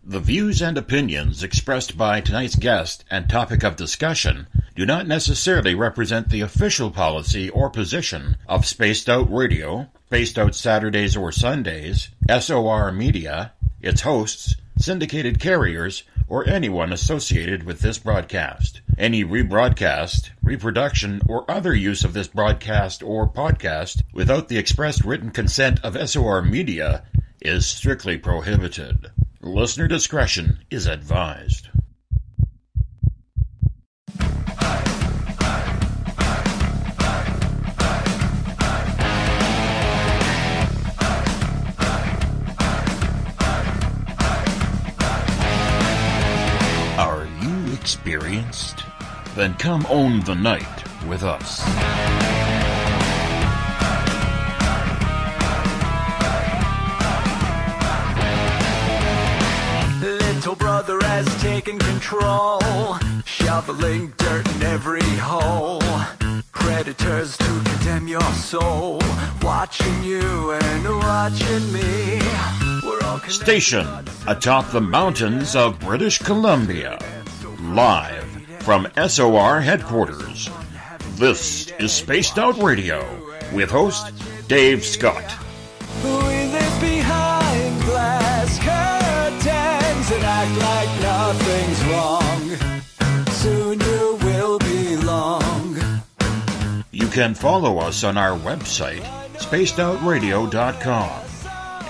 The views and opinions expressed by tonight's guest and topic of discussion do not necessarily represent the official policy or position of Spaced Out Radio, Spaced Out Saturdays or Sundays, SOR Media, its hosts, syndicated carriers, or anyone associated with this broadcast. Any rebroadcast, reproduction, or other use of this broadcast or podcast without the express written consent of SOR Media is strictly prohibited. Listener discretion is advised. Are you experienced? Then come own the night with us. Little brother has taken control, shoveling dirt in every hole. Predators to condemn your soul, watching you and watching me. We're all stationed atop the mountains of British Columbia, live from SOR headquarters. This is Spaced Out Radio with host Dave Scott. We live behind glass curtains and act like nothing's wrong. Soon you will belong. You can follow us on our website, spacedoutradio.com,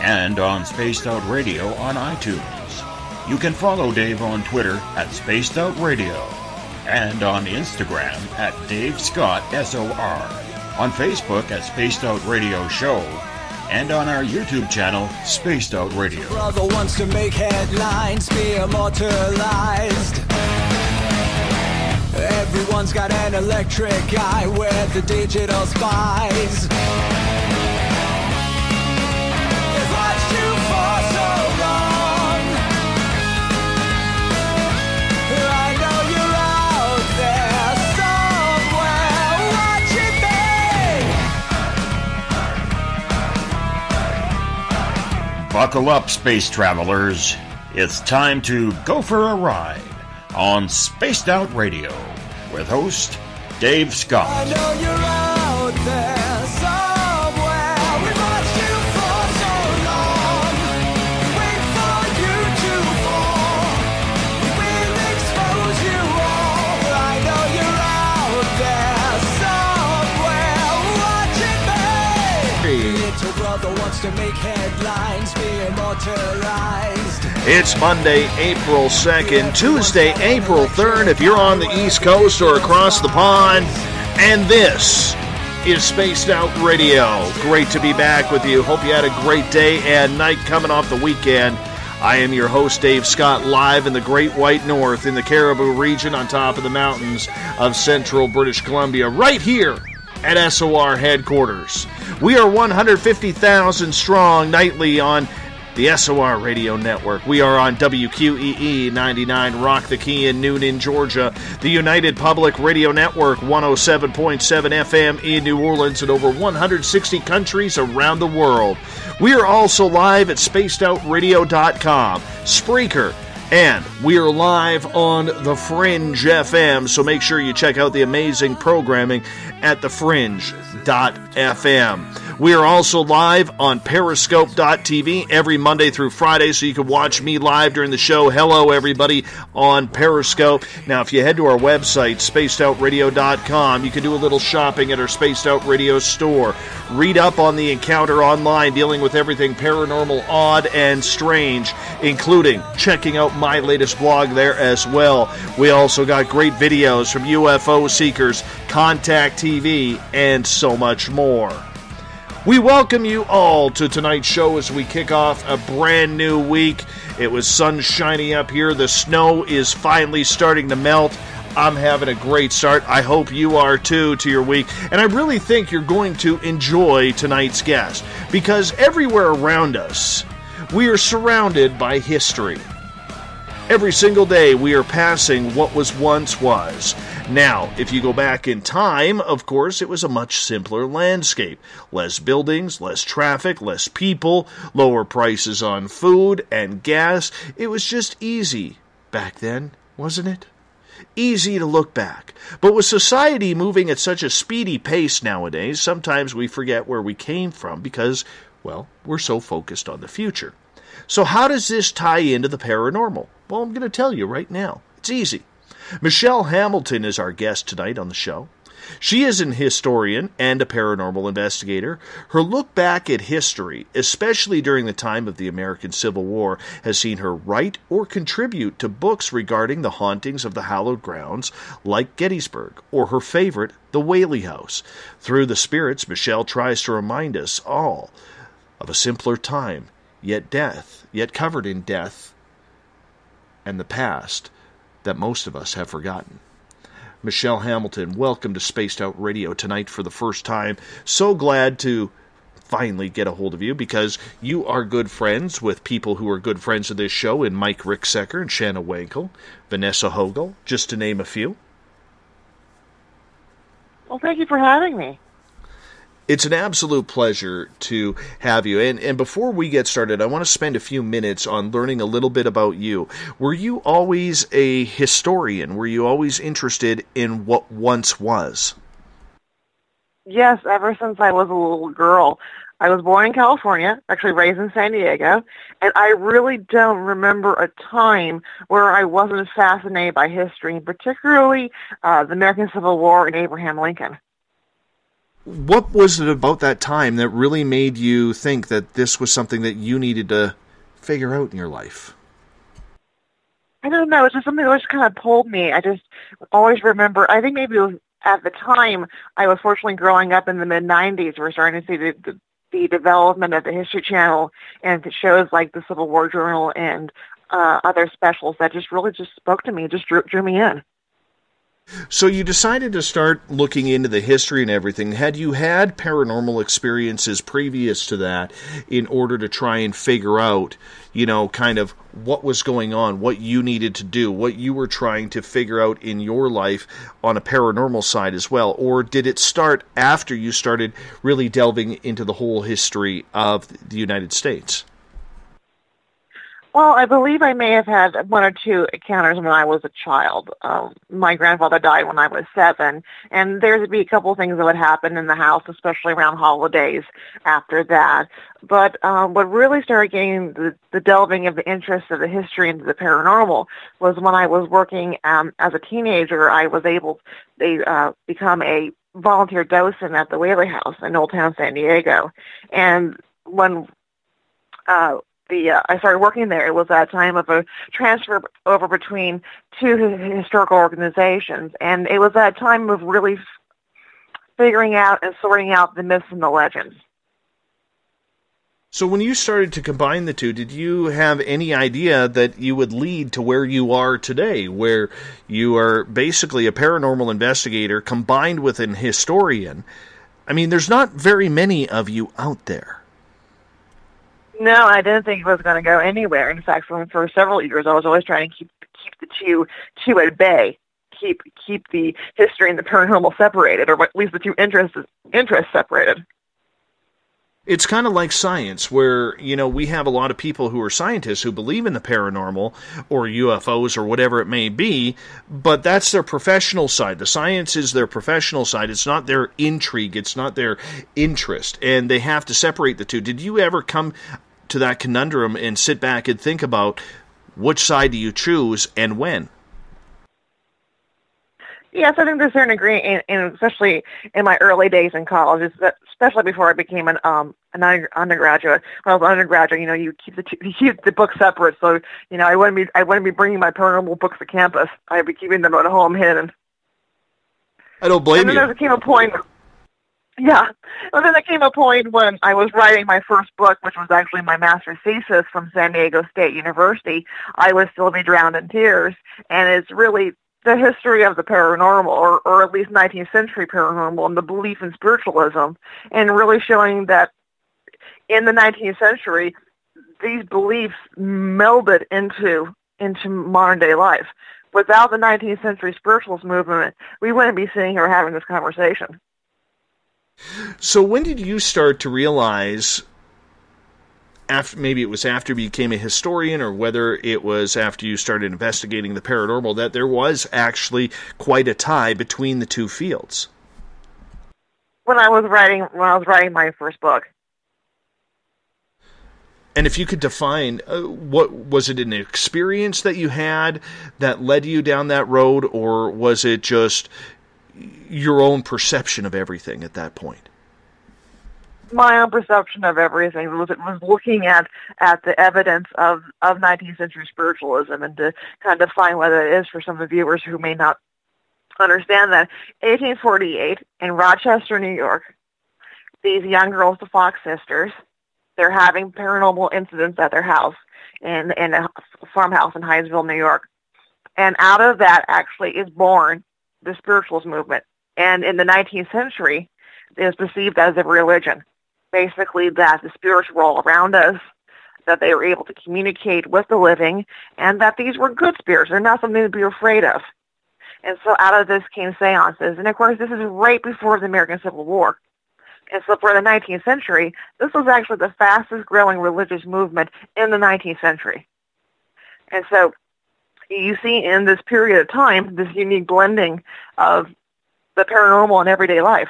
and on Spaced Out Radio on iTunes. You can follow Dave on Twitter at Spaced Out Radio, and on Instagram at Dave Scott SOR, on Facebook at Spaced Out Radio Show, and on our YouTube channel, Spaced Out Radio. Brother wants to make headlines, be immortalized. Everyone's got an electric eye with the digital spies. They've watched you for so long. I know you're out there somewhere watching me. Buckle up, space travelers. It's time to go for a ride on Spaced Out Radio with host Dave Scott. I know you're out there somewhere. We've watched you for so long. Wait for you to fall. We'll expose you all. I know you're out there somewhere watching me. Little brother wants to make headlines, be immortalized. It's Monday, April 2nd, Tuesday, April 3rd, if you're on the East Coast or across the pond, and this is Spaced Out Radio. Great to be back with you. Hope you had a great day and night coming off the weekend. I am your host, Dave Scott, live in the Great White North in the Caribou region on top of the mountains of central British Columbia, right here at SOR headquarters. We are 150,000 strong nightly on the SOR Radio Network. We are on WQEE 99 Rock the Key in Noonan, Georgia. The United Public Radio Network 107.7 FM in New Orleans and over 160 countries around the world. We are also live at spacedoutradio.com, Spreaker, and we are live on The Fringe FM, so make sure you check out the amazing programming at thefringe.fm. We are also live on Periscope.tv every Monday through Friday, so you can watch me live during the show. Hello, everybody, on Periscope. Now, if you head to our website, spacedoutradio.com, you can do a little shopping at our Spaced Out Radio store. Read up on the encounter online, dealing with everything paranormal, odd, and strange, including checking out my latest blog there as well. We also got great videos from UFO seekers, Contact TV, and so much more. We welcome you all to tonight's show as we kick off a brand new week. It was sunshiny up here. The snow is finally starting to melt. I'm having a great start. I hope you are too to your week. And I really think you're going to enjoy tonight's guest, because everywhere around us, we are surrounded by history. Every single day we are passing what was once was. Now, if you go back in time, of course, it was a much simpler landscape. Less buildings, less traffic, less people, lower prices on food and gas. It was just easy back then, wasn't it? Easy to look back. But with society moving at such a speedy pace nowadays, sometimes we forget where we came from because, well, we're so focused on the future. So how does this tie into the paranormal? Well, I'm going to tell you right now. It's easy. Michelle Hamilton is our guest tonight on the show. She is an historian and a paranormal investigator. Her look back at history, especially during the time of the American Civil War, has seen her write or contribute to books regarding the hauntings of the hallowed grounds like Gettysburg, or her favorite, The Whaley House. Through the spirits, Michelle tries to remind us all of a simpler time, yet covered in death and the past that most of us have forgotten. Michelle Hamilton, welcome to Spaced Out Radio tonight for the first time. So glad to finally get a hold of you because you are good friends with people who are good friends of this show in Mike Ricksecker and Shanna Wankel, Vanessa Hogel, just to name a few. Well, thank you for having me. It's an absolute pleasure to have you. And before we get started, I want to spend a few minutes on learning a little bit about you. Were you always a historian? Were you always interested in what once was? Yes, ever since I was a little girl. I was born in California, actually raised in San Diego, and I really don't remember a time where I wasn't fascinated by history, particularly the American Civil War and Abraham Lincoln. What was it about that time that really made you think that this was something that you needed to figure out in your life? I don't know. It's just something that just kind of pulled me. I just always remember, I think maybe it was at the time, I was fortunately growing up in the mid-'90s. We were starting to see the development of the History Channel and shows like the Civil War Journal and other specials that just really just spoke to me, just drew me in. So you decided to start looking into the history and everything. Had you had paranormal experiences previous to that in order to try and figure out, kind of what was going on, what you needed to do, what you were trying to figure out in your life on a paranormal side as well? Or did it start after you started really delving into the whole history of the United States? Well, I believe I may have had one or two encounters when I was a child. My grandfather died when I was 7, and there would be a couple of things that would happen in the house, especially around holidays after that. But what really started getting the delving of the interest of the history into the paranormal was when I was working as a teenager. I was able to become a volunteer docent at the Whaley House in Old Town San Diego. And when I started working there, it was at a time of a transfer over between two historical organizations, and it was at a time of really figuring out and sorting out the myths and the legends. So when you started to combine the two, did you have any idea that you would lead to where you are today, where you are basically a paranormal investigator combined with an historian? I mean, there's not very many of you out there. No, I didn't think it was going to go anywhere. In fact, for several years, I was always trying to keep the two at bay, keep the history and the paranormal separated, or at least the two interests separated. It's kind of like science, where, we have a lot of people who are scientists who believe in the paranormal or UFOs or whatever it may be, but that's their professional side. The science is their professional side. It's not their intrigue. It's not their interest, and they have to separate the two. Did you ever come to that conundrum and sit back and think about which side do you choose and when? Yes, I think to a certain degree, and especially in my early days in college, especially before I became an undergraduate. When I was an undergraduate, you keep the books separate. So, I wouldn't be bringing my paranormal books to campus. I'd be keeping them at home hidden. I don't blame you. And then there came a point. Yeah. And then there came a point when I was writing my first book, which was actually my master's thesis from San Diego State University. I would still be drowned in tears, and it's really the history of the paranormal, or at least 19th century paranormal, and the belief in spiritualism, and really showing that in the 19th century, these beliefs melded into modern day life. Without the 19th century spiritualist movement, we wouldn't be sitting here having this conversation. So when did you start to realize, maybe it was after you became a historian, or whether it was after you started investigating the paranormal, that there was actually quite a tie between the two fields? When I was writing my first book. And if you could define, what was it, an experience that you had that led you down that road, or was it just your own perception of everything at that point? My own perception of everything was looking at the evidence of 19th century spiritualism, and to kind of find what it is for some of the viewers who may not understand that. 1848 in Rochester, New York, these young girls, the Fox sisters, they're having paranormal incidents at their house in a farmhouse in Hyattsville, New York. And out of that actually is born the spiritualist movement. And in the 19th century, it was perceived as a religion. Basically, that the spirits were all around us, that they were able to communicate with the living, and that these were good spirits. They're not something to be afraid of. And so out of this came seances. And, of course, this is right before the American Civil War. And so for the 19th century, this was actually the fastest-growing religious movement in the 19th century. And so you see in this period of time this unique blending of the paranormal and everyday life.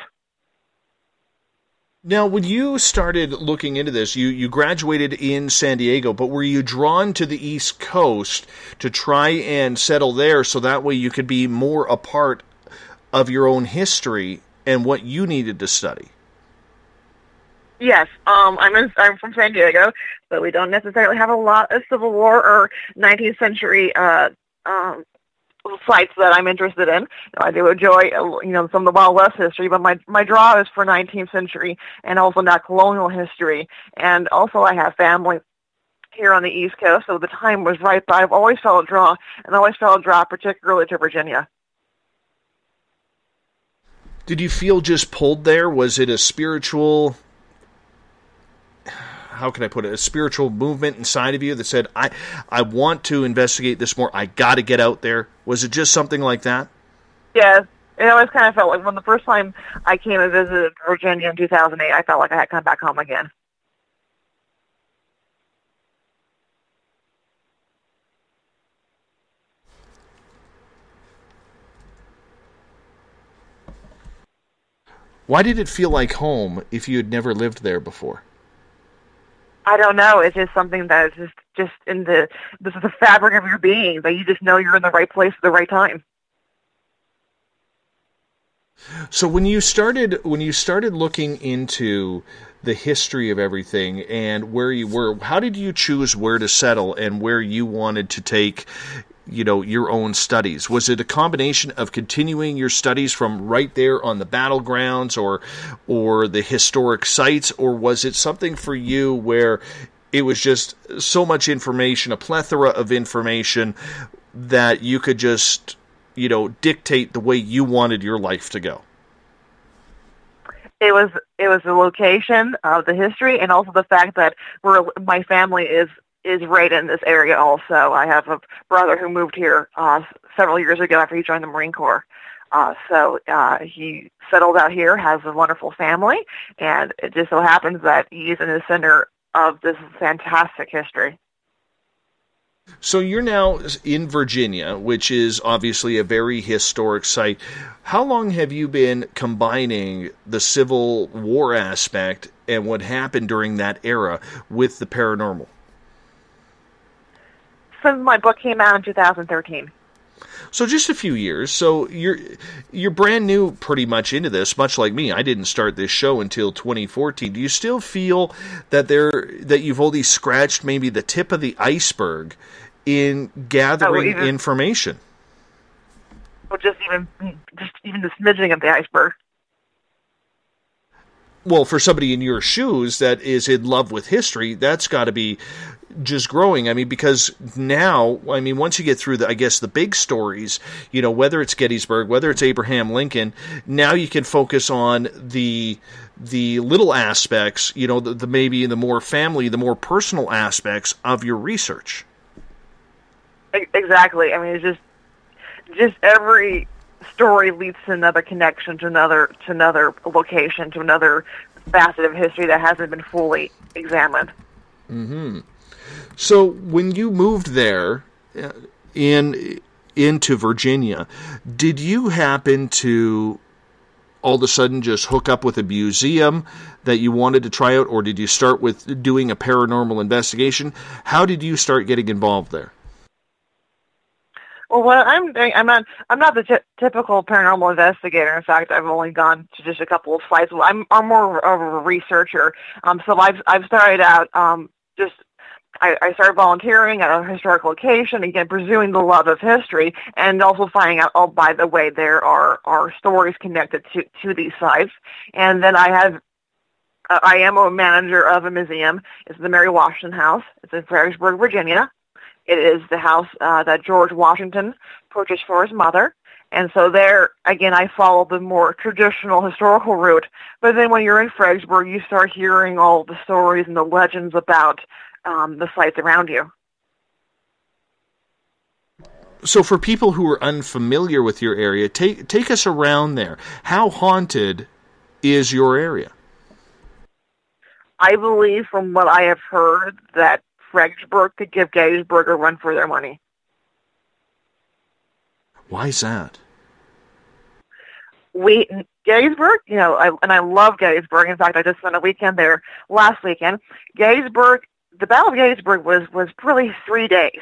Now, when you started looking into this, you graduated in San Diego, but were you drawn to the East Coast to try and settle there so that way you could be more a part of your own history and what you needed to study? Yes, I'm from San Diego, but we don't necessarily have a lot of Civil War or 19th century sites that I'm interested in. I do enjoy, some of the Wild West history, but my draw is for 19th century and also not colonial history. And also I have family here on the East Coast, so the time was right, but I've always felt a draw, and always felt a draw particularly to Virginia. Did you feel just pulled there? Was it a spiritual... how can I put it, a spiritual movement inside of you that said, I want to investigate this more, I got to get out there? Was it just something like that? Yes. It always kind of felt like when the first time I came and visited Virginia in 2008, I felt like I had come back home again. Why did it feel like home if you had never lived there before? I don't know. It's just something that is just in this is the fabric of your being, that you just know you're in the right place at the right time. So when you started looking into the history of everything and where you were, how did you choose where to settle and where you wanted to take, your own studies? Was it a combination of continuing your studies from right there on the battlegrounds or the historic sites, or was it something for you where it was just so much information, a plethora of information, that you could just, dictate the way you wanted your life to go? It was the location of the history, and also the fact that my family is right in this area also. I have a brother who moved here several years ago after he joined the Marine Corps. So he settled out here, has a wonderful family, and it just so happens that he's in the center of this fantastic history. So you're now in Virginia, which is obviously a very historic site. How long have you been combining the Civil War aspect and what happened during that era with the paranormal? Since my book came out in 2013. So just a few years. So you're brand new pretty much into this, much like me. I didn't start this show until 2014. Do you still feel that you've only scratched maybe the tip of the iceberg in gathering information? Well, just even the smidgening of the iceberg. Well, for somebody in your shoes that is in love with history, that's got to be just growing. I mean, because now, once you get through the big stories, whether it's Gettysburg, whether it's Abraham Lincoln, now you can focus on the little aspects, the maybe the more family, the more personal aspects of your research. Exactly. It's just, just every story leads to another connection, to another location, to another facet of history that hasn't been fully examined. Mm-hmm. So when you moved there into Virginia, did you happen to all of a sudden just hook up with a museum that you wanted to try out, or did you start with doing a paranormal investigation? How did you start getting involved there? Well, what I'm doing, I'm not the typical paranormal investigator. In fact, I've only gone to just a couple of sites. Well, I'm more of a researcher. So I've started out I started volunteering at a historic location, again, pursuing the love of history, and also finding out, oh, by the way, there are stories connected to these sites. And then I am a manager of a museum. It's the Mary Washington House. It's in Fredericksburg, Virginia. It is the house that George Washington purchased for his mother. And so there, again, I follow the more traditional historical route. But then when you're in Fredericksburg, you start hearing all the stories and the legends about the sites around you. So for people who are unfamiliar with your area, take us around there. How haunted is your area? I believe, from what I have heard, that Fredericksburg could give Gettysburg a run for their money. Why is that? Gettysburg, I love Gettysburg. In fact, I just spent a weekend there last weekend. Gettysburg, the Battle of Gettysburg was really 3 days.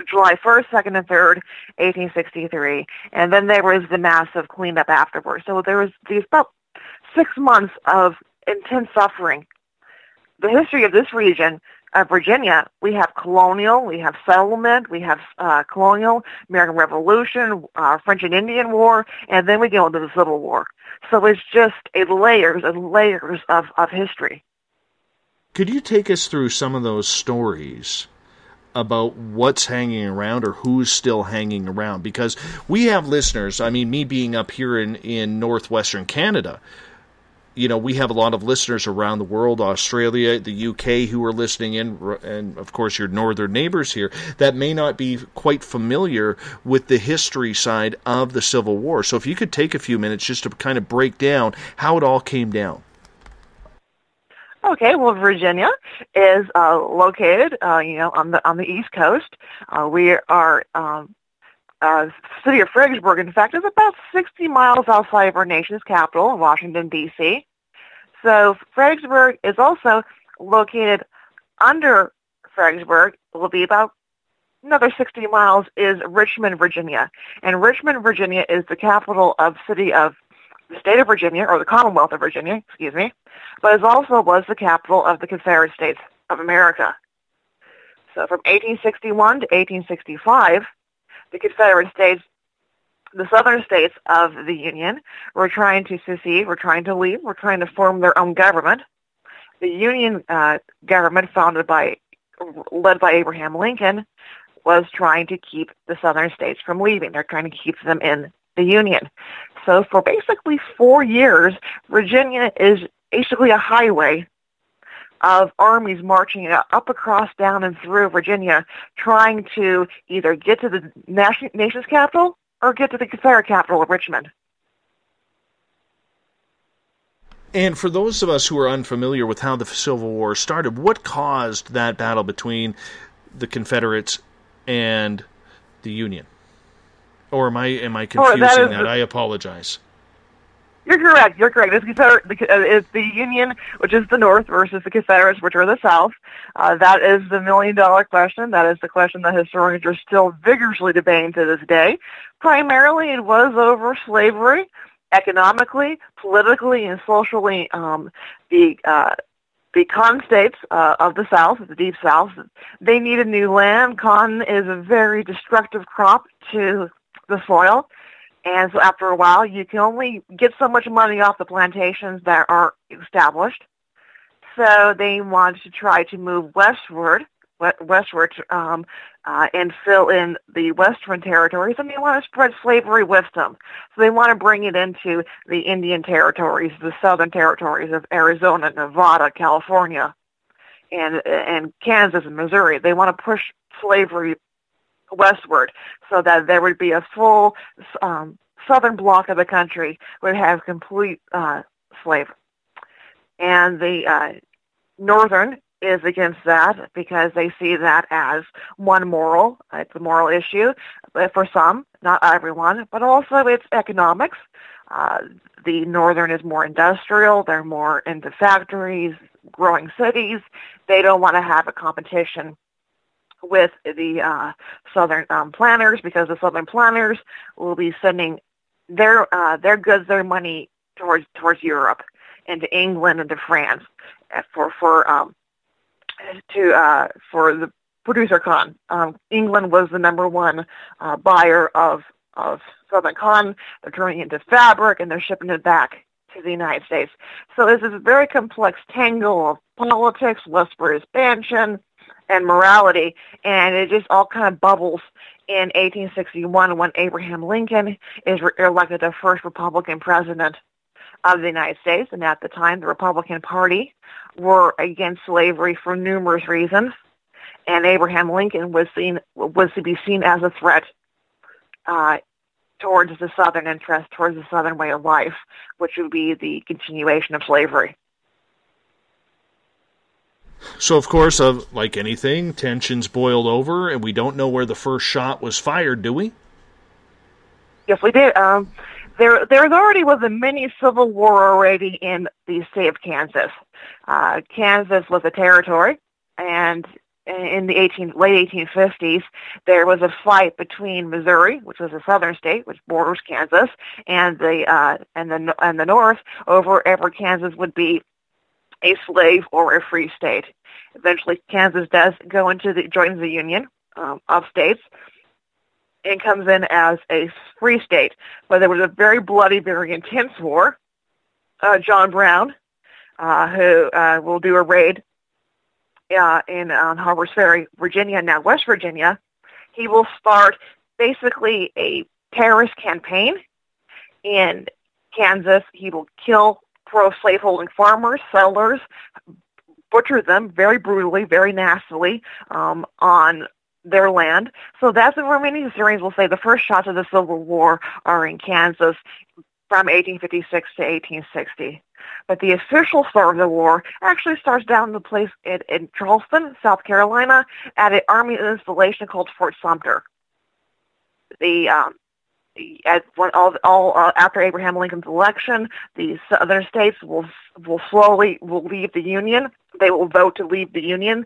July 1st, 2nd, and 3rd, 1863. And then there was the massive cleanup afterwards. So there was about 6 months of intense suffering. The history of this region, Virginia, we have colonial, we have settlement, we have colonial, American Revolution, French and Indian War, and then we go into the Civil War. So it's just layers and layers of history. Could you take us through some of those stories about what's hanging around or who's still hanging around? Because we have listeners, I mean, me being up here in northwestern Canada, we have a lot of listeners around the world, Australia, the UK, who are listening in, and of course your northern neighbors here, that may not be quite familiar with the history side of the Civil War. So if you could take a few minutes just to kind of break down how it all came down. Okay, well, Virginia is located, on the East Coast. We are city of Fredericksburg, in fact, is about 60 miles outside of our nation's capital, Washington, D.C. So Fredericksburg is also located under Fredericksburg. It will be about another 60 miles is Richmond, Virginia. And Richmond, Virginia is the capital of the state of Virginia, or the Commonwealth of Virginia, excuse me, but it also was the capital of the Confederate States of America. So from 1861 to 1865, the Confederate States, the southern states of the Union, were trying to secede, were trying to leave, were trying to form their own government. The Union government, led by Abraham Lincoln, was trying to keep the southern states from leaving. They're trying to keep them in the Union. So for basically 4 years, Virginia is basically a highway of armies marching up, across, down, and through Virginia, trying to either get to the nation's capital or get to the Confederate capital of Richmond. And for those of us who are unfamiliar with how the Civil War started, what caused that battle between the Confederates and the Union? Or am I confusing that? I apologize. You're correct. It's the Union, which is the North, versus the Confederates, which are the South. That is the million-dollar question. That is the question that historians are still vigorously debating to this day. Primarily, it was over slavery, economically, politically, and socially. The cotton states of the South, the Deep South, they needed new land. Cotton is a very destructive crop to the soil. And so after a while, you can only get so much money off the plantations that are established. So they wanted to try to move westward and fill in the western territories, and they want to spread slavery with them. So they want to bring it into the Indian territories, the southern territories of Arizona, Nevada, California, and Kansas and Missouri. They want to push slavery westward, so that there would be a full southern block of the country would have complete slavery. And the northern is against that because they see that as one moral. It's a moral issue for some, not everyone, but also it's economics. The northern is more industrial. They're more into factories, growing cities. They don't want to have a competition with the southern planners, because the southern planners will be sending their goods, their money towards Europe, into England, into France, for the producer cotton. England was the number one buyer of southern cotton. They're turning it into fabric, and they're shipping it back to the United States. So this is a very complex tangle of politics, westward expansion, and morality, and it just all kind of bubbles in 1861 when Abraham Lincoln is elected the first Republican president of the United States. And at the time, the Republican Party were against slavery for numerous reasons, and Abraham Lincoln was to be seen as a threat towards the Southern interest, towards the Southern way of life, which would be the continuation of slavery. So, of course, like anything, tensions boiled over, and we don't know where the first shot was fired, do we? Yes, we did. There already was a mini civil war already in the state of Kansas. Kansas was a territory, and in the late 1850s, there was a fight between Missouri, which was a southern state, which borders Kansas, and the North over ever Kansas would be a slave or a free state. Eventually, Kansas does go joins the Union of states and comes in as a free state. But there was a very bloody, very intense war. John Brown, who will do a raid on Harper's Ferry, Virginia, now West Virginia, he will start basically a terrorist campaign in Kansas. He will kill pro-slaveholding farmers, settlers, butcher them very brutally, very nastily on their land. So that's where many historians will say the first shots of the Civil War are in Kansas from 1856 to 1860. But the official start of the war actually starts down in the place in Charleston, South Carolina, at an Army installation called Fort Sumter. After Abraham Lincoln's election, the southern states will leave the Union. They will vote to leave the Union.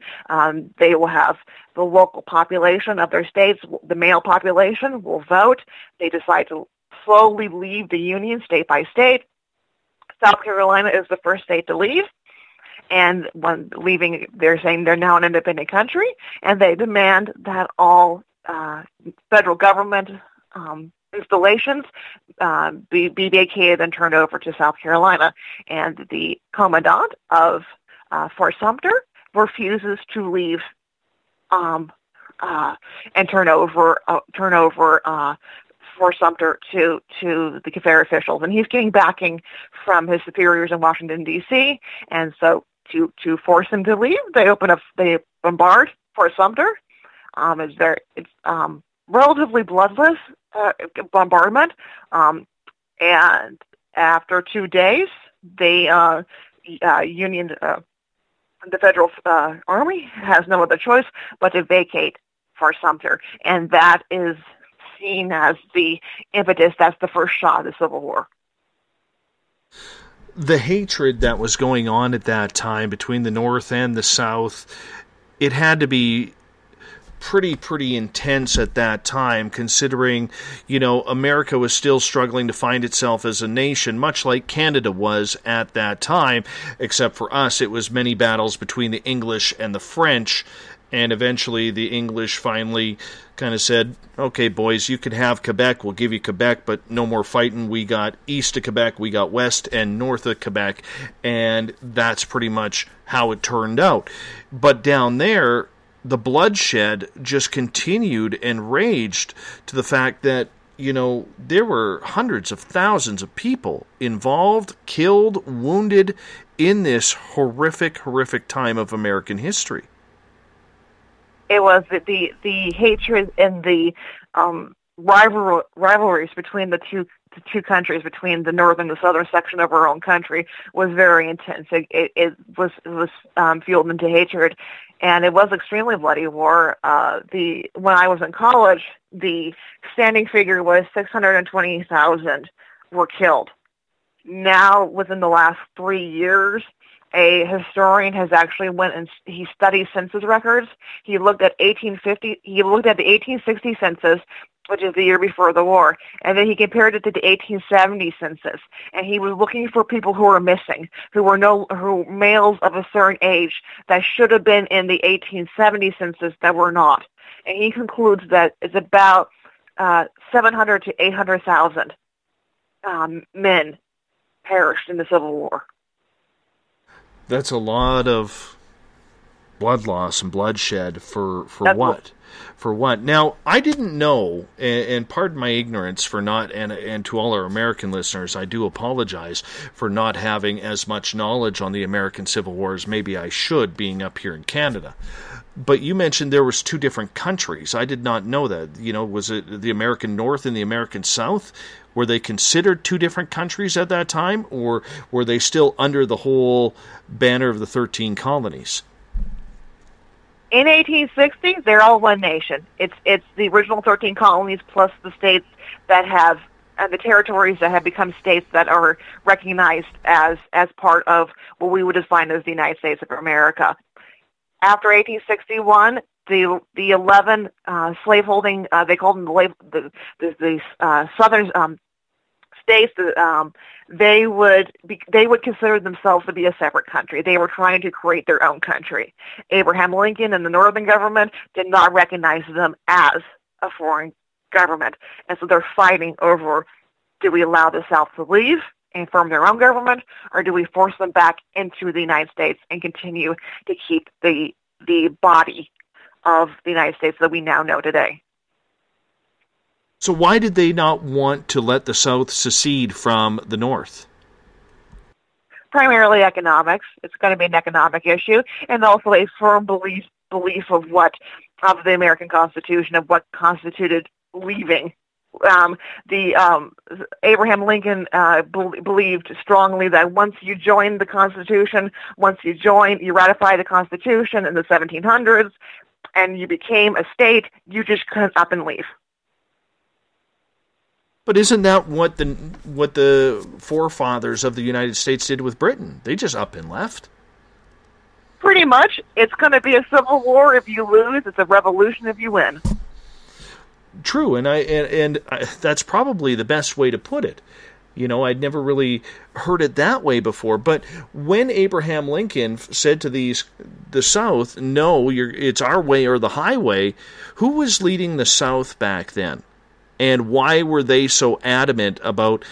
They will have the local population of their states, the male population, will vote. They decide to slowly leave the Union state by state. South Carolina is the first state to leave. And when leaving, they're saying they're now an independent country, and they demand that all federal government installations be vacated and turned over to South Carolina. And the commandant of Fort Sumter refuses to leave and turn over Fort Sumter to the Confederate officials. And he's getting backing from his superiors in Washington, D.C., and so to force him to leave, they bombard Fort Sumter. It's relatively bloodless bombardment, and after 2 days, the federal army has no other choice but to vacate Fort Sumter, and that is seen as the impetus. That's the first shot of the Civil War. The hatred that was going on at that time between the North and the South, it had to be pretty intense at that time, considering, America was still struggling to find itself as a nation, much like Canada was at that time, except for us, it was many battles between the English and the French, and eventually the English finally kind of said, okay, boys, you can have Quebec, we'll give you Quebec, but no more fighting. We got east of Quebec, we got west and north of Quebec, and that's pretty much how it turned out. But down there, the bloodshed just continued and raged to the fact that, there were hundreds of thousands of people involved, killed, wounded in this horrific time of American history. It was the hatred and the rivalries between the two countries, between the northern and the southern section of our own country, was very intense. It was fueled into hatred, and it was extremely bloody war. When I was in college, the standing figure was 620,000 were killed. Now, within the last 3 years, a historian has actually went and he studied census records. He looked at the 1860 census, which is the year before the war, and then he compared it to the 1870 census. And he was looking for people who were missing, who males of a certain age that should have been in the 1870 census that were not. And he concludes that it's about 700 to 800,000 men perished in the Civil War. That's a lot of blood loss and bloodshed for what? For what? Now, I didn't know, and pardon my ignorance for not, and to all our American listeners, I do apologize for not having as much knowledge on the American Civil War as maybe I should, being up here in Canada. But you mentioned there was two different countries. I did not know that. Was it the American North and the American South? Were they considered two different countries at that time, or were they still under the whole banner of the 13 colonies? In 1860, they're all one nation. It's the original 13 colonies plus the states that have, the territories that have become states that are recognized as part of what we would define as the United States of America. After 1861, the 11 slaveholding, they called them the southern states, they would consider themselves to be a separate country. They were trying to create their own country. Abraham Lincoln and the Northern government did not recognize them as a foreign government, and so they're fighting over: do we allow the South to leave and form their own government, or do we force them back into the United States and continue to keep the body of the United States that we now know today? So why did they not want to let the South secede from the North? Primarily economics. It's going to be an economic issue, and also a firm belief of the American Constitution, of what constituted leaving. Abraham Lincoln believed strongly that once you join the Constitution, you ratify the Constitution in the 1700s, and you became a state, you just couldn't up and leave. But isn't that what the forefathers of the United States did with Britain? They just up and left. Pretty much. It's going to be a civil war if you lose. It's a revolution if you win. True, and that's probably the best way to put it. I'd never really heard it that way before. But when Abraham Lincoln said to the South, "No, it's our way or the highway," who was leading the South back then? And why were they so adamant about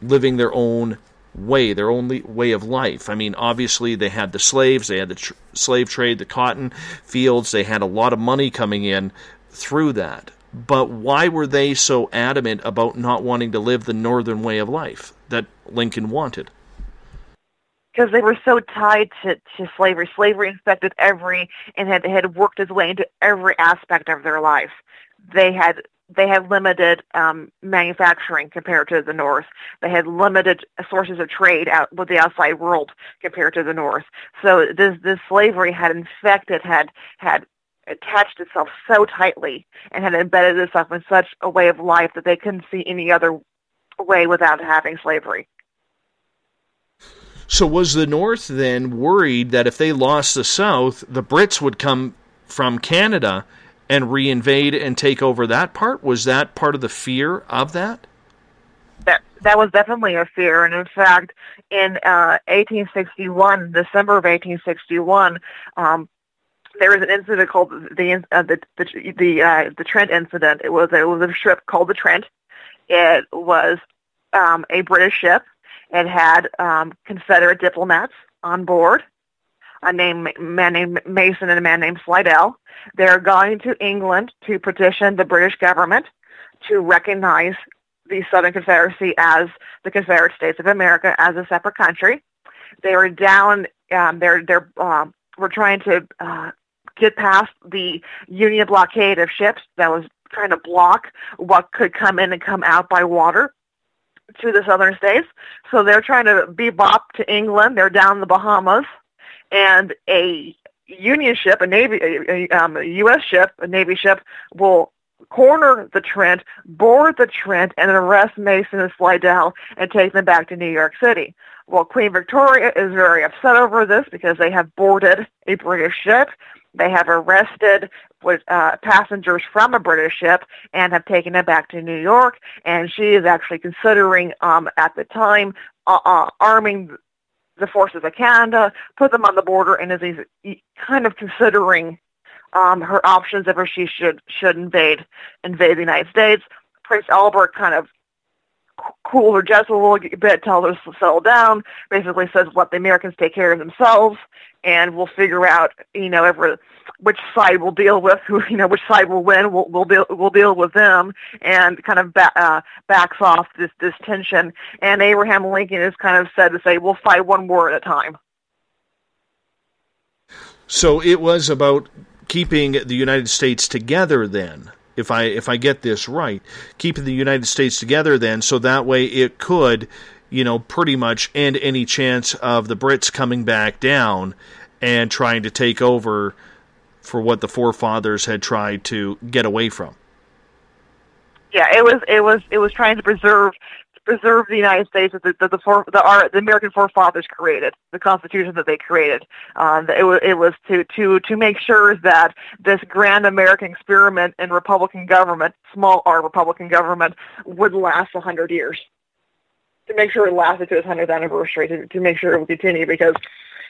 living their own way, their own way of life? I mean, obviously they had the slaves, they had the slave trade, the cotton fields, they had a lot of money coming in through that. But why were they so adamant about not wanting to live the northern way of life that Lincoln wanted? Because they were so tied to slavery. Slavery infected and had worked its way into every aspect of their life. They had limited manufacturing compared to the North. They had limited sources of trade out with the outside world compared to the North. So this slavery had attached itself so tightly and had embedded itself in such a way of life that they couldn't see any other way without having slavery. So was the North then worried that if they lost the South, the Brits would come from Canada and reinvade and take over that part? Was that part of the fear of that? That was definitely a fear, and in fact, in 1861, December of 1861, there was an incident called the Trent incident. It was a ship called the Trent. It was a British ship. It had Confederate diplomats on board, a man named Mason and a man named Slidell. They're going to England to petition the British government to recognize the Southern Confederacy as the Confederate States of America as a separate country. They were down. We're trying to get past the Union blockade of ships that was trying to block what could come in and come out by water to the southern states. So they're trying to bebop to England. They're down in the Bahamas, and a Union ship, a U.S. ship, a Navy ship, will corner the Trent, board the Trent, and arrest Mason and Slidell and take them back to New York City. Well, Queen Victoria is very upset over this because they have boarded a British ship. They have arrested passengers from a British ship and have taken them back to New York. And she is actually considering, at the time, arming the forces of Canada, put them on the border, and is kind of considering her options if she should invade the United States. Prince Albert kind of cool her jets a little bit, tells her to settle down, basically says let the Americans take care of themselves, and we'll figure out, which side we'll deal with, which side will win, we'll deal with them, and kind of backs off this tension. And Abraham Lincoln is kind of said to say, we'll fight one war at a time. So it was about keeping the United States together then. If I get this right, keeping the United States together then, so that way it could, pretty much end any chance of the Brits coming back down and trying to take over for what the forefathers had tried to get away from. Yeah, it was trying to preserve the United States that the American forefathers created, the Constitution that they created. It was to make sure that this grand American experiment in Republican government, small R Republican government, would last 100 years. To make sure it lasted to its 100th anniversary, to make sure it would continue, because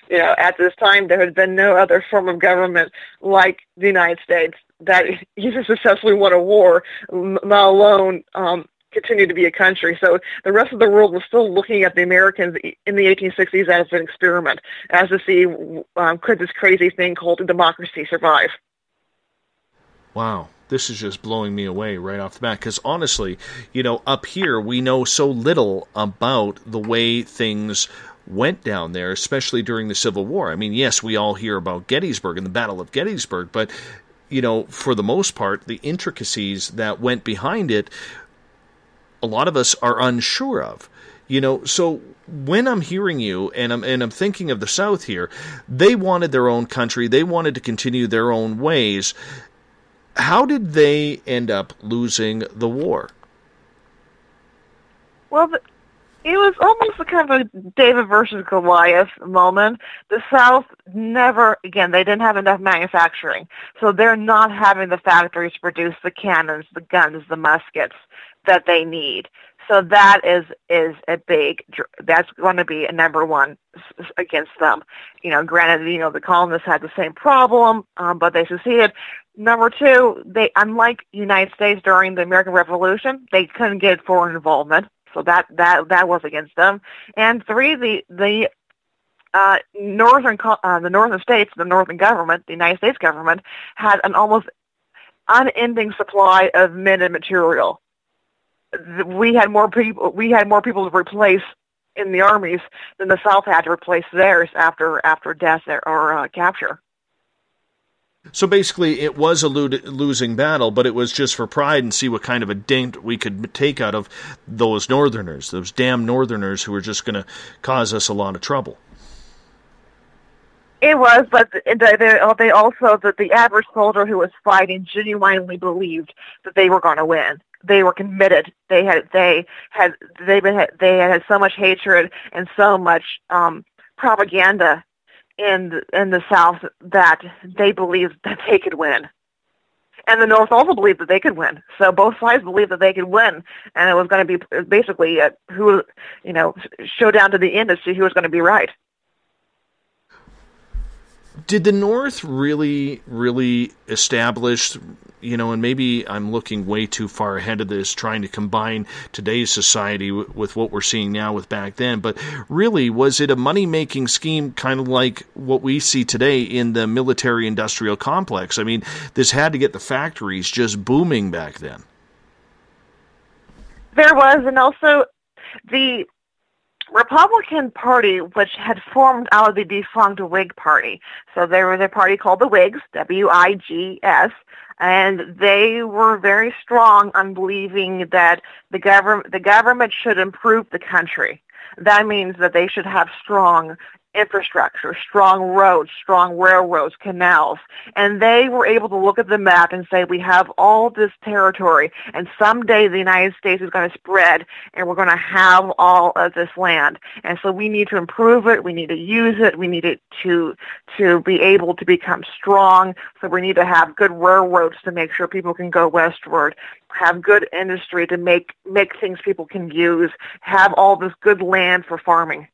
at this time there had been no other form of government like the United States that either successfully won a war, not alone continue to be a country. So the rest of the world was still looking at the Americans in the 1860s as an experiment, as to see could this crazy thing called democracy survive. Wow, this is just blowing me away right off the bat, because honestly, up here we know so little about the way things went down there, especially during the Civil War. I mean, yes, we all hear about Gettysburg and the Battle of Gettysburg, but, for the most part, the intricacies that went behind it, a lot of us are unsure of. So when I'm hearing you and I'm thinking of the South here, they wanted their own country, they wanted to continue their own ways. How did they end up losing the war? Well, it was almost a kind of a David versus Goliath moment. The South they didn't have enough manufacturing, so they're not having the factories produce the cannons, the guns, the muskets that they need. So that is that's going to be a number one against them. Granted, the colonists had the same problem, but they succeeded. Number two, unlike the United States during the American Revolution, they couldn't get foreign involvement. So that was against them. And three, the northern states, the northern government, the United States government, had an almost unending supply of men and material. We had more people to replace in the armies than the South had to replace theirs after death or capture. So basically, it was a losing battle, but it was just for pride and see what kind of a dent we could take out of those Northerners, those damn Northerners who were just going to cause us a lot of trouble. It was, but they also, the average soldier who was fighting genuinely believed that they were going to win. They were committed. They had so much hatred and so much propaganda in the South that they believed that they could win. And the North also believed that they could win. So both sides believed that they could win, and it was going to be basically show down to the end to see who was going to be right. Did the North really, really establish, and maybe I'm looking way too far ahead of this, trying to combine today's society with what we're seeing now with back then, but really, was it a money-making scheme kind of like what we see today in the military-industrial complex? I mean, this had to get the factories just booming back then. There was, and also the Republican Party, which had formed out of the defunct Whig Party. So there was a party called the Whigs, W-I-G-S, and they were very strong on believing that the government should improve the country. That means that they should have strong infrastructure, strong roads, strong railroads, canals. And they were able to look at the map and say, we have all this territory, and someday the United States is going to spread, and we're going to have all of this land. And so we need to improve it, we need to use it, we need it to be able to become strong. So we need to have good railroads to make sure people can go westward, have good industry to make things people can use, have all this good land for farming.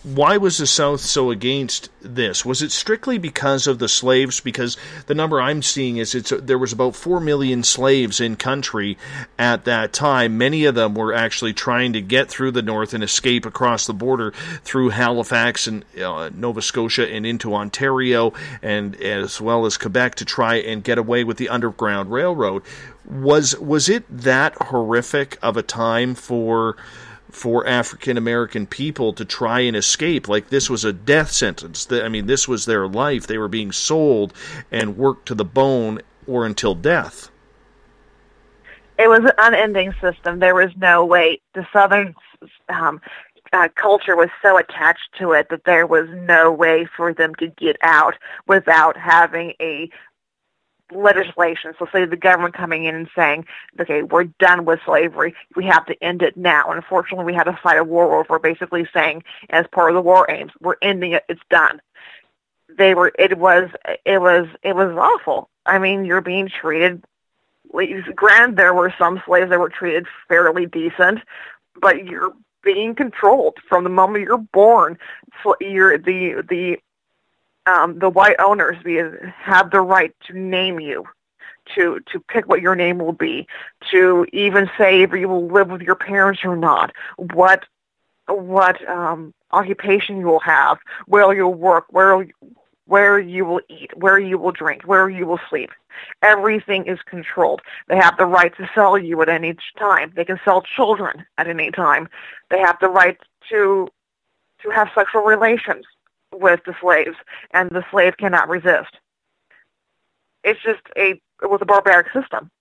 Why was the South so against this? Was it strictly because of the slaves? Because the number I'm seeing is there was about 4 million slaves in country at that time. Many of them were actually trying to get through the North and escape across the border through Halifax and Nova Scotia and into Ontario, and as well as Quebec, to try and get away with the Underground Railroad. Was it that horrific of a time for African American people to try and escape? Like, this was a death sentence. I mean, this was their life. They were being sold and worked to the bone or until death. It was an unending system. There was no way. The Southern culture was so attached to it that there was no way for them to get out without having a legislation. So say the government coming in and saying, okay, we're done with slavery, we have to end it now. And unfortunately, we had to fight a war over, basically saying, as part of the war aims, we're ending it, it's done. It was awful. I mean, you're being treated, granted, there were some slaves that were treated fairly decent, but you're being controlled from the moment you're born. So you're the white owners have the right to name you, to pick what your name will be, to even say if you will live with your parents or not, what occupation you will have, where you'll work, where you will eat, where you will drink, where you will sleep. Everything is controlled. They have the right to sell you at any time. They can sell children at any time. They have the right to have sexual relations with the slaves, and the slave cannot resist. It was a barbaric system.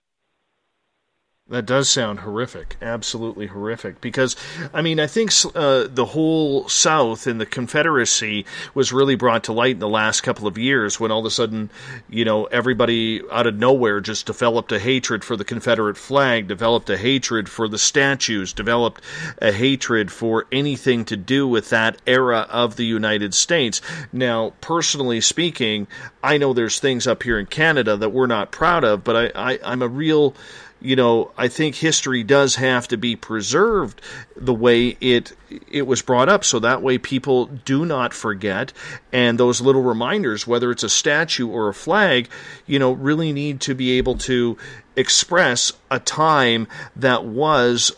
That does sound horrific, absolutely horrific, because, I mean, I think the whole South and the Confederacy was really brought to light in the last couple of years when all of a sudden, everybody out of nowhere just developed a hatred for the Confederate flag, developed a hatred for the statues, developed a hatred for anything to do with that era of the United States. Now, personally speaking, I know there's things up here in Canada that we're not proud of, but I'm a real... I think history does have to be preserved the way it was brought up, so that way people do not forget, and those little reminders, whether it's a statue or a flag, really need to be able to express a time that was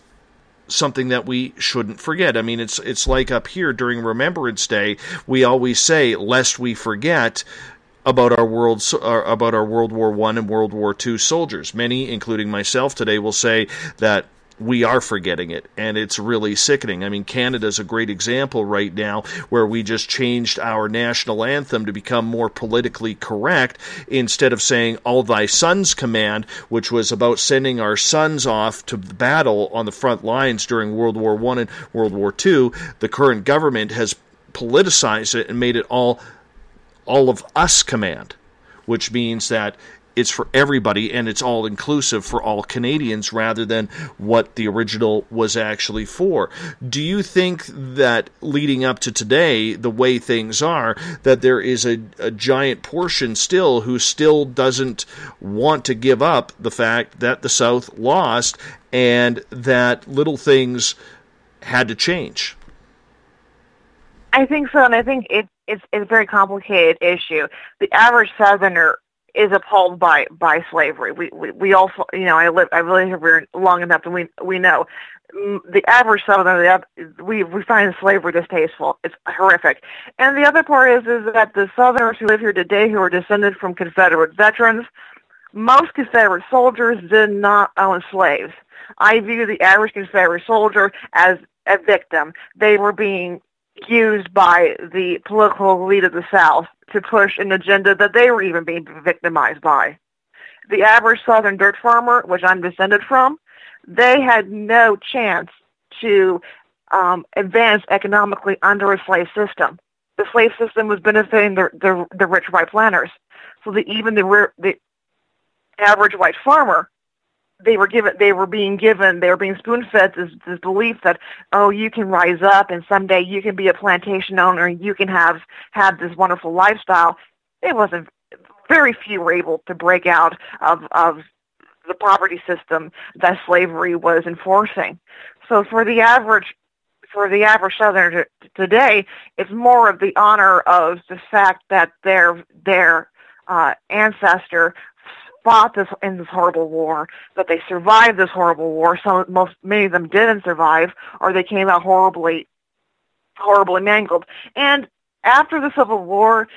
something that we shouldn't forget. I mean, it's like up here during Remembrance Day, we always say, lest we forget about our World War I and World War II soldiers. Many, including myself today, will say that we are forgetting it, and it's really sickening. I mean, Canada's a great example right now where we just changed our national anthem to become more politically correct. Instead of saying "All Thy Sons Command," which was about sending our sons off to battle on the front lines during World War I and World War II, the current government has politicized it and made it all of us command, which means that it's for everybody and it's all inclusive for all Canadians rather than what the original was actually for. Do you think that leading up to today, the way things are, that there is a giant portion still who still doesn't want to give up the fact that the South lost and that little things had to change? I think so, and I think it's a very complicated issue. The average Southerner is appalled by slavery. We also, I really have been long enough, and we know the average Southerner, we find slavery distasteful. It's horrific. And the other part is that the Southerners who live here today, who are descended from Confederate veterans, most Confederate soldiers did not own slaves. I view the average Confederate soldier as a victim. They were being used by the political elite of the South to push an agenda that they were even being victimized by. The average Southern dirt farmer, which I'm descended from, they had no chance to advance economically under a slave system. The slave system was benefiting the rich white planters. So the average white farmer, they were being spoon-fed this belief that, oh, you can rise up and someday you can be a plantation owner and you can have this wonderful lifestyle. Very few were able to break out of the poverty system that slavery was enforcing. So for the average Southerner today, it's more of the honor of the fact that their ancestor fought in this horrible war, that they survived this horrible war. Many of them didn't survive, or they came out horribly mangled. And after the Civil War,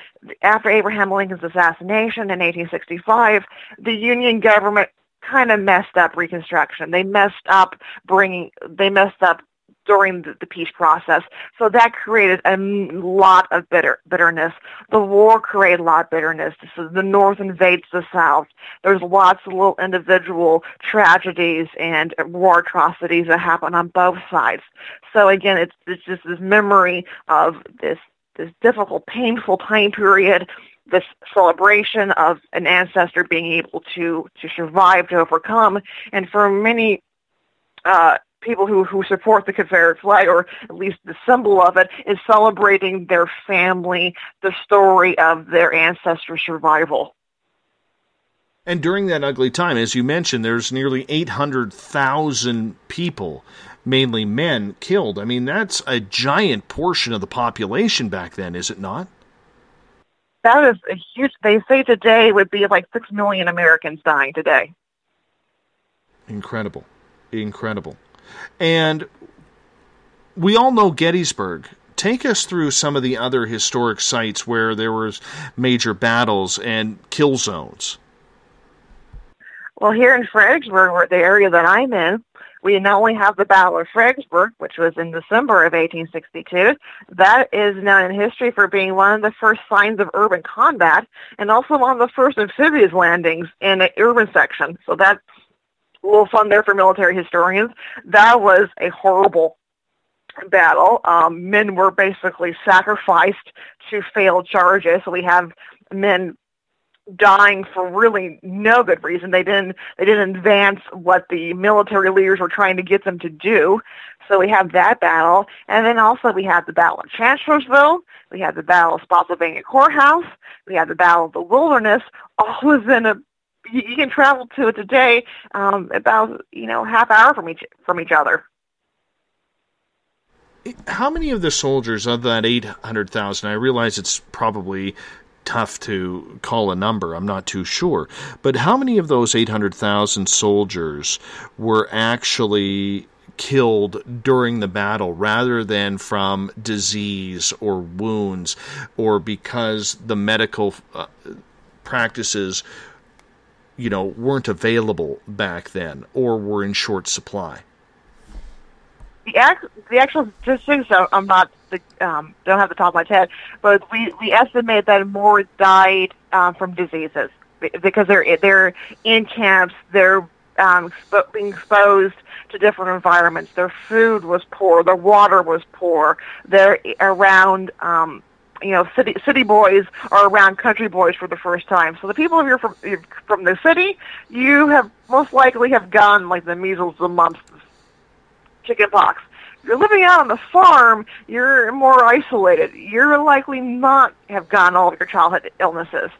after Abraham Lincoln's assassination in 1865, the Union government kind of messed up Reconstruction. They messed up during the peace process. So that created a lot of bitterness. The war created a lot of bitterness. So the North invades the South. There's lots of little individual tragedies and war atrocities that happen on both sides. So again, it's just this memory of this difficult, painful time period, this celebration of an ancestor being able to survive, to overcome. And for many people who support the Confederate flag, or at least the symbol of it, is celebrating their family, the story of their ancestors' survival. And during that ugly time, as you mentioned, there's nearly 800,000 people, mainly men, killed. I mean, that's a giant portion of the population back then, is it not? That is a huge, they say today would be like 6 million Americans dying today. Incredible. And we all know Gettysburg. Take us through some of the other historic sites where there was major battles and kill zones. Well, here in Fredericksburg, the area that I'm in, we not only have the Battle of Fredericksburg, which was in December of 1862. That is known in history for being one of the first signs of urban combat, and also one of the first amphibious landings in an urban section. So that's a little fun there for military historians. That was a horrible battle. Men were basically sacrificed to failed charges. So we have men dying for really no good reason. They didn't advance what the military leaders were trying to get them to do. So we have that battle. And then also we have the Battle of Chancellorsville. We have the Battle of Spotsylvania Courthouse. We have the Battle of the Wilderness. All within you can travel to it today about half hour from each other. How many of the soldiers of that 800,000? I realize it's probably tough to call a number. I'm not too sure. But how many of those 800,000 soldiers were actually killed during the battle rather than from disease or wounds, or because the medical practices weren't available back then or were in short supply? The actual statistics, I'm not don't have the top of my head, but we estimate that more died from diseases because they're in camps. They're being exposed to different environments. Their food was poor. Their water was poor. They're around. City boys are around country boys for the first time. So the people who are from the city, you have most likely have gotten like the measles, the mumps, chicken pox. If you're living out on the farm, you're more isolated. You're likely not have gotten all of your childhood illnesses.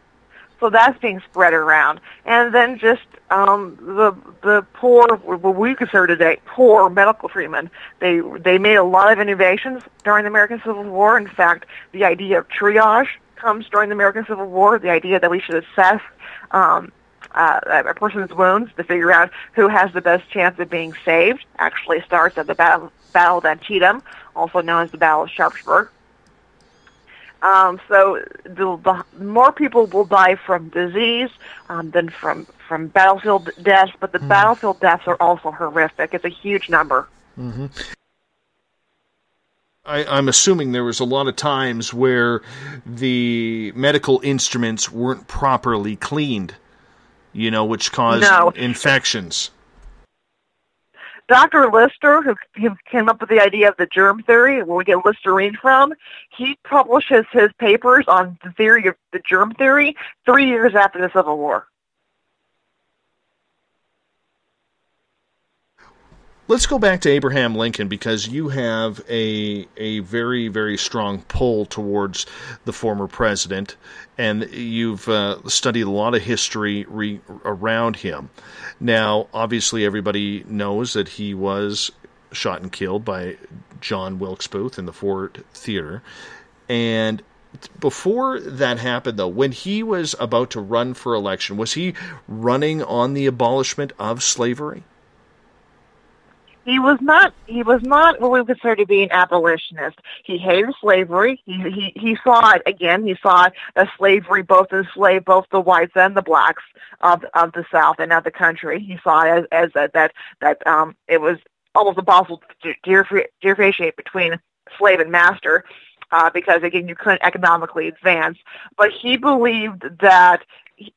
So that's being spread around. And then just the poor, what we consider today, poor medical treatment. They made a lot of innovations during the American Civil War. In fact, the idea of triage comes during the American Civil War, the idea that we should assess a person's wounds to figure out who has the best chance of being saved actually starts at the Battle of Antietam, also known as the Battle of Sharpsburg. So the more people will die from disease than from battlefield deaths, but the battlefield deaths are also horrific. It's a huge number. Mm-hmm. I'm assuming there was a lot of times where the medical instruments weren't properly cleaned, which caused infections. Dr. Lister, who came up with the idea of the germ theory, where we get Listerine from, he publishes his papers on the theory of the germ theory 3 years after the Civil War. Let's go back to Abraham Lincoln, because you have a very, very strong pull towards the former president, and you've studied a lot of history around him. Now, obviously, everybody knows that he was shot and killed by John Wilkes Booth in the Ford Theater. And before that happened, though, when he was about to run for election, was he running on the abolishment of slavery? He was not what we consider to be an abolitionist. He hated slavery. He saw it again. He saw that slavery both enslaved both the whites and the blacks of the South and of the country. He saw it as that it was almost impossible to differentiate between slave and master, because again you couldn't economically advance. But he believed that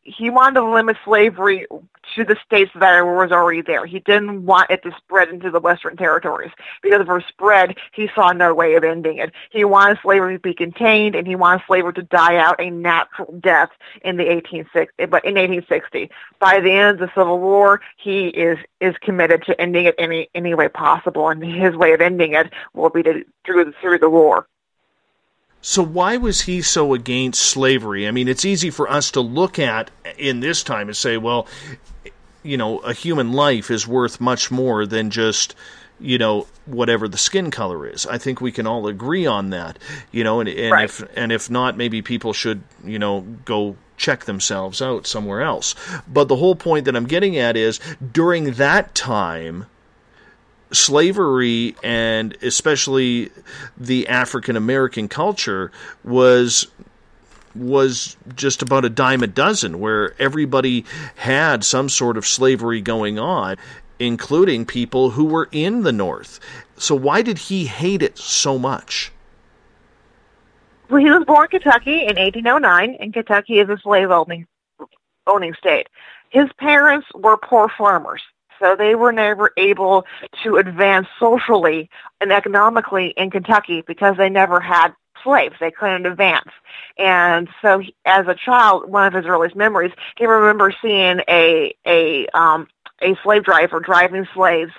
he wanted to limit slavery to the states that was already there. He didn't want it to spread into the Western territories, because if it spread, he saw no way of ending it. He wanted slavery to be contained, and he wanted slavery to die out a natural death in the 1860. But in 1860, by the end of the Civil War, he is committed to ending it any way possible, and his way of ending it will be through the war. So why was he so against slavery? I mean, it's easy for us to look at in this time and say, well, a human life is worth much more than just, whatever the skin color is. I think we can all agree on that, and right. if not, maybe people should, go check themselves out somewhere else. But the whole point that I'm getting at is, during that time, slavery, and especially the African American culture, was just about a dime a dozen, where everybody had some sort of slavery going on, including people who were in the North. So why did he hate it so much? Well, he was born in Kentucky in 1809, and Kentucky is a slave-owning state. His parents were poor farmers, so they were never able to advance socially and economically in Kentucky because they never had slaves. They couldn't advance. And so as a child, one of his earliest memories, he remembers seeing a slave driver driving slaves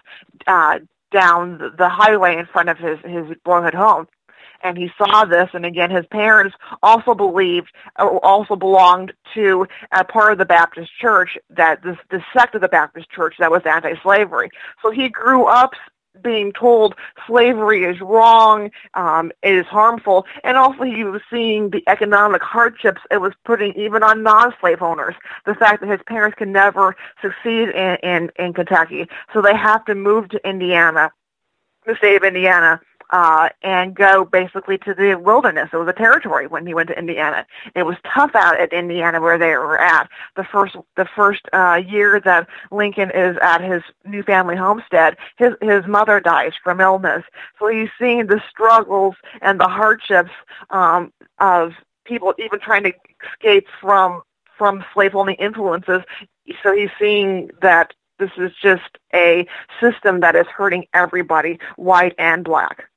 down the highway in front of his boyhood home. And he saw this, and again, his parents also belonged to a part of the Baptist Church, that the sect of the Baptist Church that was anti-slavery. So he grew up being told slavery is wrong, it is harmful, and also he was seeing the economic hardships it was putting even on non-slave owners. The fact that his parents could never succeed in Kentucky, so they have to move to Indiana, the state of Indiana, and go basically to the wilderness. It was a territory when he went to Indiana. It was tough out at Indiana where they were at. The first year that Lincoln is at his new family homestead, his mother dies from illness. So he's seeing the struggles and the hardships of people even trying to escape from slave-owning influences. So he's seeing that this is just a system that is hurting everybody, white and black.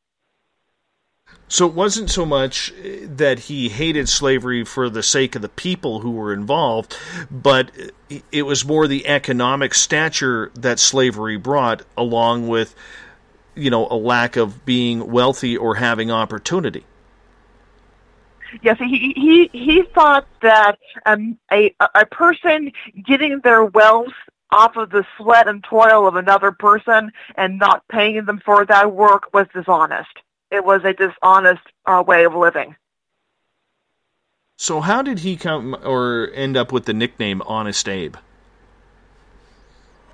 So it wasn't so much that he hated slavery for the sake of the people who were involved, but it was more the economic stature that slavery brought, along with, a lack of being wealthy or having opportunity. Yes, he thought that a person getting their wealth off of the sweat and toil of another person and not paying them for that work was dishonest. It was a dishonest way of living. So how did he come or end up with the nickname Honest Abe?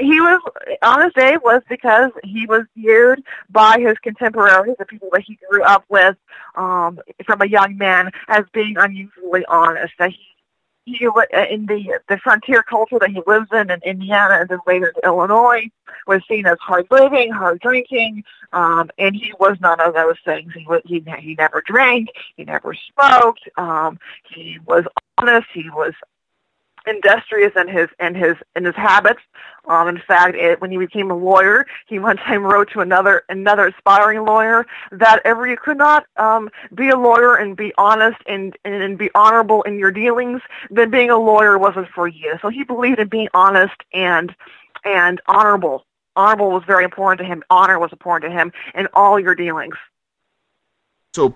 he was, Honest Abe was because he was viewed by his contemporaries, the people that he grew up with, from a young man, as being unusually honest. That he in the frontier culture that he lives in Indiana and then later in Illinois, was seen as hard living, hard drinking, and he was none of those things. He never drank, he never smoked, he was honest, he was industrious in his habits. In fact, when he became a lawyer, he one time wrote to another aspiring lawyer that if you could not be a lawyer and be honest and be honorable in your dealings, then being a lawyer wasn't for you. So he believed in being honest and honorable. Honorable was very important to him. Honor was important to him in all your dealings. So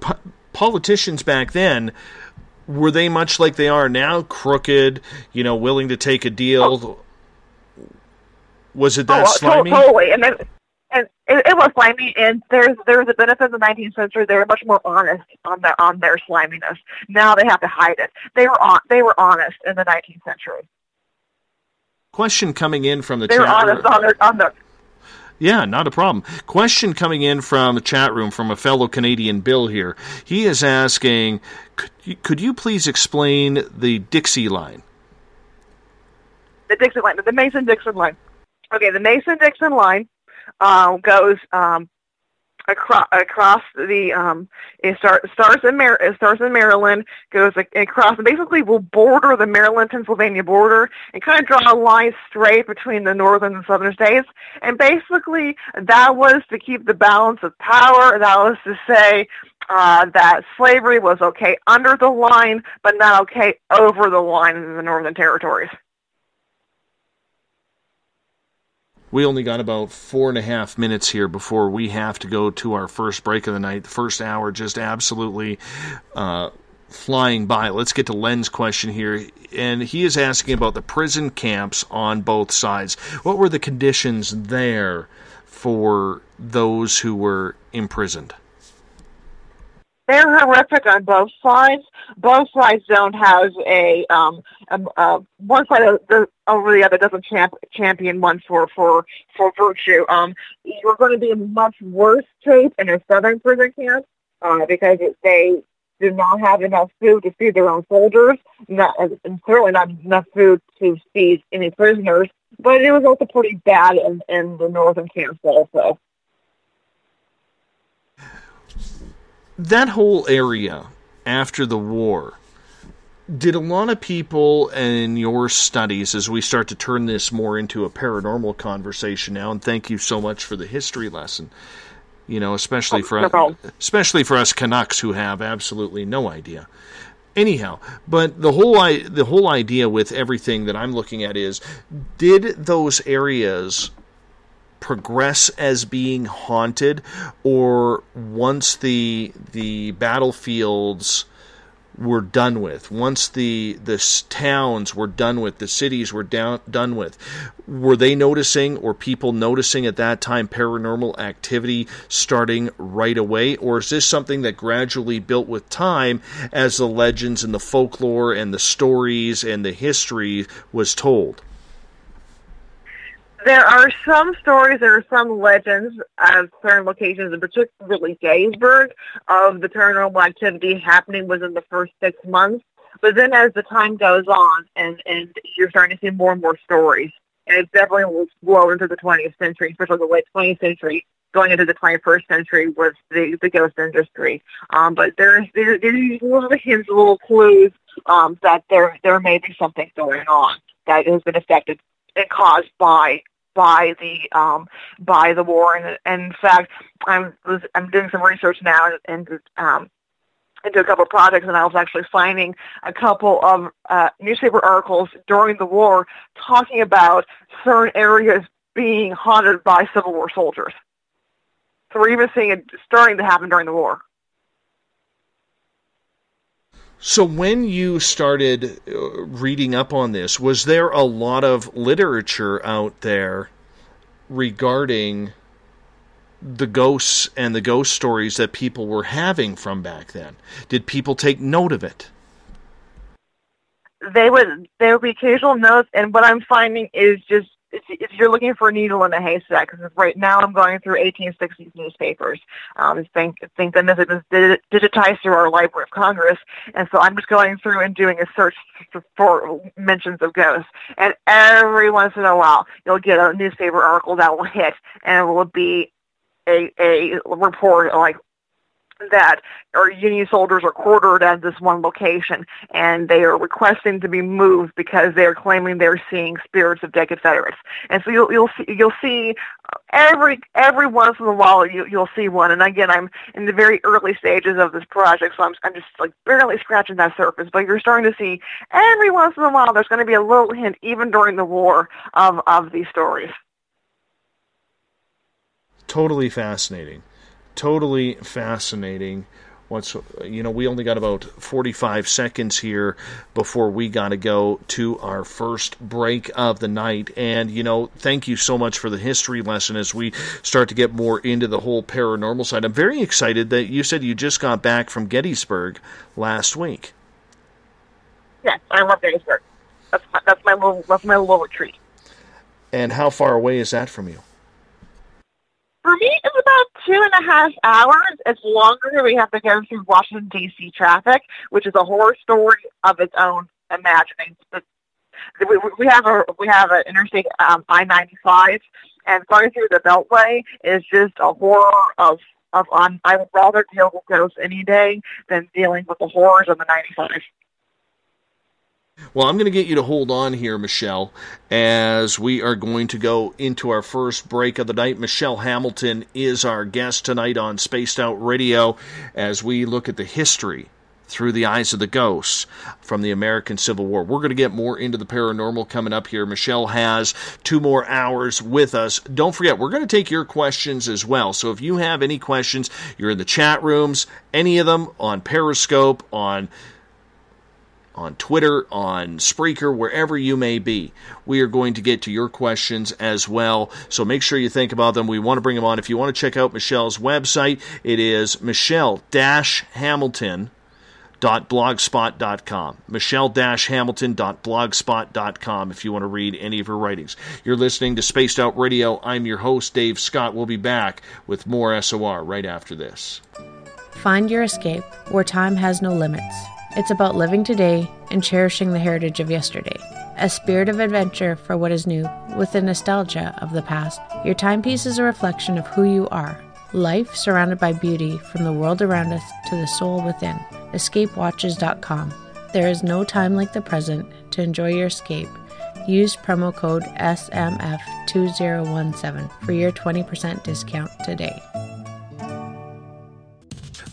politicians back then, were they much like they are now, crooked, willing to take a deal? Oh. Was it that slimy? Totally. And it was slimy, and there's a benefit in the 19th century. They were much more honest on their sliminess. Now they have to hide it. They were honest in the 19th century. Question coming in from the chat room. They were honest on their Yeah, not a problem. Question coming in from the chat room from a fellow Canadian, Bill here. He is asking, could you please explain the Dixie line? The Dixie line, the Mason-Dixon line. Okay, the Mason-Dixon line goes across the it starts in Maryland, goes across, and basically will border the Maryland-Pennsylvania border and kind of draw a line straight between the northern and southern states. And basically, that was to keep the balance of power. That was to say that slavery was okay under the line, but not okay over the line in the northern territories. We only got about 4.5 minutes here before we have to go to our first break of the night. The first hour just absolutely flying by. Let's get to Len's question here. And he is asking about the prison camps on both sides. What were the conditions there for those who were imprisoned? They're horrific on both sides. Both sides don't have one side over the other doesn't champion one for virtue. You're going to be in much worse shape in a southern prison camp because they do not have enough food to feed their own soldiers, and certainly not enough food to feed any prisoners. But it was also pretty bad in the northern camps also. That whole area after the war, did a lot of people in your studies, as we start to turn this more into a paranormal conversation now, and thank you so much for the history lesson, especially for us Canucks who have absolutely no idea. Anyhow, but the whole idea with everything that I'm looking at is, did those areas progress as being haunted, or once the battlefields were done with, once the towns were done with, the cities were done with, were they noticing, or people noticing at that time, paranormal activity starting right away? Or is this something that gradually built with time as the legends and the folklore and the stories and the history was told? There are some stories, there are some legends of certain locations, in particularly Gettysburg, of the paranormal activity happening within the first 6 months. But then as the time goes on, and you're starting to see more and more stories, and it definitely will grow into the 20th century, especially the late 20th century, going into the 21st century with the ghost industry. But there's a lot of hints, little clues that there may be something going on that has been affected and caused by the war. And in fact, I'm doing some research now into a couple of projects, and I was actually finding a couple of newspaper articles during the war talking about certain areas being haunted by Civil War soldiers. So we're even seeing it starting to happen during the war. So when you started reading up on this, was there a lot of literature out there regarding the ghosts and the ghost stories that people were having from back then? Did people take note of it? There would be occasional notes, and what I'm finding is just if you're looking for a needle in a haystack, because right now I'm going through 1860s newspapers. Thank goodness it was digitized through our Library of Congress, and so I'm just going through and doing a search for mentions of ghosts. And every once in a while, you'll get a newspaper article that will hit, and it will be a report like that our Union soldiers are quartered at this one location, and they are requesting to be moved because they are claiming they're seeing spirits of dead Confederates. And so you'll see every once in a while you'll see one. And again, I'm in the very early stages of this project, so I'm just like barely scratching that surface. But you're starting to see every once in a while there's going to be a little hint, even during the war, of these stories. Totally fascinating. Totally fascinating. We only got about 45 seconds here before we got to go to our first break of the night. And, thank you so much for the history lesson as we start to get more into the whole paranormal side. I'm very excited that you said you just got back from Gettysburg last week. Yes, I love Gettysburg. That's my little retreat. And how far away is that from you? For me, it's about 2.5 hours. It's longer. We have to go through Washington, D.C. traffic, which is a horror story of its own imagining. We have an interstate I-95, and going through the Beltway is just a horror of I would rather deal with ghosts any day than dealing with the horrors of the 95. Well, I'm going to get you to hold on here, Michelle, as we are going to go into our first break of the night. Michelle Hamilton is our guest tonight on Spaced Out Radio as we look at the history through the eyes of the ghosts from the American Civil War. We're going to get more into the paranormal coming up here. Michelle has 2 more hours with us. Don't forget, we're going to take your questions as well. So if you have any questions, you're in the chat rooms, any of them on Periscope, on Twitter, on Spreaker, wherever you may be. We are going to get to your questions as well, so make sure you think about them. We want to bring them on. If you want to check out Michelle's website, it is michelle-hamilton.blogspot.com. michelle-hamilton.blogspot.com if you want to read any of her writings. You're listening to Spaced Out Radio. I'm your host, Dave Scott. We'll be back with more SOR right after this. Find your escape where time has no limits. It's about living today and cherishing the heritage of yesterday. A spirit of adventure for what is new, with the nostalgia of the past. Your timepiece is a reflection of who you are. Life surrounded by beauty from the world around us to the soul within. EscapeWatches.com. There is no time like the present to enjoy your escape. Use promo code SMF2017 for your 20% discount today.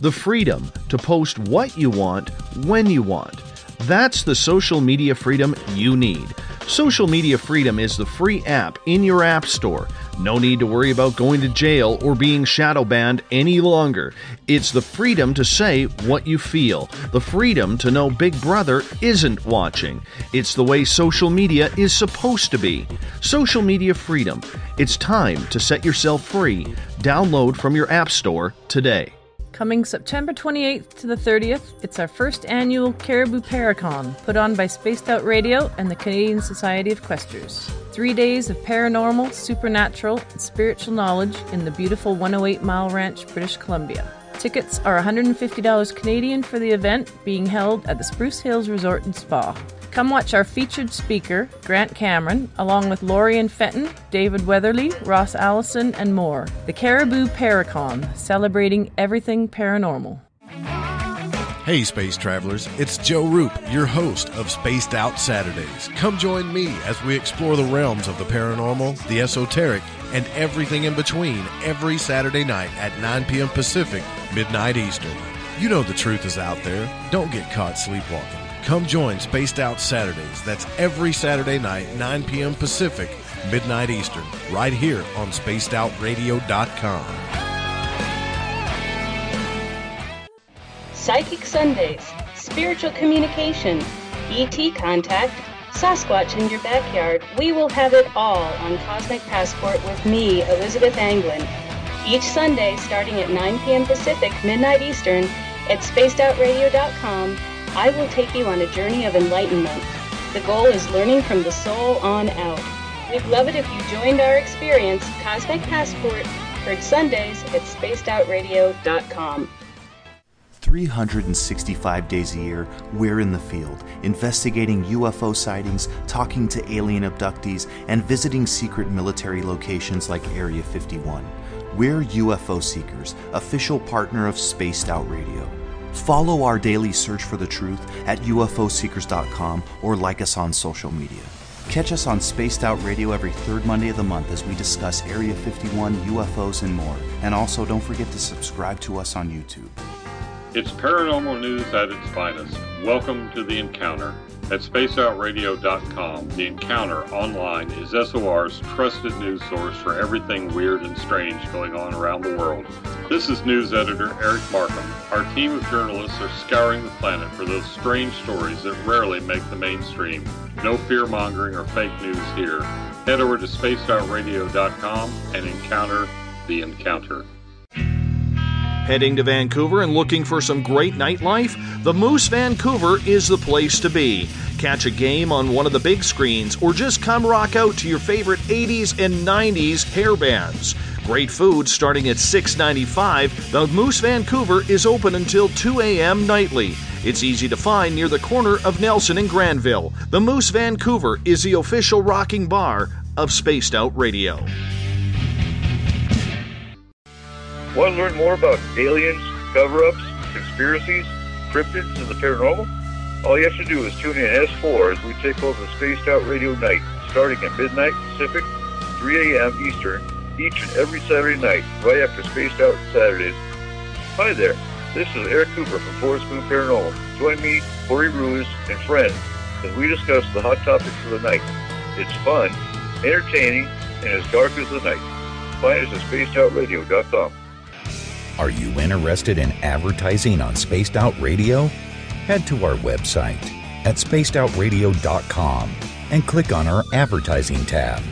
The freedom to post what you want, when you want. That's the social media freedom you need. Social Media Freedom is the free app in your app store. No need to worry about going to jail or being shadow banned any longer. It's the freedom to say what you feel. The freedom to know Big Brother isn't watching. It's the way social media is supposed to be. Social Media Freedom. It's time to set yourself free. Download from your app store today. Coming September 28th to the 30th, it's our first annual Caribou Paracon, put on by Spaced Out Radio and the Canadian Society of Questers. 3 days of paranormal, supernatural, and spiritual knowledge in the beautiful 108 Mile Ranch, British Columbia. Tickets are $150 Canadian for the event, being held at the Spruce Hills Resort and Spa. Come watch our featured speaker, Grant Cameron, along with Lorian Fenton, David Weatherly, Ross Allison, and more. The Caribou Paracon, celebrating everything paranormal. Hey Space Travelers, it's Joe Roop, your host of Spaced Out Saturdays. Come join me as we explore the realms of the paranormal, the esoteric, and everything in between every Saturday night at 9 p.m. Pacific, midnight Eastern. You know the truth is out there. Don't get caught sleepwalking. Come join Spaced Out Saturdays. That's every Saturday night, 9 p.m. Pacific, midnight Eastern, right here on SpacedOutRadio.com. Psychic Sundays, spiritual communication, ET contact, Sasquatch in your backyard. We will have it all on Cosmic Passport with me, Elizabeth Anglin. Each Sunday, starting at 9 p.m. Pacific, midnight Eastern, at SpacedOutRadio.com, I will take you on a journey of enlightenment. The goal is learning from the soul on out. We'd love it if you joined our experience, Cosmic Passport, heard Sundays at spacedoutradio.com. 365 days a year, we're in the field, investigating UFO sightings, talking to alien abductees, and visiting secret military locations like Area 51. We're UFO Seekers, official partner of Spaced Out Radio. Follow our daily search for the truth at ufoseekers.com or like us on social media. Catch us on Spaced Out Radio every third Monday of the month as we discuss Area 51, UFOs, and more. And also, don't forget to subscribe to us on YouTube. It's paranormal news at its finest. Welcome to The Encounter. At spacedoutradio.com, The Encounter online is SOR's trusted news source for everything weird and strange going on around the world. This is news editor Eric Markham. Our team of journalists are scouring the planet for those strange stories that rarely make the mainstream. No fear-mongering or fake news here. Head over to spacedoutradio.com and encounter The Encounter. Heading to Vancouver and looking for some great nightlife? The Moose Vancouver is the place to be. Catch a game on one of the big screens or just come rock out to your favorite 80s and 90s hair bands. Great food starting at $6.95. The Moose Vancouver is open until 2 a.m. nightly. It's easy to find near the corner of Nelson and Granville. The Moose Vancouver is the official rocking bar of Spaced Out Radio. Want to learn more about aliens, cover-ups, conspiracies, cryptids, and the paranormal? All you have to do is tune in S4 as we take over Spaced Out Radio Night, starting at midnight Pacific, 3 a.m. Eastern, each and every Saturday night, right after Spaced Out Saturdays. Hi there, this is Eric Cooper from Forest Moon Paranormal. Join me, Corey Ruiz, and friends as we discuss the hot topics of the night. It's fun, entertaining, and as dark as the night. Find us at spacedoutradio.com. Are you interested in advertising on Spaced Out Radio? Head to our website at spacedoutradio.com and click on our advertising tab.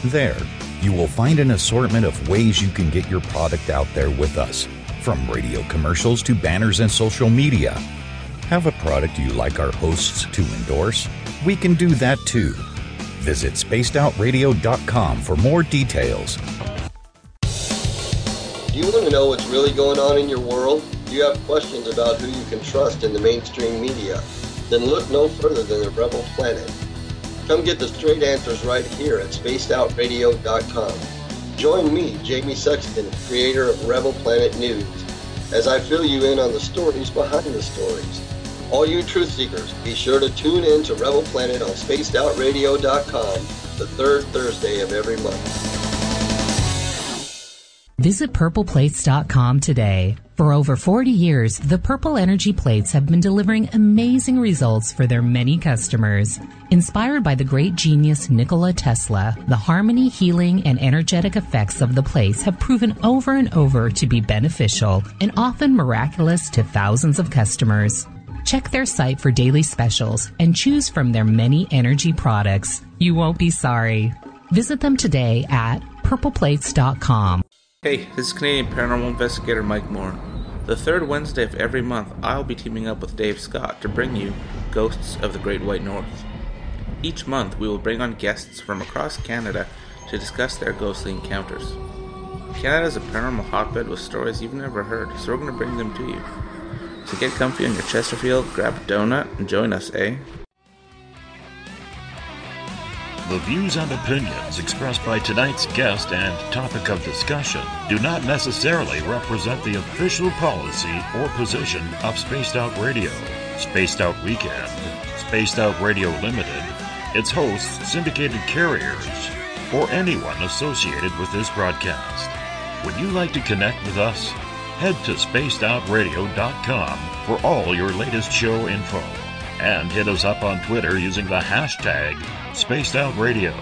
There, you will find an assortment of ways you can get your product out there with us, from radio commercials to banners and social media. Have a product you like our hosts to endorse? We can do that too. Visit spacedoutradio.com for more details. Do you want to know what's really going on in your world? Do you have questions about who you can trust in the mainstream media? Then look no further than the Rebel Planet. Come get the straight answers right here at spacedoutradio.com. Join me, Jamie Sexton, creator of Rebel Planet News, as I fill you in on the stories behind the stories. All you truth seekers, be sure to tune in to Rebel Planet on spacedoutradio.com the third Thursday of every month. Visit purpleplates.com today. For over 40 years, the Purple Energy Plates have been delivering amazing results for their many customers. Inspired by the great genius Nikola Tesla, the harmony, healing, and energetic effects of the plates have proven over and over to be beneficial and often miraculous to thousands of customers. Check their site for daily specials and choose from their many energy products. You won't be sorry. Visit them today at purpleplates.com. Hey, this is Canadian Paranormal Investigator Mike Moore. The third Wednesday of every month, I'll be teaming up with Dave Scott to bring you Ghosts of the Great White North. Each month, we will bring on guests from across Canada to discuss their ghostly encounters. Canada is a paranormal hotbed with stories you've never heard, so we're going to bring them to you. So get comfy on your Chesterfield, grab a donut, and join us, eh? The views and opinions expressed by tonight's guest and topic of discussion do not necessarily represent the official policy or position of Spaced Out Radio, Spaced Out Weekend, Spaced Out Radio Limited, its hosts, syndicated carriers, or anyone associated with this broadcast. Would you like to connect with us? Head to spacedoutradio.com for all your latest show info. And hit us up on Twitter using the hashtag Spaced Out Radio.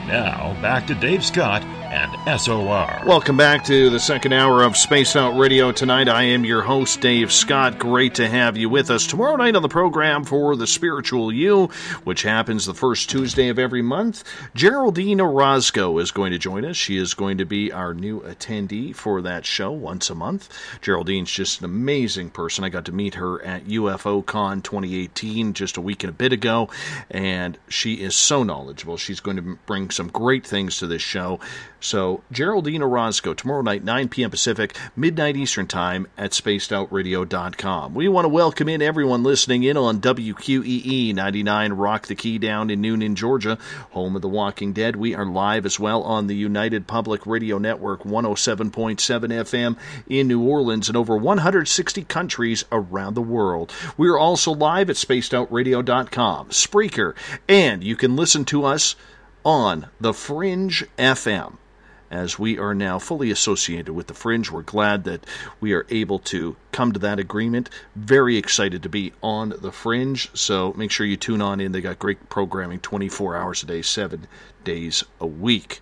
Now, back to Dave Scott and SOR. Welcome back to the second hour of Spaced Out Radio tonight. I am your host, Dave Scott. Great to have you with us. Tomorrow night on the program for The Spiritual You, which happens the first Tuesday of every month, Geraldine Orozco is going to join us. She is going to be our new attendee for that show once a month. Geraldine's just an amazing person. I got to meet her at UFO Con 2018 just a week and a bit ago, and she is so knowledgeable. She's going to bring some great things to this show. So, Geraldine Orozco, tomorrow night, 9 p.m. Pacific, midnight Eastern Time at spacedoutradio.com. We want to welcome in everyone listening in on WQEE 99 Rock the Key down in Noonan, Georgia, home of The Walking Dead. We are live as well on the United Public Radio Network 107.7 FM in New Orleans and over 160 countries around the world. We are also live at spacedoutradio.com, Spreaker, and you can listen to us on The Fringe FM. As we are now fully associated with The Fringe, we're glad that we are able to come to that agreement. Very excited to be on The Fringe, so make sure you tune on in. They got great programming 24 hours a day, 7 days a week.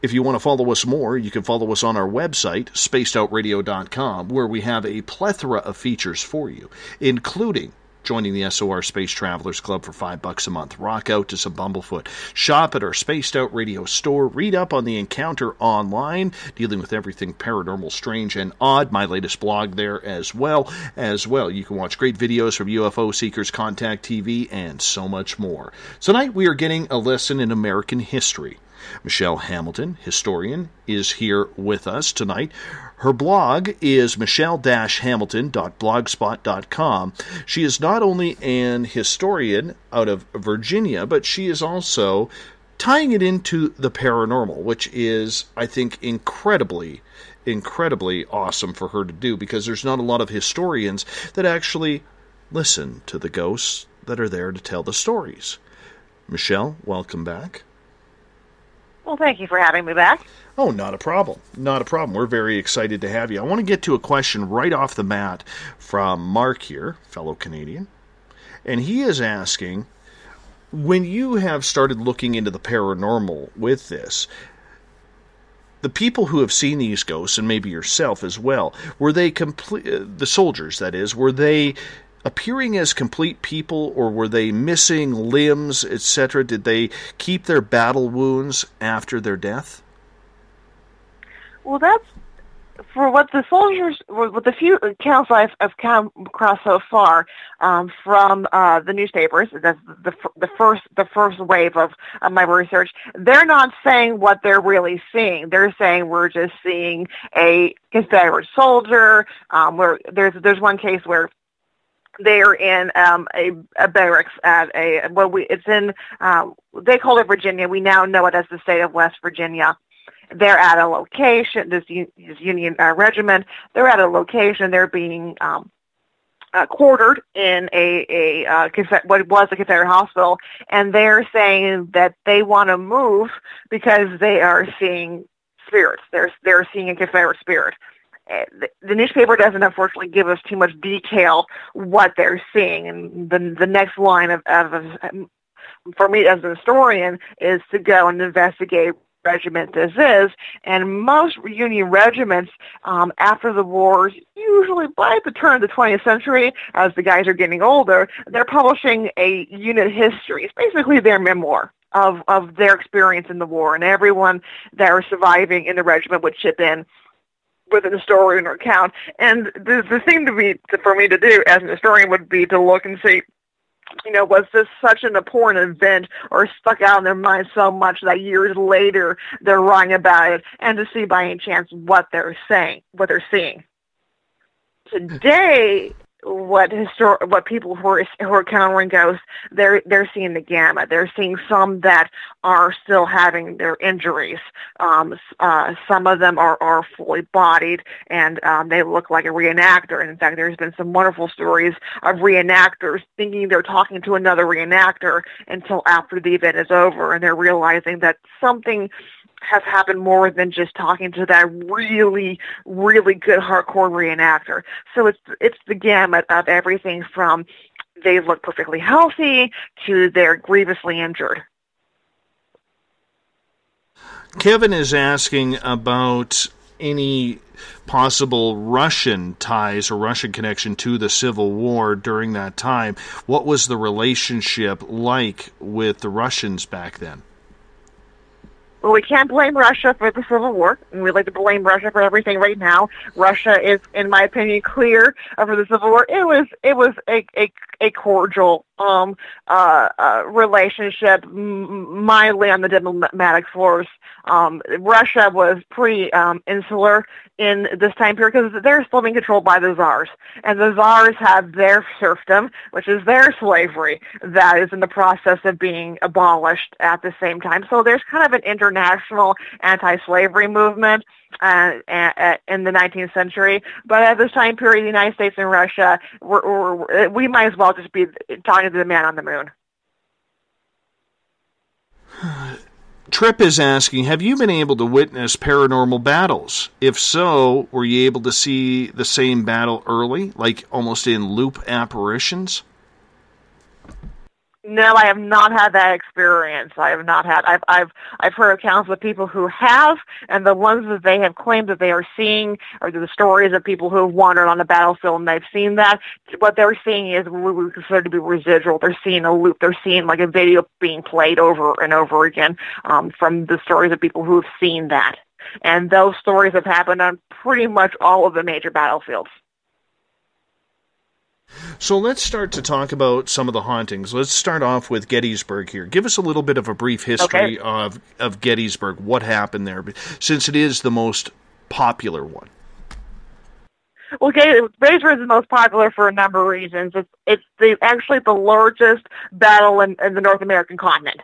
If you want to follow us more, you can follow us on our website, spacedoutradio.com, where we have a plethora of features for you, including joining the SOR Space Travelers Club for $5 a month. Rock out to some Bumblefoot. Shop at our Spaced Out Radio store. Read up on the Encounter online, dealing with everything paranormal, strange, and odd. My latest blog there as well. You can watch great videos from UFO Seekers, Contact TV, and so much more. Tonight we are getting a lesson in American history. Michelle Hamilton, historian, is here with us tonight. Her blog is michelle-hamilton.blogspot.com. She is not only an historian out of Virginia, but she is also tying it into the paranormal, which is, I think, incredibly awesome for her to do, because there's not a lot of historians that actually listen to the ghosts that are there to tell the stories. Michelle, welcome back. Well, thank you for having me back. Oh, not a problem. Not a problem. We're very excited to have you. I want to get to a question right off the bat from Mark here, fellow Canadian. And he is asking, when you have started looking into the paranormal with this, the people who have seen these ghosts, and maybe yourself as well, were they the soldiers, that is, were they appearing as complete people, or were they missing limbs, etc.? Did they keep their battle wounds after their death? Well, that's for what the soldiers, with the few accounts I've come across so far from the newspapers. That's the first wave of my research. They're not saying what they're really seeing. They're saying we're just seeing a Confederate soldier. Where there's one case where they're in a barracks at they call it Virginia. We now know it as the state of West Virginia. They're at a location, this Union regiment. They're at a location. They're being quartered in what was a Confederate hospital, and they're saying that they want to move because they are seeing spirits. They're seeing a Confederate spirit. The newspaper doesn't, unfortunately, give us too much detail what they're seeing. And the next line of for me as a historian is to go and investigate regiment this is. And most Union regiments, after the wars, usually by the turn of the 20th century, as the guys are getting older, they're publishing a unit history. It's basically their memoir of their experience in the war. And everyone that was surviving in the regiment would chip in with an historian or account. And the thing for me to do as an historian would be to look and see, was this such an important event or stuck out in their mind so much that years later they're writing about it, and to see by any chance what they're seeing. Today, what people who are encountering ghosts, they're seeing the gamut. They're seeing some that are still having their injuries. Some of them are fully bodied, and they look like a reenactor. And in fact, there's been some wonderful stories of reenactors thinking they're talking to another reenactor until after the event is over, and they're realizing that something has happened more than just talking to that really, really good hardcore reenactor. So it's the gamut of everything from they look perfectly healthy to they're grievously injured. Kevin is asking about any possible Russian ties or Russian connection to the Civil War during that time. What was the relationship like with the Russians back then? Well, we can't blame Russia for the Civil War, and we like to blame Russia for everything right now. Russia is, in my opinion, clear for the Civil War. It was a cordial relationship, mildly on the diplomatic floors. Russia was pretty insular in this time period because they're still being controlled by the czars, and the czars have their serfdom, which is their slavery, that is in the process of being abolished at the same time. So there's kind of an international anti-slavery movement in the 19th century. But at this time period, the United States and Russia, we might as well just be talking to the man on the moon. Tripp is asking, have you been able to witness paranormal battles? If so, were you able to see the same battle early, like almost in loop apparitions? No, I have not had that experience. I have not had. I've heard accounts of people who have, and the ones that they have claimed that they are seeing are the stories of people who have wandered on the battlefield and they've seen that. What they're seeing is what we consider to be residual. They're seeing a loop. They're seeing like a video being played over and over again from the stories of people who have seen that. And those stories have happened on pretty much all of the major battlefields. So let's start to talk about some of the hauntings. Let's start off with Gettysburg here. Give us a little bit of a brief history of Gettysburg, what happened there, since it is the most popular one. Well, Gettysburg is the most popular for a number of reasons. It's actually the largest battle in the North American continent,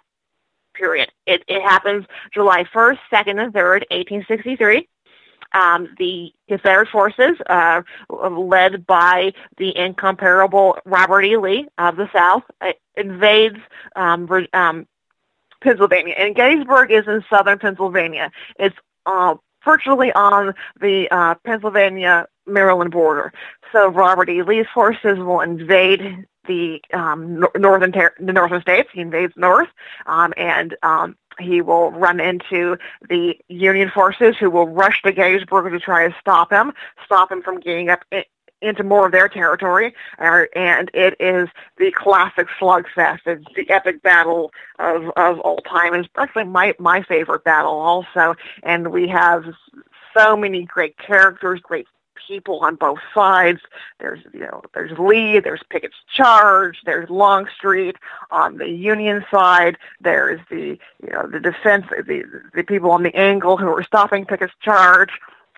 period. It happens July 1st, 2nd, and 3rd, 1863. The Confederate forces, led by the incomparable Robert E. Lee of the South, invades Pennsylvania. And Gettysburg is in southern Pennsylvania. It's virtually on the Pennsylvania-Maryland border. So Robert E. Lee's forces will invade the northern states. He invades north, and he will run into the Union forces who will rush to Gettysburg to try to stop him from getting up into more of their territory. And it is the classic slugfest. It's the epic battle of all time. And it's actually my favorite battle also. And we have so many great characters, great people on both sides. There's Lee, there's Pickett's Charge, there's Longstreet. On the Union side, there's the defense, the people on the angle who are stopping Pickett's Charge.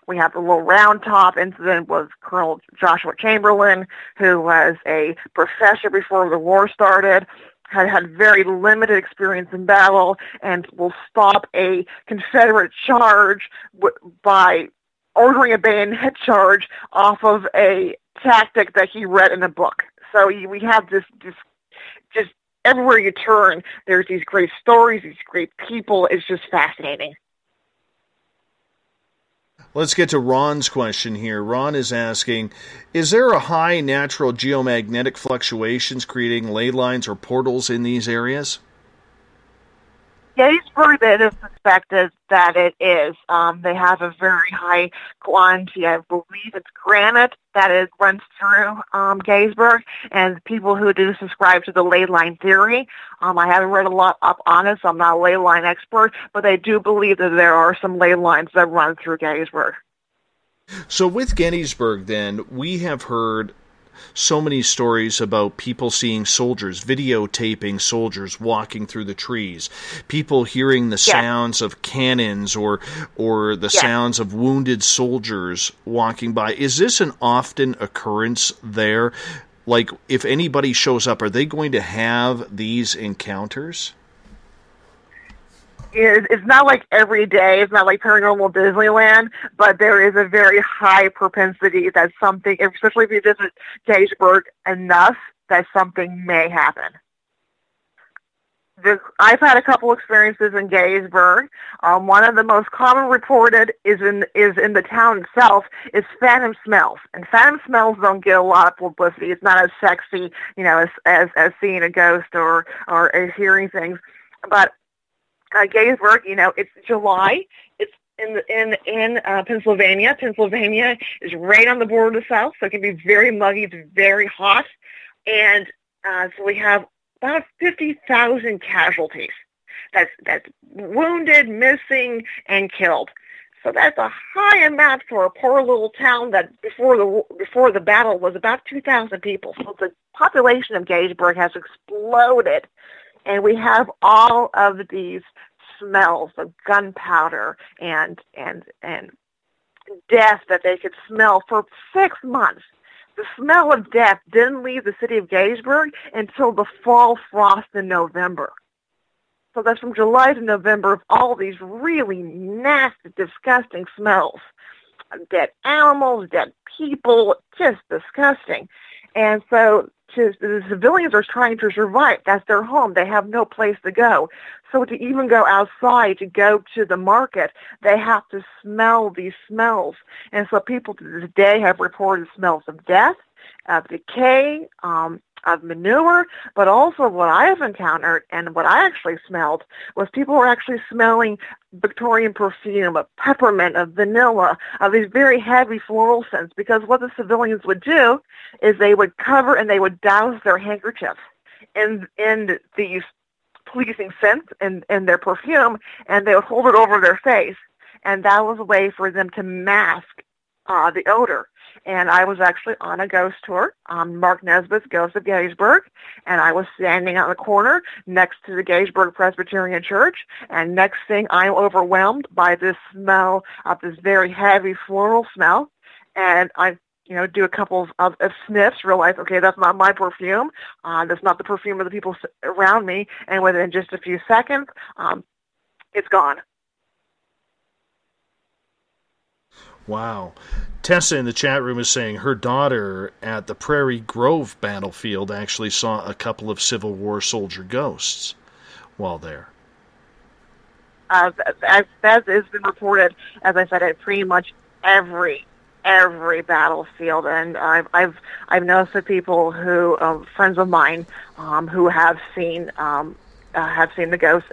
We have the little Round Top incident with Colonel Joshua Chamberlain, who was a professor before the war started, had very limited experience in battle, and will stop a Confederate charge by ordering a bayonet charge off of a tactic that he read in a book. So we have this just everywhere you turn, there's these great stories, these great people. It's just fascinating. Let's get to Ron's question here. Ron is asking, is there a high natural geomagnetic fluctuations creating ley lines or portals in these areas? Gettysburg, it is suspected that it is. They have a very high quantity, I believe it's granite, that runs through Gettysburg, and people who do subscribe to the ley line theory. I haven't read a lot up on it, so I'm not a ley line expert, but they do believe that there are some ley lines that run through Gettysburg. So with Gettysburg, then, we have heard so many stories about people seeing soldiers, videotaping soldiers walking through the trees, people hearing the sounds of cannons or the sounds of wounded soldiers walking by. Is this an often occurrence there? Like, if anybody shows up, are they going to have these encounters? It's not like every day. It's not like Paranormal Disneyland, but there is a very high propensity that something, especially if you visit Gettysburg enough, that something may happen. I've had a couple experiences in Gettysburg. One of the most common reported is in the town itself is phantom smells, and phantom smells don't get a lot of publicity. It's not as sexy, as seeing a ghost or hearing things, but Gettysburg, it's July. It's in Pennsylvania. Pennsylvania is right on the border of the South, so it can be very muggy. It's very hot. And so we have about 50,000 casualties. That's wounded, missing, and killed. So that's a high amount for a poor little town that before the battle was about 2,000 people. So the population of Gettysburg has exploded, and we have all of these smells of gunpowder and death that they could smell for 6 months. The smell of death didn't leave the city of Gettysburg until the fall frost in November. So that's from July to November of all these really nasty, disgusting smells. Dead animals, dead people, just disgusting. And so the civilians are trying to survive. That's their home. They have no place to go. So to even go outside, to go to the market, they have to smell these smells. And so people to this day have reported smells of death, of decay, of manure, but also what I have encountered and what I actually smelled was people were actually smelling Victorian perfume, of peppermint, of vanilla, of these very heavy floral scents, because what the civilians would do is they would cover and they would douse their handkerchiefs in these pleasing scents in their perfume, and they would hold it over their face, and that was a way for them to mask the odor. And I was actually on a ghost tour, Mark Nesbitt's Ghost of Gettysburg, and I was standing on the corner next to the Gettysburg Presbyterian Church, and next thing I'm overwhelmed by this smell of this very heavy floral smell, and I do a couple of sniffs, realize, okay, that's not my perfume, that's not the perfume of the people around me, and within just a few seconds, it's gone. Wow. Tessa in the chat room is saying her daughter at the Prairie Grove battlefield actually saw a couple of Civil War soldier ghosts while there. That has been reported, as I said, at pretty much every battlefield, and I've noticed that people who friends of mine who have seen the ghosts,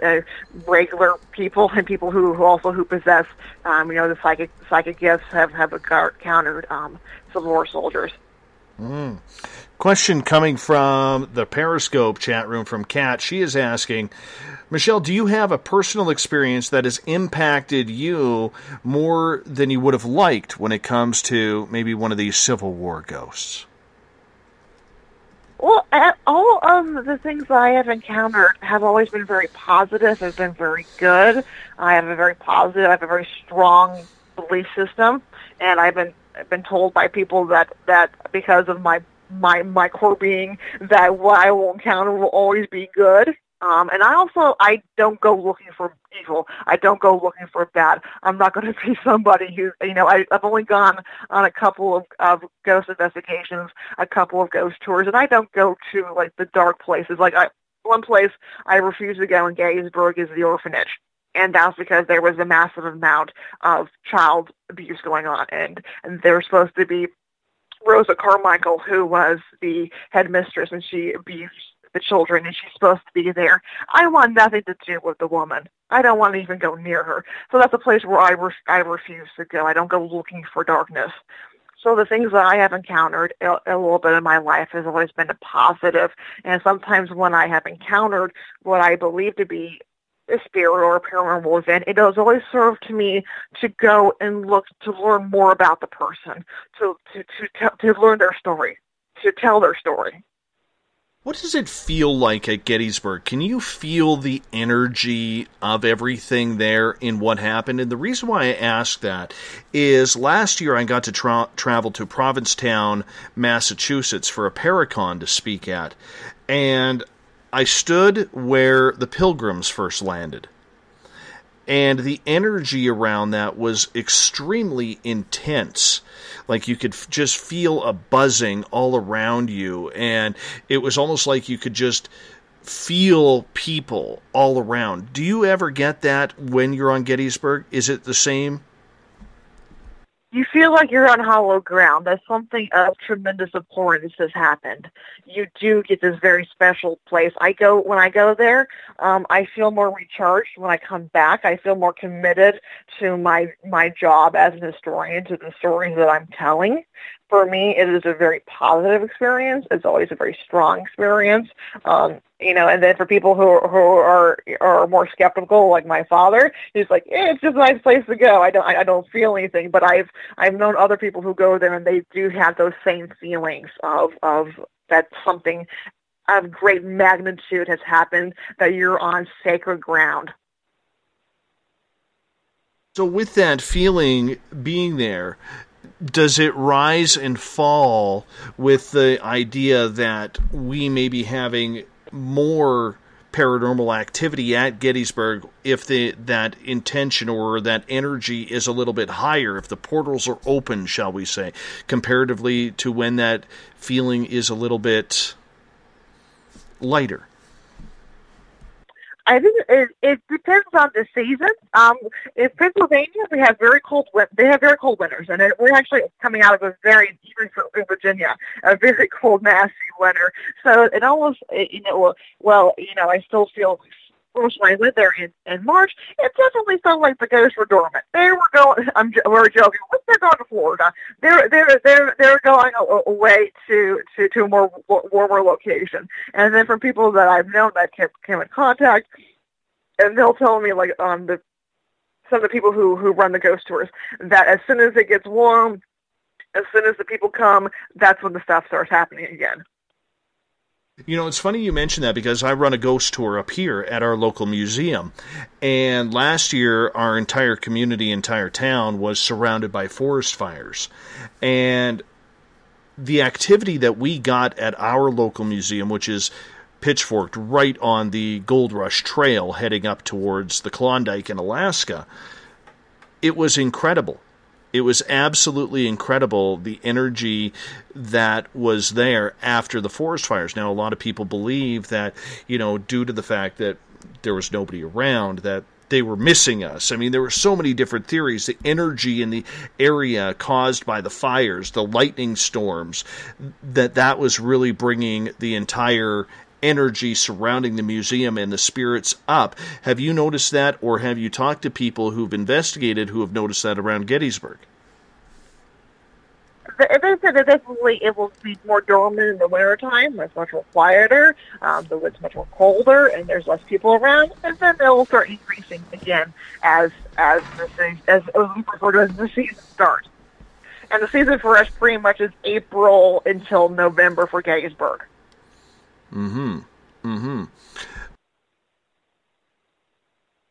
regular people and people who possess the psychic gifts have encountered Civil War soldiers. Question coming from the Periscope chat room from Kat. She is asking, Michelle, do you have a personal experience that has impacted you more than you would have liked when it comes to maybe one of these Civil War ghosts? Well, all of the things that I have encountered have always been very positive, have been very good. I have a very strong belief system, and I've been told by people that because of my core being, that what I will encounter will always be good. And I don't go looking for evil. I don't go looking for bad. I'm not going to be somebody who, I've only gone on a couple of ghost investigations, a couple of ghost tours, and I don't go to, like, the dark places. One place I refuse to go in Gettysburg is the orphanage. And that's because there was a massive amount of child abuse going on. And there was supposed to be Rosa Carmichael, who was the headmistress, and she abused the children, and she's supposed to be there. I want nothing to do with the woman. I don't want to even go near her. So that's a place where I refuse to go. I don't go looking for darkness. So the things that I have encountered a little bit in my life has always been a positive. And sometimes when I have encountered what I believe to be a spirit or a paranormal event, it has always served to me to go and look to learn more about the person, to learn their story, to tell their story. What does it feel like at Gettysburg? Can you feel the energy of everything there in what happened? And the reason why I ask that is last year I got to travel to Provincetown, Massachusetts for a Paracon to speak at. And I stood where the Pilgrims first landed. And the energy around that was extremely intense. Like you could just feel a buzzing all around you. And it was almost like you could just feel people all around. Do you ever get that when you're on Gettysburg? Is it the same? you feel like you're on hollow ground, that something of tremendous abhorrence has happened. You do get this very special place. When I go there, I feel more recharged. When I come back, I feel more committed to my job as an historian, to the stories that I'm telling. For me, it is a very positive experience. It's always a very strong experience. And then for people who are more skeptical, like my father, he's like, it's just a nice place to go. I don't feel anything. But I've known other people who go there, and they do have those same feelings of that something of great magnitude has happened, that you're on sacred ground. So with that feeling being there, does it rise and fall with the idea that we may be having more paranormal activity at Gettysburg if that intention or that energy is a little bit higher, if the portals are open, shall we say, comparatively to when that feeling is a little bit lighter? I think it depends on the season. In Pennsylvania, we have very cold. They have very cold winters, and we're actually coming out of even in Virginia, a very cold, nasty winter. So it almost, I still feel. When I went there in March, it definitely felt like the ghosts were dormant. They were going. We're joking. They're going to Florida. They're going away to a more warmer location. And then from people that I've known that came in contact, and they'll tell me some of the people who run the ghost tours, that as soon as it gets warm, as soon as the people come, that's when the stuff starts happening again. You know, it's funny you mention that, because I run a ghost tour up here at our local museum, and last year our entire community, entire town was surrounded by forest fires, and the activity that we got at our local museum, which is pitchforked right on the Gold Rush Trail heading up towards the Klondike in Alaska, it was incredible. It was absolutely incredible, the energy that was there after the forest fires. Now, a lot of people believe that, due to the fact that there was nobody around, that they were missing us. I mean, there were so many different theories. The energy in the area caused by the fires, the lightning storms, that was really bringing the entire energy surrounding the museum and the spirits up. Have you noticed that, or have you talked to people who've investigated who have noticed that around Gettysburg? They said that definitely it will be more dormant in the wintertime. It's much more quieter. It's much more colder, and there's less people around. And then it will start increasing again as the season starts. And the season for us pretty much is April until November for Gettysburg.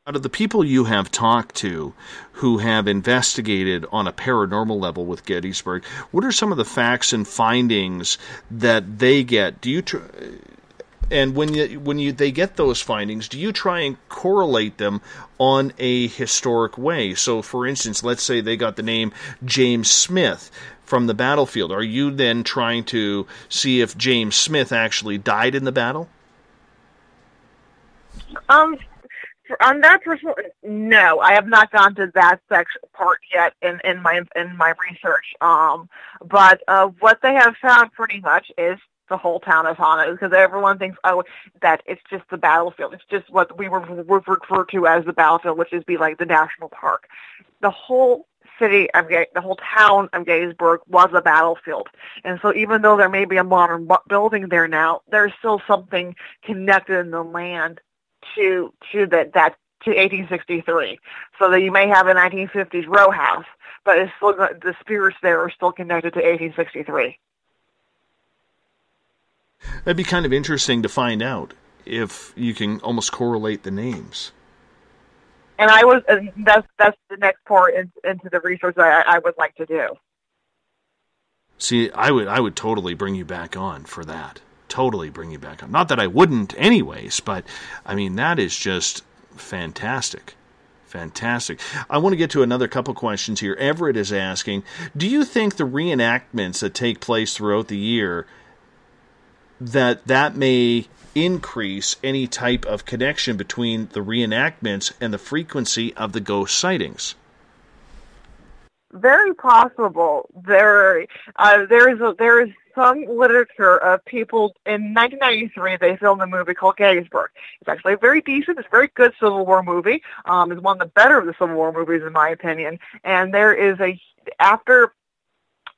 Out of the people you have talked to who have investigated on a paranormal level with Gettysburg, what are some of the facts and findings that they get? And when they get those findings, do you try and correlate them on a historic way? So, for instance, let's say they got the name James Smith from the battlefield. Are you then trying to see if James Smith actually died in the battle? On that person, no, I have not gone to that part yet in my research. But what they have found pretty much is the whole town is haunted, because everyone thinks, that it's just the battlefield. It's just what we refer to as the battlefield, which is like the national park. The whole city, the whole town of Gettysburg was a battlefield. And so even though there may be a modern building there now, there's still something connected in the land to 1863. So that you may have a 1950s row house, but it's still the spirits there are still connected to 1863. That'd be kind of interesting to find out if you can almost correlate the names. And that's the next part into the research that I would like to do. See, I would totally bring you back on for that. Totally bring you back on. Not that I wouldn't anyways, but I mean, that is just fantastic. Fantastic. I want to get to another couple questions here. Everett is asking, do you think the reenactments that take place throughout the year, that may increase any type of connection between the reenactments and the frequency of the ghost sightings? Very possible. There is some literature of people in 1993. They filmed a movie called Gettysburg. It's actually a very decent, it's a very good Civil War movie. It's one of the better of the Civil War movies, in my opinion. And there is after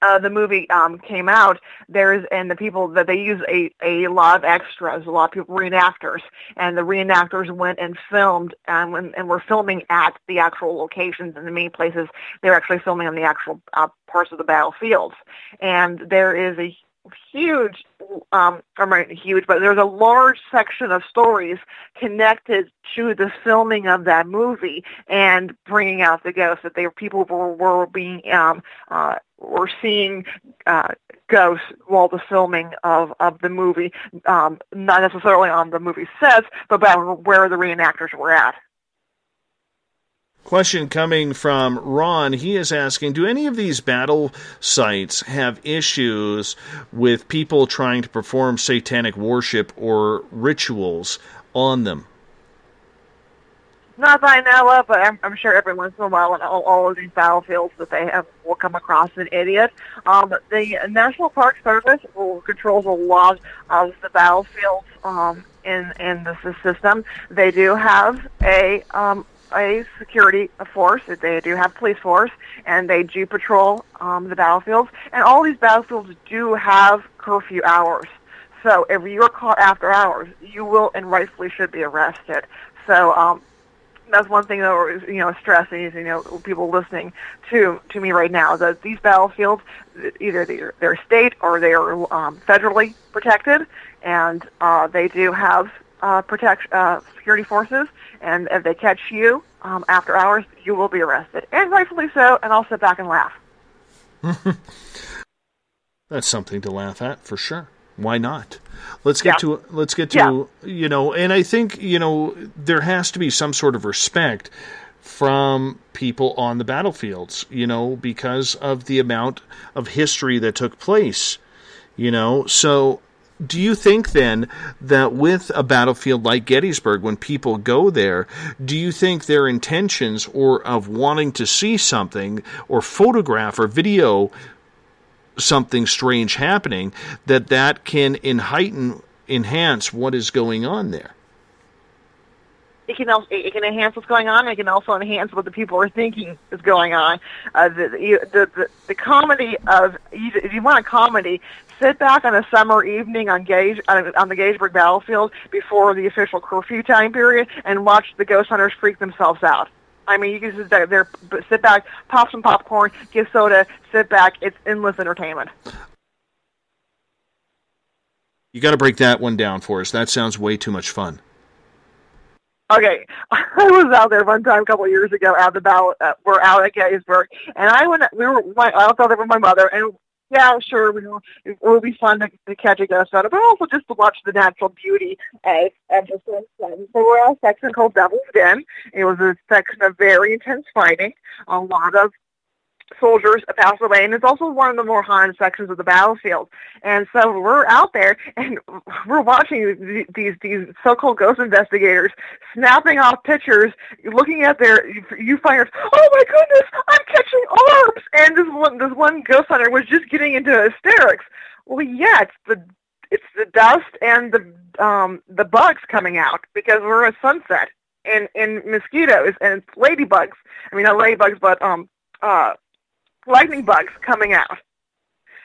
the movie came out, and the people that they use a lot of extras, a lot of people, reenactors, and the reenactors went and filmed and were filming at the actual locations. In many places, they were actually filming on the actual parts of the battlefields. And there is a huge, or not huge, but there's a large section of stories connected to the filming of that movie and bringing out the ghosts, that people were being were seeing ghosts while the filming of the movie, not necessarily on the movie sets, but about where the reenactors were at. Question coming from Ron. He is asking, do any of these battle sites have issues with people trying to perform satanic worship or rituals on them? Not that I know of, but I'm sure every once in a while on all of these battlefields that they have will come across an idiot. The National Park Service controls a lot of the battlefields in the system. They do have a security force. They do have police force, and they do patrol the battlefields. And all these battlefields do have curfew hours. So if you're caught after hours, you will and rightfully should be arrested. So that's one thing that we're, stressing is, people listening to me right now, that these battlefields, either they're state or they are federally protected, and they do have security forces, and if they catch you after hours, you will be arrested, and rightfully so, and I'll sit back and laugh. That's something to laugh at, for sure. Why not? Let's get to and I think, there has to be some sort of respect from people on the battlefields, because of the amount of history that took place, so do you think then that with a battlefield like Gettysburg, when people go there, do you think their intentions or of wanting to see something or photograph or video something strange happening, that can enhance what is going on there? It can enhance what's going on. It can also enhance what the people are thinking is going on. The comedy of, if you want a comedy, sit back on a summer evening on the Gettysburg battlefield before the official curfew time period and watch the ghost hunters freak themselves out. I mean, you can just sit back, pop some popcorn, get soda, sit back. It's endless entertainment. You got to break that one down for us. That sounds way too much fun. Okay, I was out there one time a couple of years ago at the battle. We're out at Gettysburg, and I was out there with my mother, and yeah, sure, it would be fun to catch a ghost hunter, but also just to watch the natural beauty of the sunset. So we're at a section called Devil's Den. It was a section of very intense fighting. A lot of soldiers passed away, and it's also one of the more haunted sections of the battlefield. And so we're out there, and we're watching these so-called ghost investigators snapping off pictures, looking at their viewfinders. Oh my goodness, I'm catching orbs! And this one ghost hunter was just getting into hysterics. Well, yeah, it's the dust and the bugs coming out because we're at sunset, and mosquitoes and ladybugs. I mean, not ladybugs, but lightning bugs coming out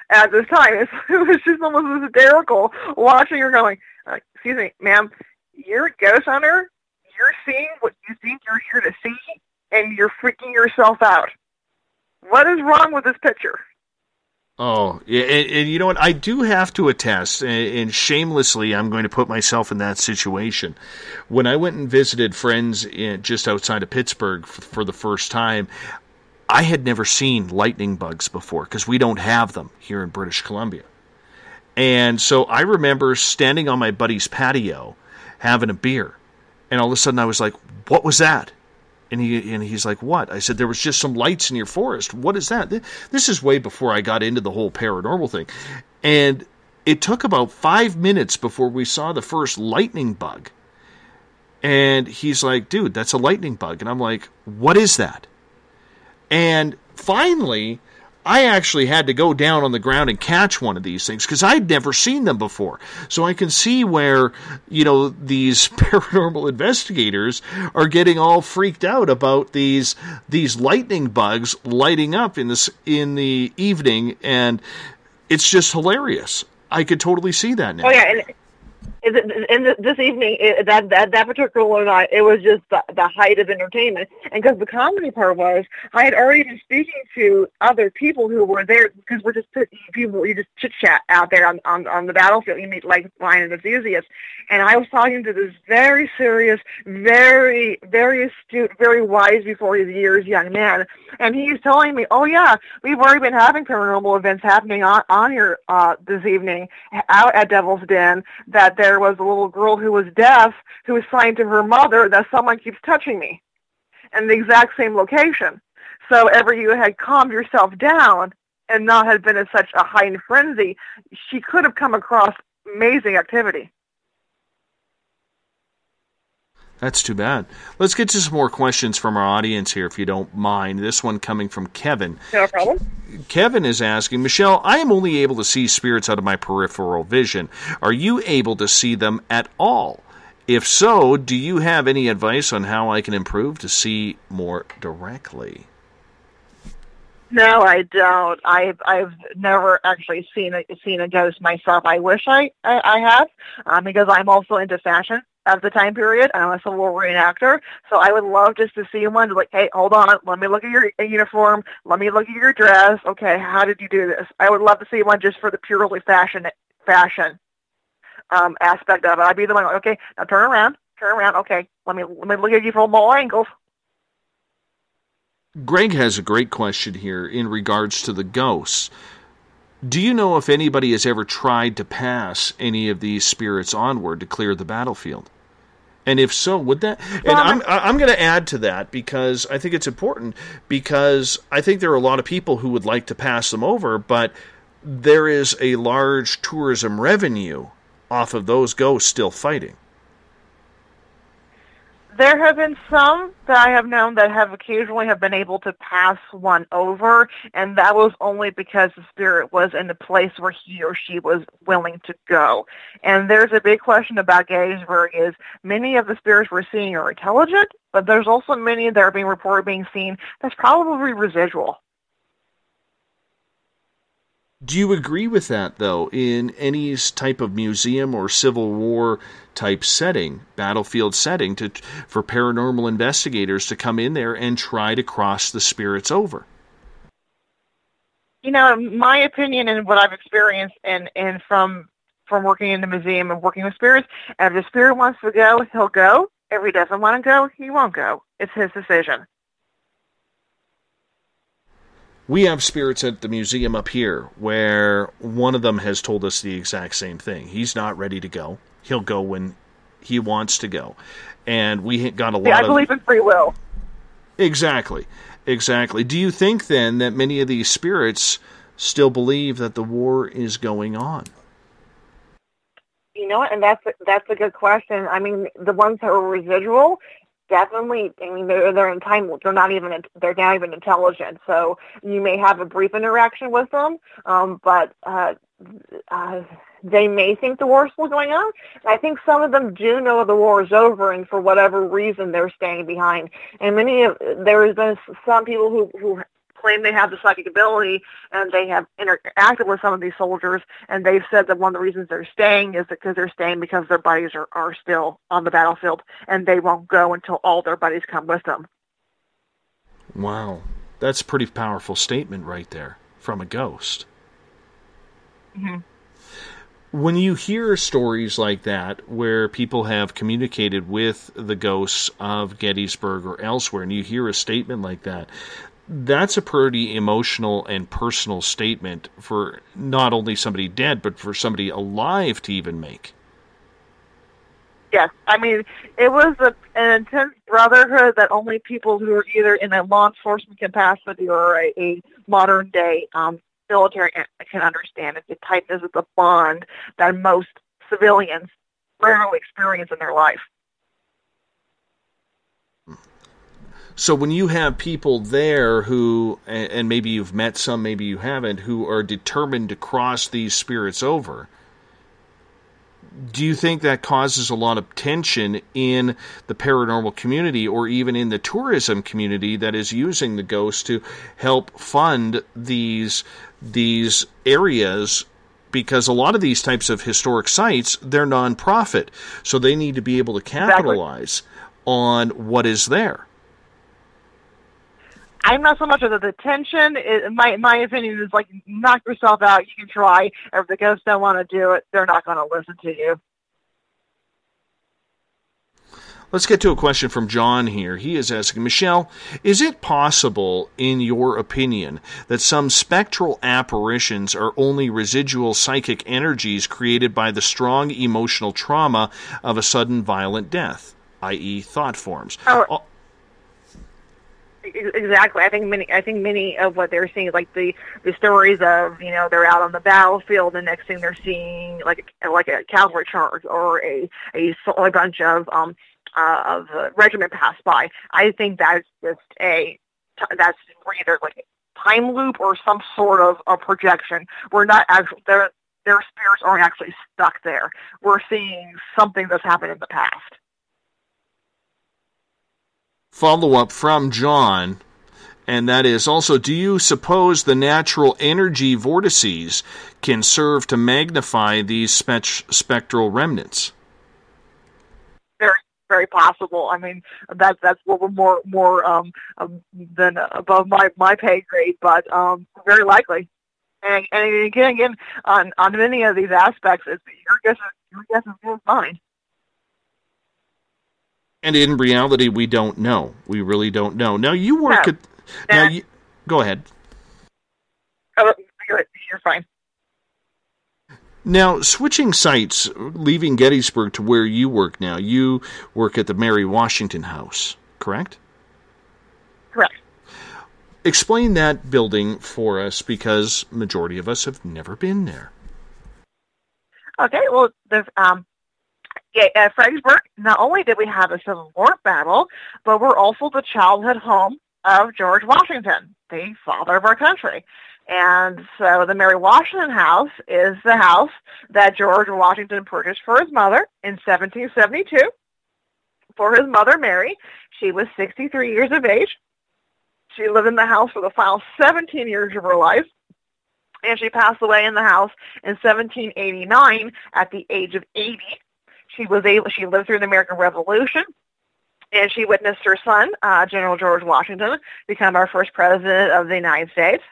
at this time. It was just almost hysterical watching her going, excuse me, ma'am, you're a ghost hunter, you're seeing what you think you're here to see, and you're freaking yourself out. What is wrong with this picture? Oh, and you know what? I do have to attest, and shamelessly, I'm going to put myself in that situation. When I went and visited friends just outside of Pittsburgh for the first time, I had never seen lightning bugs before because we don't have them here in British Columbia. And so I remember standing on my buddy's patio having a beer, and all of a sudden I was like, what was that? And he's like, what? I said, there was just some lights in your forest. What is that? This is way before I got into the whole paranormal thing. And it took about 5 minutes before we saw the first lightning bug. And he's like, dude, that's a lightning bug. And I'm like, what is that? And finally, I actually had to go down on the ground and catch one of these things because I'd never seen them before. So I can see where, these paranormal investigators are getting all freaked out about these lightning bugs lighting up in the evening, and it's just hilarious. I could totally see that now. Oh yeah, and this evening, that particular night, it was just the height of entertainment. And because the comedy part was, I had already been speaking to other people who were there, because we're just people, you just chit-chat out there on the battlefield. You meet like-minded enthusiasts. And I was talking to this very serious, very, very astute, very wise before his years young man. And he's telling me, oh yeah, we've already been having paranormal events happening on here this evening out at Devil's Den, that there was a little girl who was deaf who was saying to her mother that someone keeps touching me, in the exact same location. So ever you had calmed yourself down and not had been in such a heightened frenzy, she could have come across amazing activity. That's too bad. Let's get to some more questions from our audience here, if you don't mind. This one coming from Kevin. No problem. Kevin is asking, Michelle, I am only able to see spirits out of my peripheral vision. Are you able to see them at all? If so, do you have any advice on how I can improve to see more directly? No, I don't. I've never actually seen a ghost myself. I wish I have, because I'm also into fashion at the time period. I'm a Civil War reenactor, so I would love just to see one. Like, hey, hold on, let me look at your uniform. Let me look at your dress. Okay, how did you do this? I would love to see one just for the purely fashion aspect of it. I'd be the one. Okay, now turn around. Okay, let me look at you from all angles. Greg has a great question here in regards to the ghosts. Do you know if anybody has ever tried to pass any of these spirits onward to clear the battlefield? And if so, would that... And I'm going to add to that because I think it's important, because I think there are a lot of people who would like to pass them over, but there is a large tourism revenue off of those ghosts still fighting. There have been some that I have known that have occasionally have been able to pass one over, and that was only because the spirit was in the place where he or she was willing to go. And there's a big question about Gettysburg is many of the spirits we're seeing are intelligent, but there's also many that are being reported being seen that's probably residual. Do you agree with that, though, in any type of museum or Civil War type setting, battlefield setting, for paranormal investigators to come in there and try to cross the spirits over? You know, my opinion and what I've experienced and from working in the museum and working with spirits, if the spirit wants to go, he'll go. If he doesn't want to go, he won't go. It's his decision. We have spirits at the museum up here where one of them has told us the exact same thing. He's not ready to go. He'll go when he wants to go. And we got a lot I believe in free will. Exactly. Do you think, then, that many of these spirits still believe that the war is going on? You know what? And that's a good question. I mean, the ones that are residual, definitely. I mean, they're in time. They're not even intelligent. So you may have a brief interaction with them, but they may think the war is still going on. And I think some of them do know the war is over, and for whatever reason, they're staying behind. And there has been some people who claim they have the psychic ability, and they have interacted with some of these soldiers, and they've said that one of the reasons they're staying is because they're staying because their buddies are still on the battlefield, and they won't go until all their buddies come with them. Wow. That's a pretty powerful statement right there from a ghost. Mm-hmm. When you hear stories like that, where people have communicated with the ghosts of Gettysburg or elsewhere, and you hear a statement like that, that's a pretty emotional and personal statement for not only somebody dead, but for somebody alive to even make. Yes, I mean, it was an intense brotherhood that only people who are either in a law enforcement capacity or a modern-day military can understand. It's the tightness of the bond that most civilians rarely experience in their life. So when you have people there who, and maybe you've met some, maybe you haven't, who are determined to cross these spirits over, do you think that causes a lot of tension in the paranormal community or even in the tourism community that is using the ghosts to help fund these areas? Because a lot of these types of historic sites, they're nonprofit, so they need to be able to capitalize on what is there. I'm not so much of the tension. My opinion is like, knock yourself out. You can try. If the ghosts don't want to do it, they're not going to listen to you. Let's get to a question from John here. He is asking, Michelle, is it possible, in your opinion, that some spectral apparitions are only residual psychic energies created by the strong emotional trauma of a sudden violent death, i.e. thought forms? Exactly. I think many of what they're seeing is like the stories of, they're out on the battlefield, and next thing they're seeing like a cavalry charge or a bunch of regiment pass by. I think that's just that's either like a time loop or some sort of a projection. We're not actually, their spirits aren't actually stuck there. We're seeing something that's happened in the past. Follow-up from John, and that is also, do you suppose the natural energy vortices can serve to magnify these spectral remnants? Very, very possible. I mean, that's a little more than above my pay grade, but very likely. And again, on many of these aspects, your guess is as good as mine. And in reality, we don't know. We really don't know. Now, you work go ahead. Oh, you're fine. Now, switching sites, leaving Gettysburg to where you work now, you work at the Mary Washington House, correct? Correct. Explain that building for us, because majority of us have never been there. Okay, well, at Fredericksburg, not only did we have a Civil War battle, but we're also the childhood home of George Washington, the father of our country. And so the Mary Washington House is the house that George Washington purchased for his mother in 1772. For his mother, Mary, she was 63 years of age. She lived in the house for the final 17 years of her life, and she passed away in the house in 1789 at the age of 80. She lived through the American Revolution, and she witnessed her son, General George Washington, become our first president of the United States.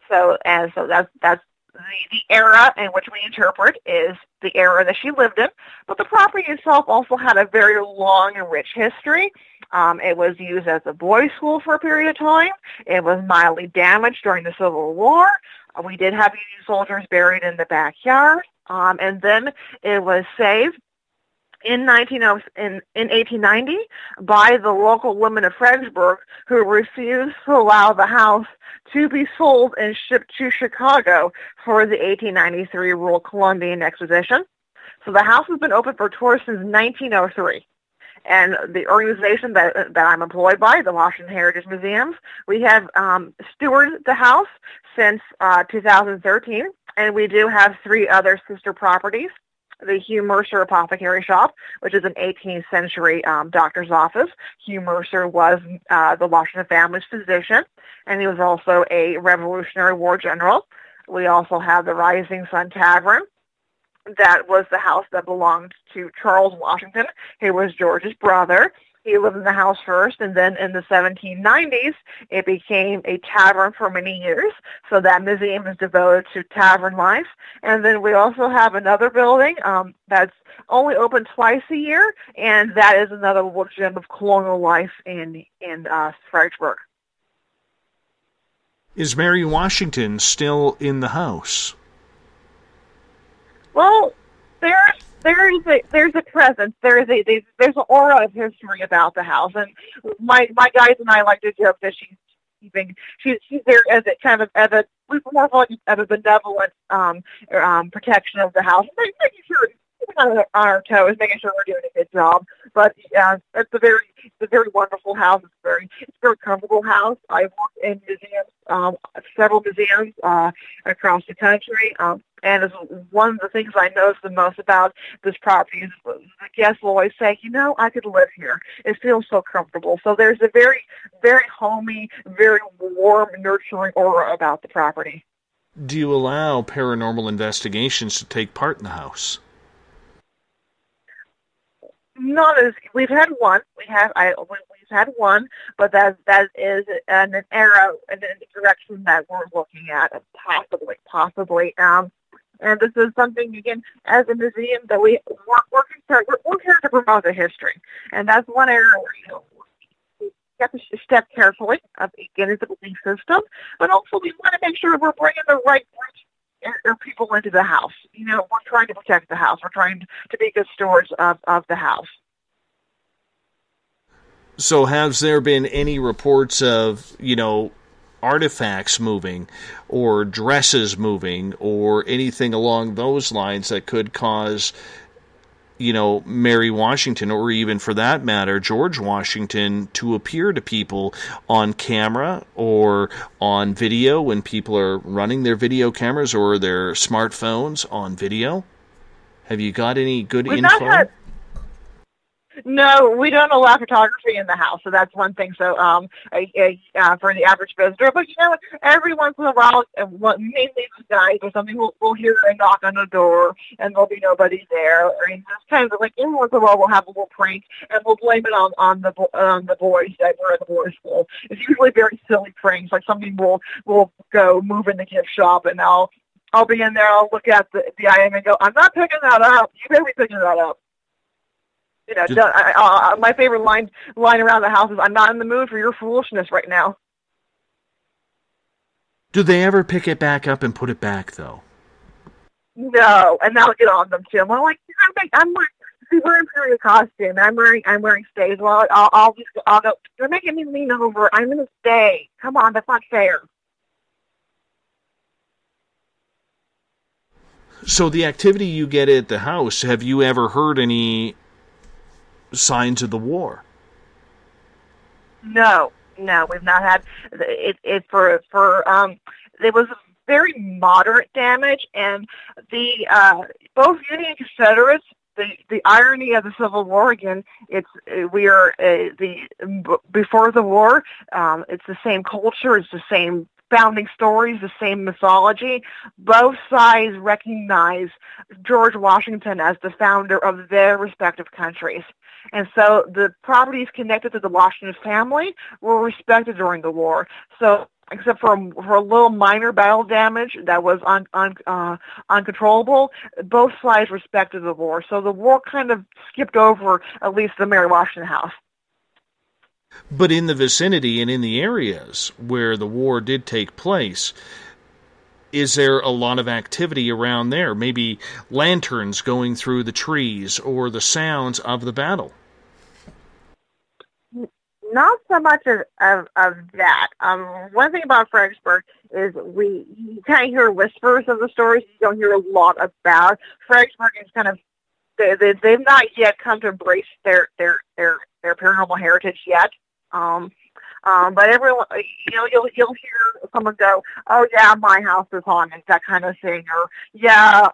So that's the era in which we interpret is the era that she lived in. But the property itself also had a very long and rich history. It was used as a boys' school for a period of time. It was mildly damaged during the Civil War. We did have Union soldiers buried in the backyard, and then it was saved in 1890 by the local women of Fredericksburg, who refused to allow the house to be sold and shipped to Chicago for the 1893 Royal Columbian Exposition. So the house has been open for tours since 1903. And the organization that I'm employed by, the Washington Heritage Museums, we have stewarded the house since 2013, and we do have 3 other sister properties. The Hugh Mercer Apothecary Shop, which is an 18th century doctor's office. Hugh Mercer was the Washington family's physician, and he was also a Revolutionary War general. We also have the Rising Sun Tavern. That was the house that belonged to Charles Washington. He was George's brother. He lived in the house first, and then in the 1790s, it became a tavern for many years. So that museum is devoted to tavern life. And then we also have another building that's only open twice a year, and that is another little gem of colonial life in Fredericksburg. Is Mary Washington still in the house? Well, there's a presence. There's an aura of history about the house, and my guys and I like to joke that she's there as a kind of as a benevolent protection of the house, making sure on our toes, making sure we're doing a good job. But at the very a very wonderful house. It's a very comfortable house. I work in museums, several museums across the country. And it's one of the things I notice the most about this property is the guests will always say, I could live here. It feels so comfortable. So there's a very, very homey, very warm, nurturing aura about the property. Do you allow paranormal investigations to take part in the house? Not as we've had one. We've had one, but that is an arrow in the direction that we're looking at, possibly. And this is something, again, as a museum that we're here to promote the history, and that's one area where we have to step carefully. Again, it's a belief system, but also we want to make sure we're bringing the right groups or people into the house. We're trying to protect the house. We're trying to be good stewards of the house. So has there been any reports of, artifacts moving or dresses moving or anything along those lines that could cause, Mary Washington, or even for that matter, George Washington, to appear to people on camera or on video when people are running their video cameras or their smartphones on video? Have you got any good info? No, we don't allow photography in the house, so that's one thing. So, for the average visitor, but every once in a while, mainly the guys or something, we'll hear a knock on the door, and there'll be nobody there. And it's kind of like every once in a while we'll have a little prank, and we'll blame it on the boys that were at the boys' school. It's usually very silly pranks, like something will go move in the gift shop, and I'll be in there, I'll look at the item and go, I'm not picking that up. You better be picking that up. My favorite line around the house is, I'm not in the mood for your foolishness right now. Do they ever pick it back up and put it back, though? No, and that'll get on them, too. I'm like, see, we're in period costume, and I'm wearing stays. Well, I'll go, you're making me lean over. I'm going to stay. Come on, that's not fair. So the activity you get at the house, have you ever heard any signs of the war? No, we've not had it. It was very moderate damage, and the both Union and Confederates. The irony of the Civil War, again, before the war, it's the same culture, it's the same founding stories, the same mythology. Both sides recognize George Washington as the founder of their respective countries. And so the properties connected to the Washington family were respected during the war. So except for a little minor battle damage that was uncontrollable, both sides respected the war. So the war kind of skipped over at least the Mary Washington house. But in the vicinity and in the areas where the war did take place, is there a lot of activity around there? Maybe lanterns going through the trees or the sounds of the battle? Not so much of that. One thing about Fredericksburg is you kind of hear whispers of the stories. You don't hear a lot about. Fredericksburg is kind of, they've not yet come to embrace their paranormal heritage yet. But everyone, you'll hear someone go, "Oh yeah, my house is haunted," that kind of thing, or yeah,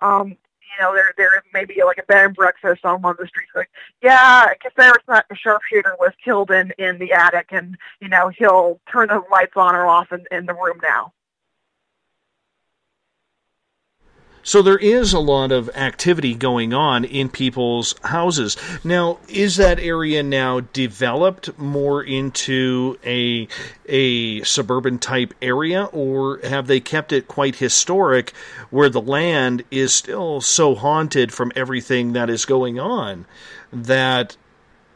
there may be like a bed and breakfast on one of the streets. Like, yeah, a Confederate sharpshooter was killed in the attic, and he'll turn the lights on or off in the room now. So there is a lot of activity going on in people's houses. Now, is that area now developed more into a suburban type area, or have they kept it quite historic where the land is still so haunted from everything that is going on that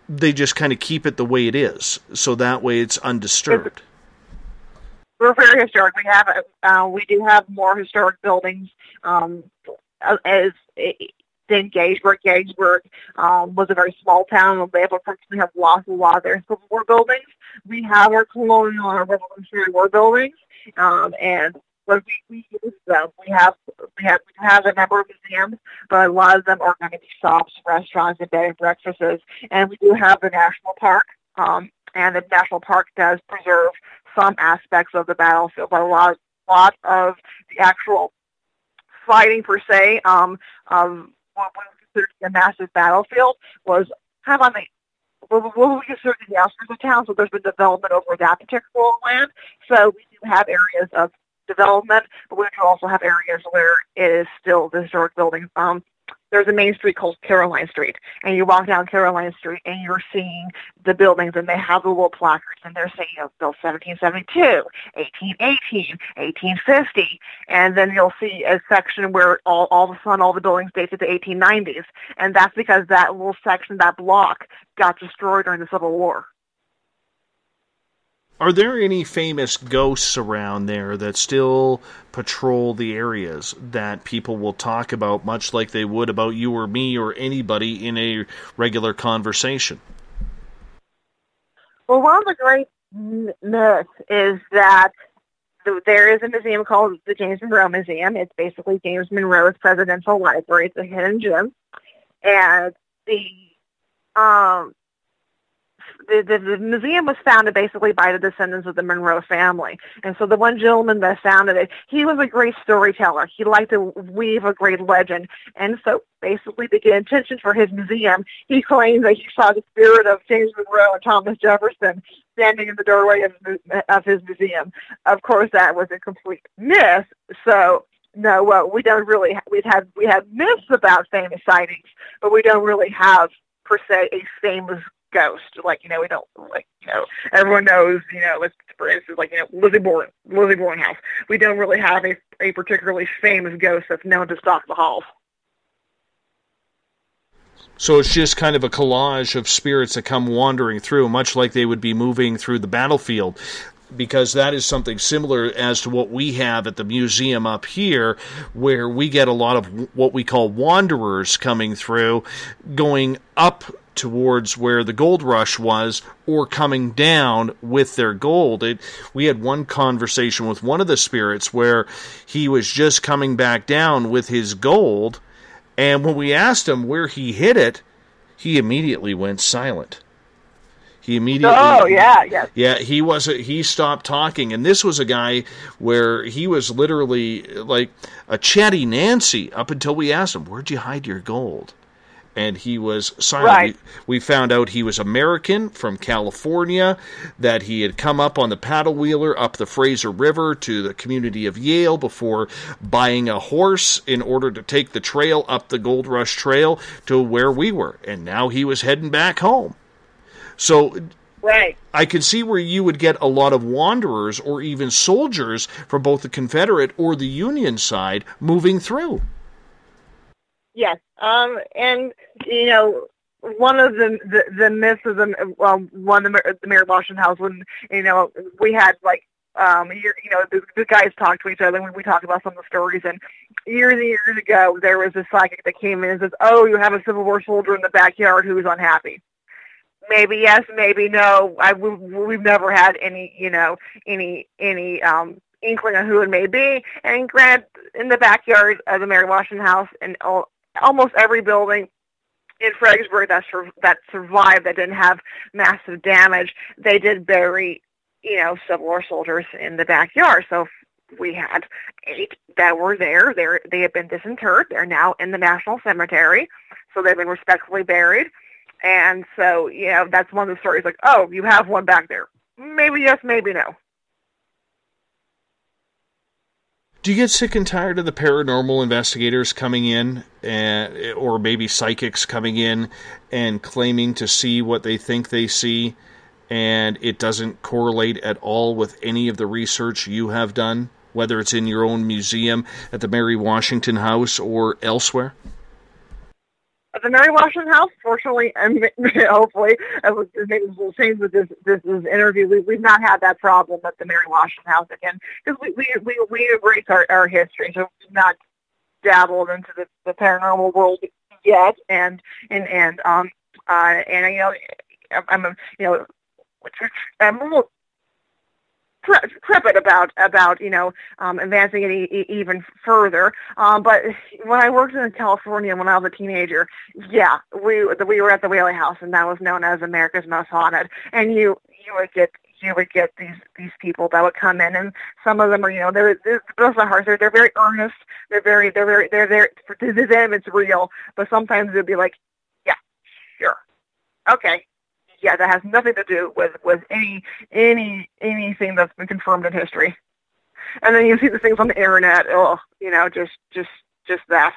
they just kind of keep it the way it is, so that way it's undisturbed? We're very historic. We do have more historic buildings as than Gettysburg. Gettysburg was a very small town. They unfortunately have lost a lot of their Civil War buildings. We have our colonial and our Revolutionary War buildings, and when we use them, we have a number of museums, but a lot of them are going to be shops, restaurants, and bed and breakfasts. And we do have the national park. And the national park does preserve some aspects of the battlefield, but a lot of the actual fighting per se, of what we consider a massive battlefield, was kind of on what we consider the outskirts of town. So there's been development over that particular land. So we do have areas of development, but we do also have areas where it is still the historic buildings. There's a main street called Caroline Street, and you walk down Caroline Street, and you're seeing the buildings, and they have the little placards, and they're saying, built 1772, 1818, 1850, and then you'll see a section where all of a sudden all the buildings date to the 1890s, and that's because that little section, that block, got destroyed during the Civil War. Are there any famous ghosts around there that still patrol the areas that people will talk about, much like they would about you or me or anybody in a regular conversation? Well, one of the great myths is that there is a museum called the James Monroe Museum. It's basically James Monroe's presidential library. It's a hidden gem. And the museum was founded basically by the descendants of the Monroe family. And so the one gentleman that founded it, he was a great storyteller. He liked to weave a great legend. And so basically to get attention for his museum, he claimed that he saw the spirit of James Monroe and Thomas Jefferson standing in the doorway of his museum. Of course, that was a complete myth. So no, we don't really. We have myths about famous sightings, but we don't really have per se a famous ghost. We don't everyone knows, for instance, Lizzie Borden house. We don't really have a particularly famous ghost that's known to stalk the halls. So it's just kind of a collage of spirits that come wandering through, much like they would be moving through the battlefield, because that is something similar as to what we have at the museum up here, where we get a lot of what we call wanderers coming through, going up towards where the gold rush was, or coming down with their gold. We had one conversation with one of the spirits where he was just coming back down with his gold, and when we asked him where he hid it, he immediately went silent. He immediately... Yeah, he stopped talking, and this was a guy where he was literally like a chatty Nancy up until we asked him, where'd you hide your gold? And he was silent. Right. We found out he was American from California, that he had come up on the paddle wheeler up the Fraser River to the community of Yale before buying a horse in order to take the trail up the Gold Rush Trail to where we were. And now he was heading back home. So right. I could see where you would get a lot of wanderers or even soldiers from both the Confederate or the Union side moving through. Yes, and one of the myths of the Mary Washington house, when we had the guys talk to each other when we talk about some of the stories, and years and years ago there was a psychic that came in and says, "Oh, you have a Civil War soldier in the backyard who's unhappy." Maybe yes, maybe no. We've never had any inkling of who it may be. And granted, in the backyard of the Mary Washington house, and almost every building in Fredericksburg that survived, that didn't have massive damage, they did bury, Civil War soldiers in the backyard. So we had 8 that were there. They have been disinterred. They're now in the National Cemetery, so they've been respectfully buried. And so, that's one of the stories, like, oh, you have one back there. Maybe yes, maybe no. Do you get sick and tired of the paranormal investigators coming in, or maybe psychics coming in and claiming to see what they think they see, and it doesn't correlate at all with any of the research you have done, whether it's in your own museum at the Mary Washington House or elsewhere? At the Mary Washington House, fortunately, and hopefully, maybe we'll change with this interview. We've not had that problem at the Mary Washington House again, because we embrace our history, so we've not dabbled into the paranormal world yet, and I'm trepid about advancing it even further. But when I worked in California when I was a teenager, yeah, we were at the Whaley House, and that was known as America's Most Haunted. And you would get these people that would come in, and some of them are, they're bless their hearts, they're very earnest, they're to them it's real, but sometimes it'd be like, yeah, sure, okay. Yeah, that has nothing to do with anything that's been confirmed in history. And then you see the things on the internet, just that.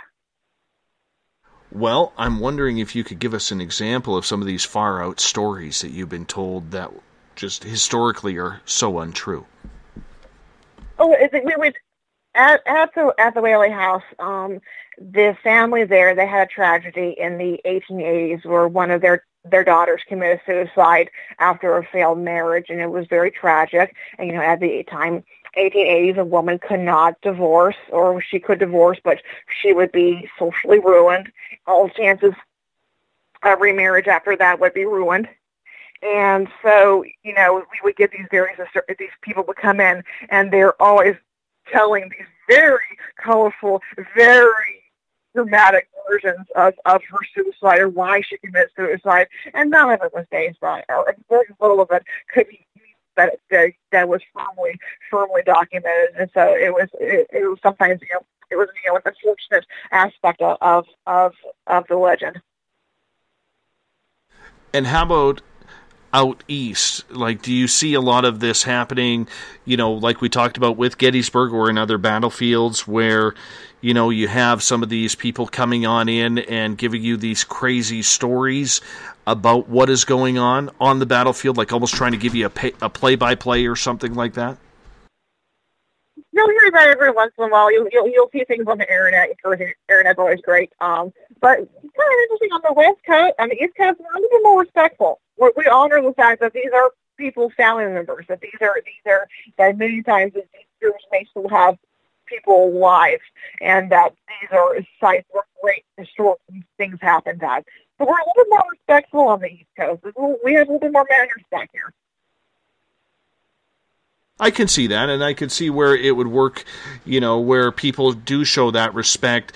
Well, I'm wondering if you could give us an example of some of these far out stories that you've been told that just historically are so untrue. Oh, we were at the Whaley House. The family there, they had a tragedy in the 1880s where one of their daughters committed suicide after a failed marriage, and it was very tragic. And at the time, 1880s, a woman could not divorce, or she could divorce, but she would be socially ruined. All chances of remarriage after that would be ruined. And so, we would get these people would come in, and they're always telling these very colorful, very dramatic versions of her suicide or why she committed suicide, and none of it was based on, or very little of it could be that was firmly documented. And so it was sometimes it was an unfortunate aspect of the legend. And how about out east? Like, do you see a lot of this happening, like we talked about with Gettysburg or in other battlefields where, you have some of these people coming on in and giving you these crazy stories about what is going on the battlefield, like almost trying to give you a play-by-play or something like that? You'll hear that every once in a while. You'll see things on the internet. The internet's always great. But kind of interesting on the West Coast, on the East Coast, we're a little bit more respectful. We honor the fact that these are people's family members. That these are that many times these groups may still have people alive, and that these are sites where great historical things happened at. So we're a little bit more respectful on the East Coast. We have a little bit more manners back here. I can see that, and I can see where it would work, where people do show that respect,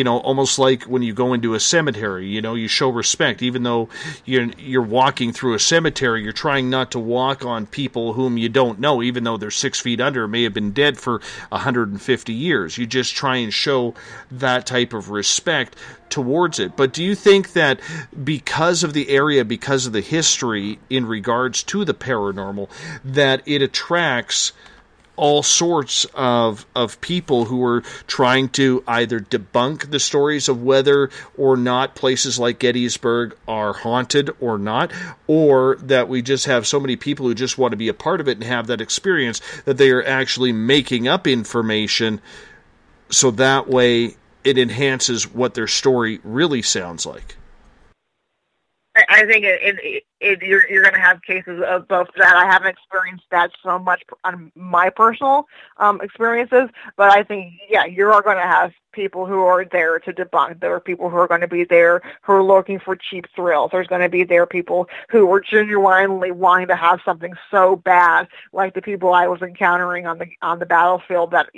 almost like when you go into a cemetery, you show respect. Even though you're walking through a cemetery, you're trying not to walk on people whom you don't know, even though they're 6 feet under, may have been dead for 150 years. You just try and show that type of respect towards it. But do you think that because of the area, because of the history in regards to the paranormal, that it attracts all sorts of people who are trying to either debunk the stories of whether or not places like Gettysburg are haunted or not, or that we just have so many people who just want to be a part of it and have that experience that they are actually making up information so that way it enhances what their story really sounds like? I think you're going to have cases of both that. I haven't experienced that so much on my personal experiences, but I think, you are going to have people who are there to debunk. There are people who are going to be there who are looking for cheap thrills. There's going to be people who are genuinely wanting to have something so bad, like the people I was encountering on the battlefield that,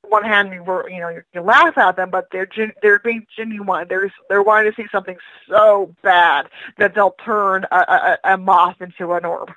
one hand you laugh at them, but they're being genuine. They're wanting to see something so bad that they'll turn a moth into an orb.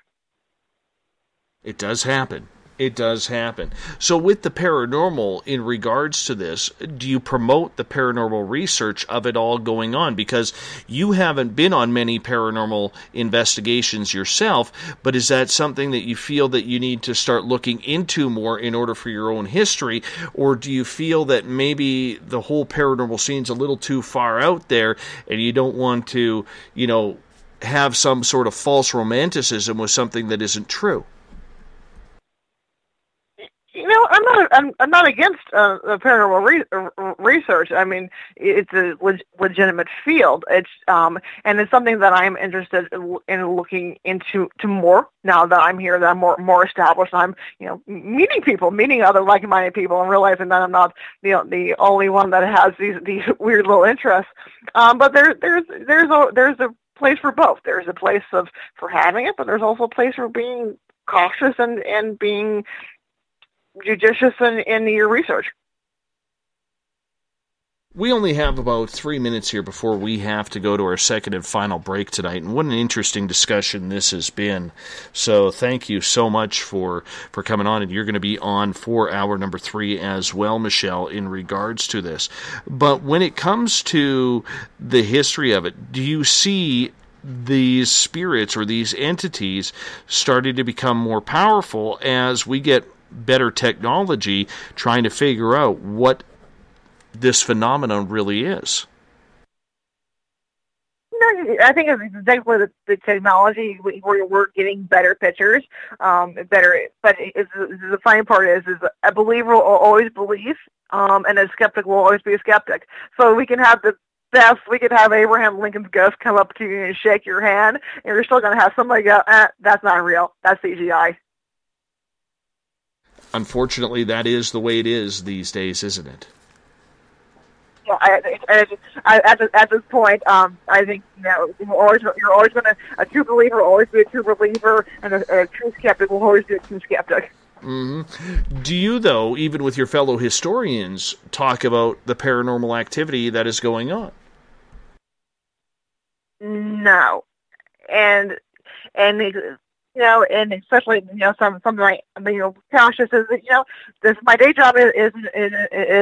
It does happen. It does happen. So with the paranormal, in regards to this, do you promote the paranormal research of it all going on? Because you haven't been on many paranormal investigations yourself, but is that something that you feel that you need to start looking into more in order for your own history? Or do you feel that maybe the whole paranormal scene's a little too far out there and you don't want to, have some sort of false romanticism with something that isn't true? I'm not against paranormal research. I mean, it's a legitimate field. It's and it's something that I'm interested in looking into more now that I'm here, that I'm more established. I'm meeting other like-minded people and realizing that I'm not the only one that has these weird little interests. But there's a place for both. There's a place for having it, but there's also a place for being cautious and being judicious in your research. We only have about 3 minutes here before we have to go to our second and final break tonight, and what an interesting discussion this has been. So thank you so much for coming on, and you're going to be on for hour number 3 as well, Michelle, in regards to this. But when it comes to the history of it, do you see these spirits or these entities starting to become more powerful as we get better technology trying to figure out what this phenomenon really is? No, I think it's exactly the technology. We're getting better pictures, better. But the funny part is a believer will always believe, and a skeptic will always be a skeptic. So we can have the best. We could have Abraham Lincoln's ghost come up to you and shake your hand, and you're still going to have somebody go, "That's not real. That's CGI." Unfortunately, that is the way it is these days, isn't it? At this point, I think you're always going to, a true believer will always be a true believer, and a true skeptic will always be a true skeptic. Mm-hmm. Do you, though, even with your fellow historians, talk about the paranormal activity that is going on? No, and and especially something like cautious is that this my day job is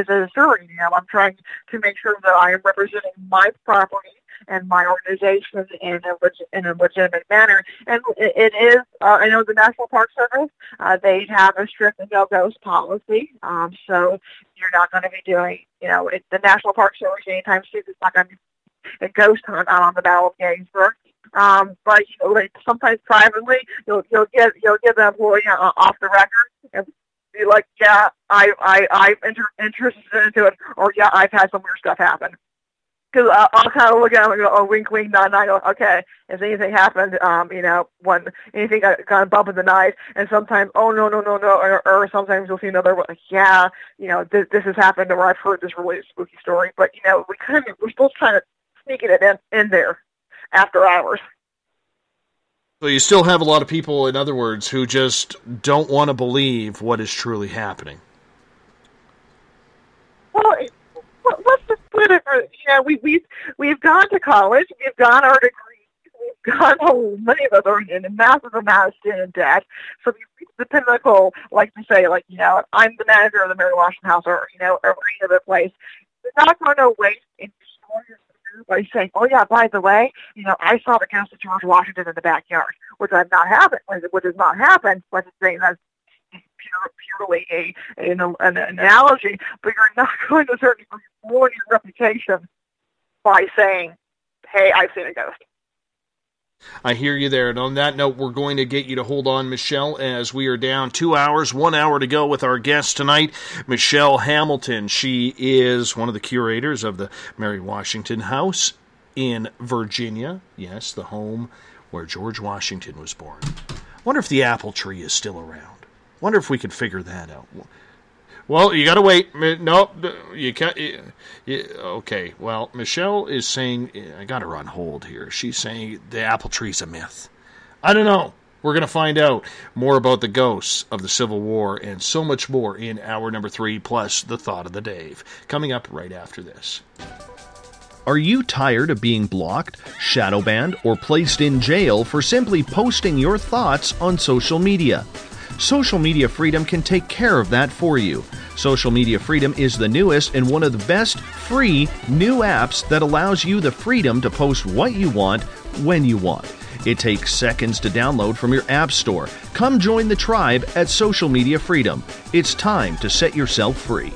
a surrogate. I'm trying to make sure that I am representing my property and my organization in a legitimate manner. And it is, I know the National Park Service, they have a strict no ghost policy. So you're not going to be doing, the National Park Service anytime soon is not going to be a ghost hunt out on the Battle of Gettysburg. But sometimes privately, you'll get the employee off the record and be like, "Yeah, I'm interested into it," or "Yeah, I've had some weird stuff happen." Because I'll kind of look at them and go, "Oh, wink, wink, nod, nod." I go, "Okay, if anything happened, when anything got a bump in the night," and sometimes, "Oh, no," or sometimes you'll see another one, like, "Yeah, this has happened," or "I've heard this really spooky story," but we're still trying to sneak it in there after hours. So you still have a lot of people, in other words, who just don't want to believe what is truly happening. Well, let's just put it for, we've gone to college, we've got our degrees, we've got many of us are in a massive amount of student debt, so we've reached the pinnacle, like to say, I'm the manager of the Mary Washington House, or any other place. We're not going to waste and destroy your by saying, "Oh yeah, by the way, I saw the ghost of George Washington in the backyard," which has not happened. But it's saying that's purely an analogy. But you're not going to certainly ruin your reputation by saying, "Hey, I've seen a ghost." I hear you there. And on that note, we're going to get you to hold on, Michelle, as we are down 2 hours, 1 hour to go with our guest tonight, Michelle Hamilton. She is one of the curators of the Mary Washington House in Virginia. Yes, the home where George Washington was born. Wonder if the apple tree is still around. Wonder if we could figure that out. Well, you got to wait. No, you can't. Okay, well, Michelle is saying, I got her on hold here. She's saying the apple tree's a myth. I don't know. We're going to find out more about the ghosts of the Civil War and so much more in hour number 3, plus the thought of the Dave, coming up right after this. Are you tired of being blocked, shadow banned, or placed in jail for simply posting your thoughts on social media? Social Media Freedom can take care of that for you. Social Media Freedom is the newest and one of the best free new apps that allows you the freedom to post what you want, when you want. It takes seconds to download from your app store. Come join the tribe at Social Media Freedom. It's time to set yourself free.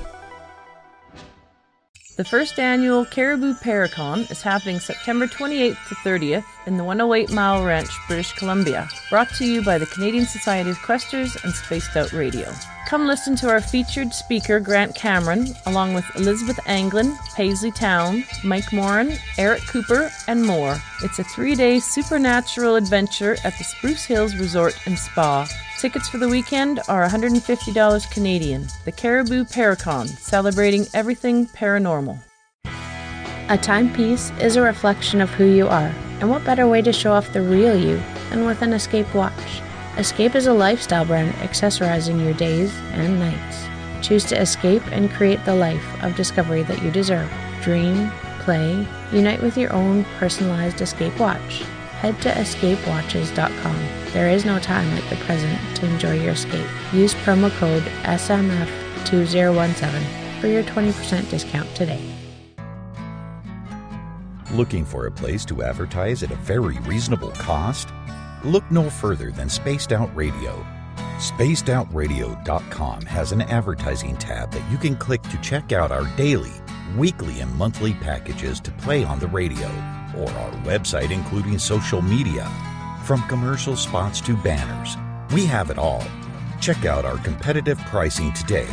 The first annual Caribou Paracon is happening September 28th to 30th in the 108 Mile Ranch, British Columbia. Brought to you by the Canadian Society of Questers and Spaced Out Radio. Come listen to our featured speaker, Grant Cameron, along with Elizabeth Anglin, Paisley Town, Mike Moran, Eric Cooper, and more. It's a 3-day supernatural adventure at the Spruce Hills Resort and Spa. Tickets for the weekend are $150 Canadian. The Caribou Paracon, celebrating everything paranormal. A timepiece is a reflection of who you are, and what better way to show off the real you than with an escape watch? Escape is a lifestyle brand accessorizing your days and nights. Choose to escape and create the life of discovery that you deserve. Dream, play, unite with your own personalized escape watch. Head to escapewatches.com. There is no time like the present to enjoy your escape. Use promo code SMF2017 for your 20% discount today. Looking for a place to advertise at a very reasonable cost? Look no further than Spaced Out Radio. SpacedOutRadio.com has an advertising tab that you can click to check out our daily, weekly, and monthly packages to play on the radio, or our website including social media. From commercial spots to banners, we have it all. Check out our competitive pricing today.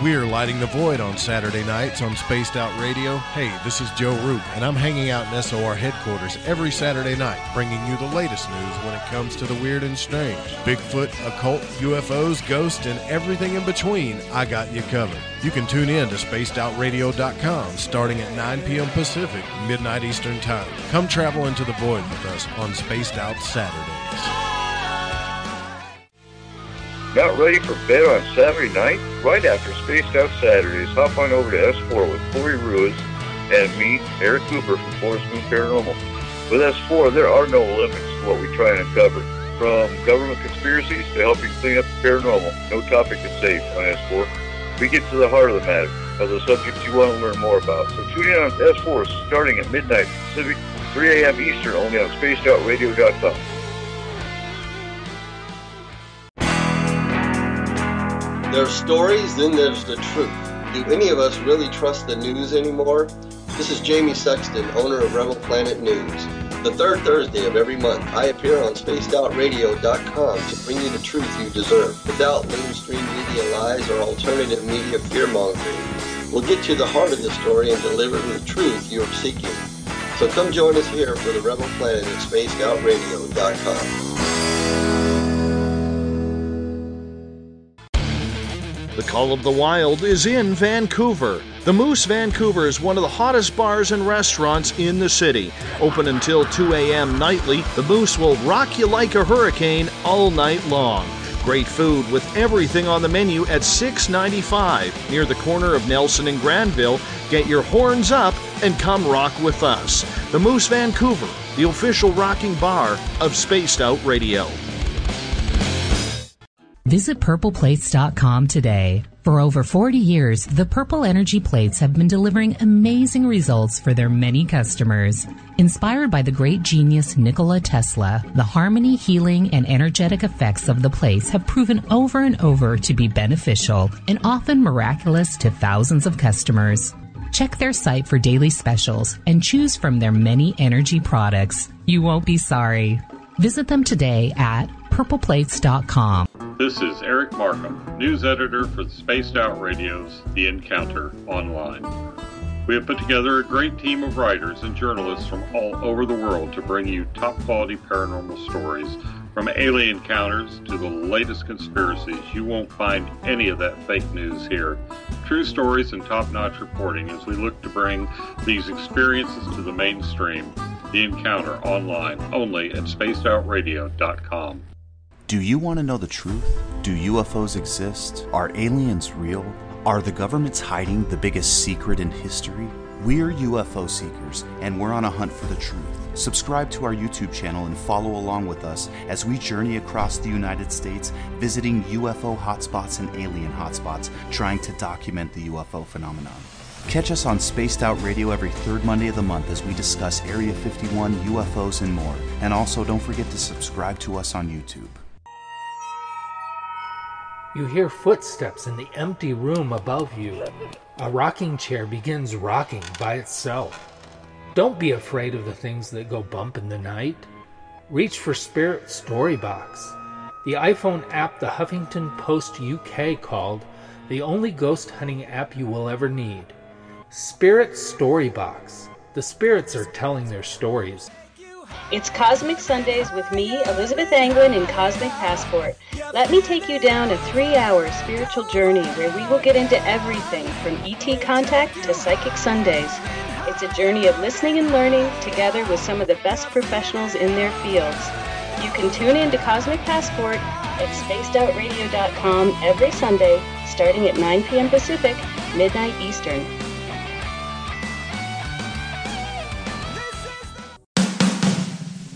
We're lighting the void on Saturday nights on Spaced Out Radio. Hey, this is Joe Roop, and I'm hanging out in SOR headquarters every Saturday night, bringing you the latest news when it comes to the weird and strange. Bigfoot, occult, UFOs, ghosts, and everything in between, I got you covered. You can tune in to SpacedOutRadio.com starting at 9 p.m. Pacific, midnight Eastern Time. Come travel into the void with us on Spaced Out Saturdays. Not ready for bed on Saturday night? Right after Spaced Out Saturdays, hop on over to S4 with Corey Ruiz and me, Eric Cooper from Forest Moon Paranormal. With S4, there are no limits to what we try and uncover. From government conspiracies to helping clean up the paranormal, no topic is safe on S4. We get to the heart of the matter, of the subjects you want to learn more about. So tune in on S4 starting at midnight Pacific, 3 a.m. Eastern, only on SpacedOutRadio.com. There's stories, then there's the truth. Do any of us really trust the news anymore? This is Jamie Sexton, owner of Rebel Planet News. The third Thursday of every month, I appear on SpacedOutRadio.com to bring you the truth you deserve, without mainstream media lies or alternative media fear-mongering. We'll get to the heart of the story and deliver the truth you're seeking. So come join us here for the Rebel Planet at SpacedOutRadio.com. The Call of the Wild is in Vancouver. The Moose Vancouver is one of the hottest bars and restaurants in the city. Open until 2 a.m. nightly, the Moose will rock you like a hurricane all night long. Great food with everything on the menu at $6.95 near the corner of Nelson and Granville. Get your horns up and come rock with us. The Moose Vancouver, the official rocking bar of Spaced Out Radio. Visit purpleplates.com today. For over 40 years, the Purple Energy Plates have been delivering amazing results for their many customers. Inspired by the great genius Nikola Tesla, the harmony, healing, and energetic effects of the plates have proven over and over to be beneficial and often miraculous to thousands of customers. Check their site for daily specials and choose from their many energy products. You won't be sorry. Visit them today at purpleplates.com. This is Eric Markham, news editor for the Spaced Out Radio's The Encounter Online. We have put together a great team of writers and journalists from all over the world to bring you top-quality paranormal stories, from alien encounters to the latest conspiracies. You won't find any of that fake news here. True stories and top-notch reporting as we look to bring these experiences to the mainstream. The Encounter Online, only at SpacedOutRadio.com. Do you want to know the truth? Do UFOs exist? Are aliens real? Are the governments hiding the biggest secret in history? We're UFO seekers, and we're on a hunt for the truth. Subscribe to our YouTube channel and follow along with us as we journey across the United States, visiting UFO hotspots and alien hotspots, trying to document the UFO phenomenon. Catch us on Spaced Out Radio every third Monday of the month as we discuss Area 51, UFOs, and more. And also, don't forget to subscribe to us on YouTube. You hear footsteps in the empty room above you. A rocking chair begins rocking by itself. Don't be afraid of the things that go bump in the night. Reach for Spirit Storybox, the iPhone app the Huffington Post UK called the only ghost hunting app you will ever need. Spirit Storybox. The spirits are telling their stories. It's Cosmic Sundays with me, Elizabeth Anglin, in Cosmic Passport. Let me take you down a 3-hour spiritual journey where we will get into everything from ET contact to Psychic Sundays. It's a journey of listening and learning together with some of the best professionals in their fields. You can tune in to Cosmic Passport at spacedoutradio.com every Sunday, starting at 9 p.m. Pacific, midnight Eastern.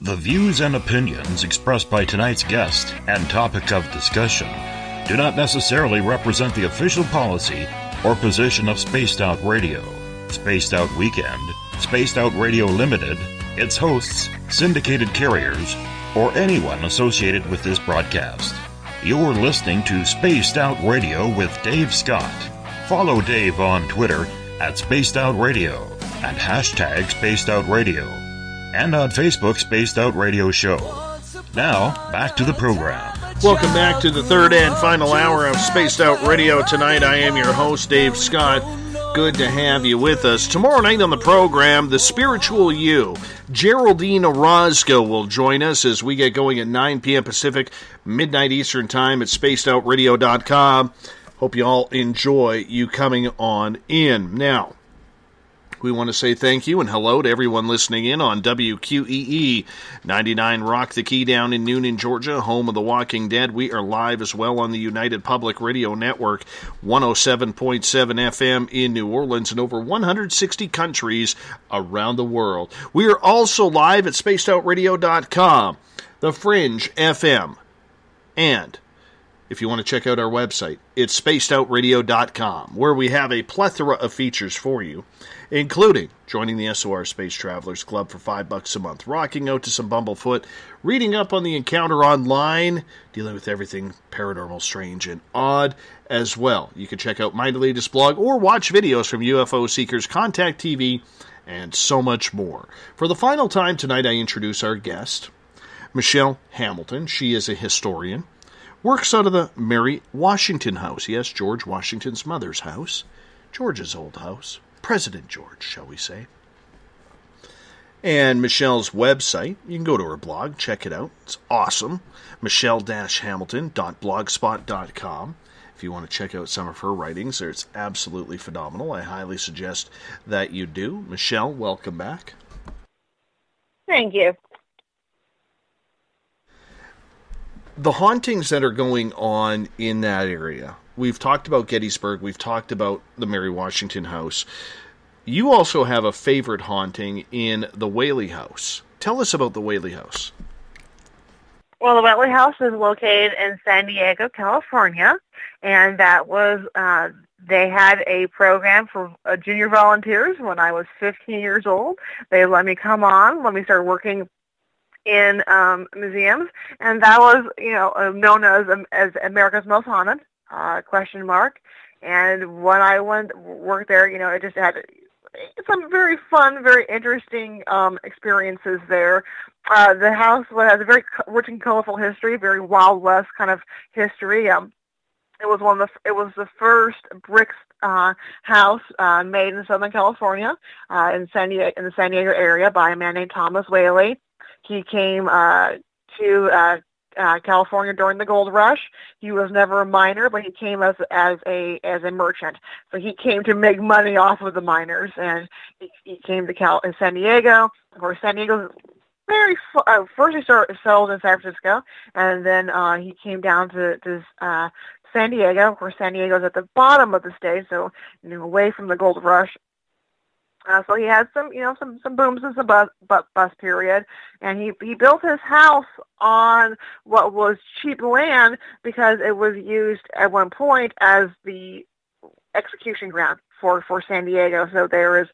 The views and opinions expressed by tonight's guest and topic of discussion do not necessarily represent the official policy or position of Spaced Out Radio, Spaced Out Weekend, Spaced Out Radio Limited, its hosts, syndicated carriers, or anyone associated with this broadcast. You're listening to Spaced Out Radio with Dave Scott. Follow Dave on Twitter at Spaced Out Radio and hashtag Spaced Out Radio, and on Facebook, Spaced Out Radio Show. Now, back to the program. Welcome back to the third and final hour of Spaced Out Radio. Tonight, I am your host, Dave Scott. Good to have you with us. Tomorrow night on the program, The Spiritual You. Geraldine Orozco will join us as we get going at 9 p.m. Pacific, midnight Eastern Time at spacedoutradio.com. Hope you all enjoy you coming on in. Now, we want to say thank you and hello to everyone listening in on WQEE 99 Rock the Key down in Noonan, Georgia, home of The Walking Dead. We are live as well on the United Public Radio Network, 107.7 FM in New Orleans and over 160 countries around the world. We are also live at spacedoutradio.com, The Fringe FM, and if you want to check out our website, it's spacedoutradio.com, where we have a plethora of features for you, including joining the SOR Space Travelers Club for $5 a month, rocking out to some Bumblefoot, reading up on the Encounter online, dealing with everything paranormal, strange, and odd as well. You can check out my latest blog or watch videos from UFO Seekers, Contact TV, and so much more. For the final time tonight, I introduce our guest, Michelle Hamilton. She is a historian. Works out of the Mary Washington House. Yes, George Washington's mother's house. George's old house. President George, shall we say. And Michelle's website, you can go to her blog, check it out. It's awesome. Michelle-Hamilton.blogspot.com. If you want to check out some of her writings, it's absolutely phenomenal. I highly suggest that you do. Michelle, welcome back. Thank you. The hauntings that are going on in that area, we've talked about Gettysburg, we've talked about the Mary Washington House. You also have a favorite haunting in the Whaley House. Tell us about the Whaley House. Well, the Whaley House is located in San Diego, California, and that was, they had a program for junior volunteers when I was 15 years old. They let me come on, let me start working in museums, and that was, known as America's Most Haunted, ? And when I worked there, it just had some very fun, very interesting experiences there. The house has a very rich and colorful history, very Wild West kind of history. It was the first brick house made in Southern California, in the San Diego area by a man named Thomas Whaley. He came to California during the gold rush. He was never a miner, but he came as a merchant. So he came to make money off of the miners, and he came to San Diego. Of course, San Diego's very first he settled in San Francisco, and then he came down to San Diego. Of course, San Diego's at the bottom of the state, so away from the gold rush. So he had some booms and some bust period, and he built his house on what was cheap land because it was used at one point as the execution ground for San Diego. So there is,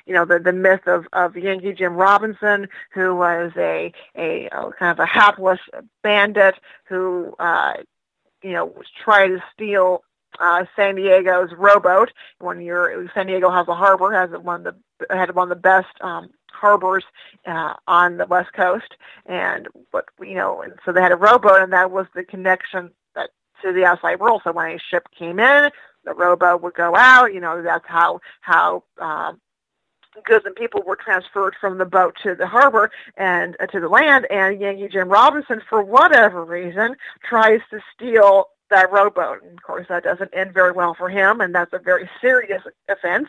the myth of Yankee Jim Robinson, who was a kind of a hapless bandit who was trying to steal San Diego's rowboat. San Diego has a harbor, had one of the best harbors on the West Coast, and so they had a rowboat, and that was the connection to the outside world. So when a ship came in, the rowboat would go out. That's how goods and people were transferred from the boat to the harbor and to the land. And Yankee Jim Robinson, for whatever reason, tries to steal that rowboat. And of course, that doesn't end very well for him, and that's a very serious offense.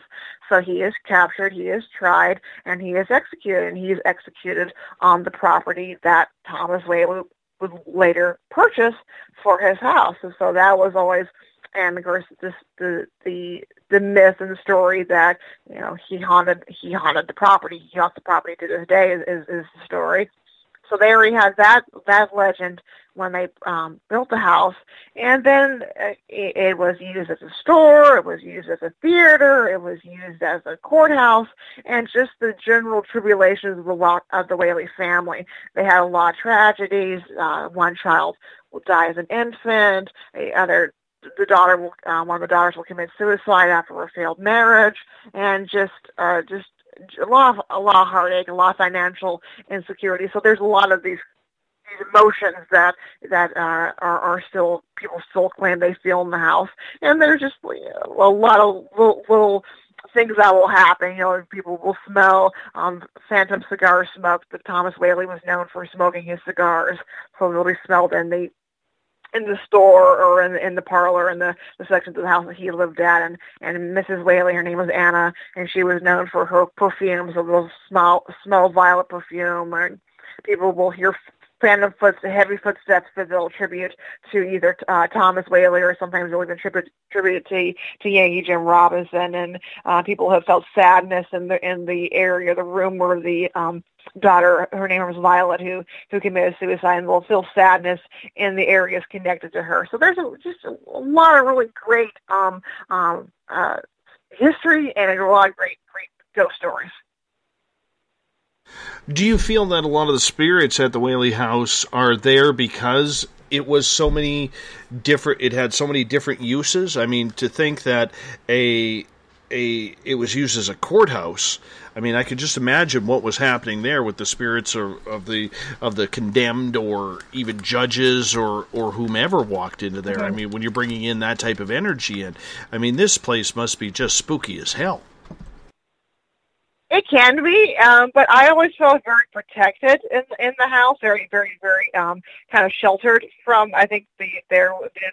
So he is captured, he is tried, and he is executed. And he is executed on the property that Thomas Whaley would later purchase for his house. And so that was always, and of course, the myth and the story that he haunted the property. He haunts the property to this day is the story. So they already had that legend when they built the house, and then it was used as a store, it was used as a theater, it was used as a courthouse, and just the general tribulations of the Whaley family. They had a lot of tragedies. One child will die as an infant. One of the daughters will commit suicide after a failed marriage, and just a lot of heartache, a lot of financial insecurity. So there's a lot of these emotions that are still, people still claim they feel in the house, and there's just a lot of little things that will happen. People will smell phantom cigar smoke. But Thomas Whaley was known for smoking his cigars, so they'll be smelled in the store or in the parlor, in the sections of the house that he lived at. And Mrs. Whaley, her name was Anna, and she was known for her perfumes. So they'll smell violet perfume, and people will hear phantom heavy footsteps that they'll attribute to either Thomas Whaley, or sometimes they'll even attribute to Yankee Jim Robinson. And people have felt sadness in the area, the room where the daughter, her name was Violet, who committed suicide, and will feel sadness in the areas connected to her. So there's just a lot of really great history, and a lot of great ghost stories. Do you feel that a lot of the spirits at the Whaley house are there because it was it had so many different uses? I mean, to think that it was used as a courthouse. I mean, I could just imagine what was happening there with the spirits of the condemned, or even judges, or whomever walked into there. Mm-hmm. I mean, when you're bringing in that type of energy in, I mean, this place must be just spooky as hell. It can be, but I always felt very protected in the house, very, very, very kind of sheltered from, I think,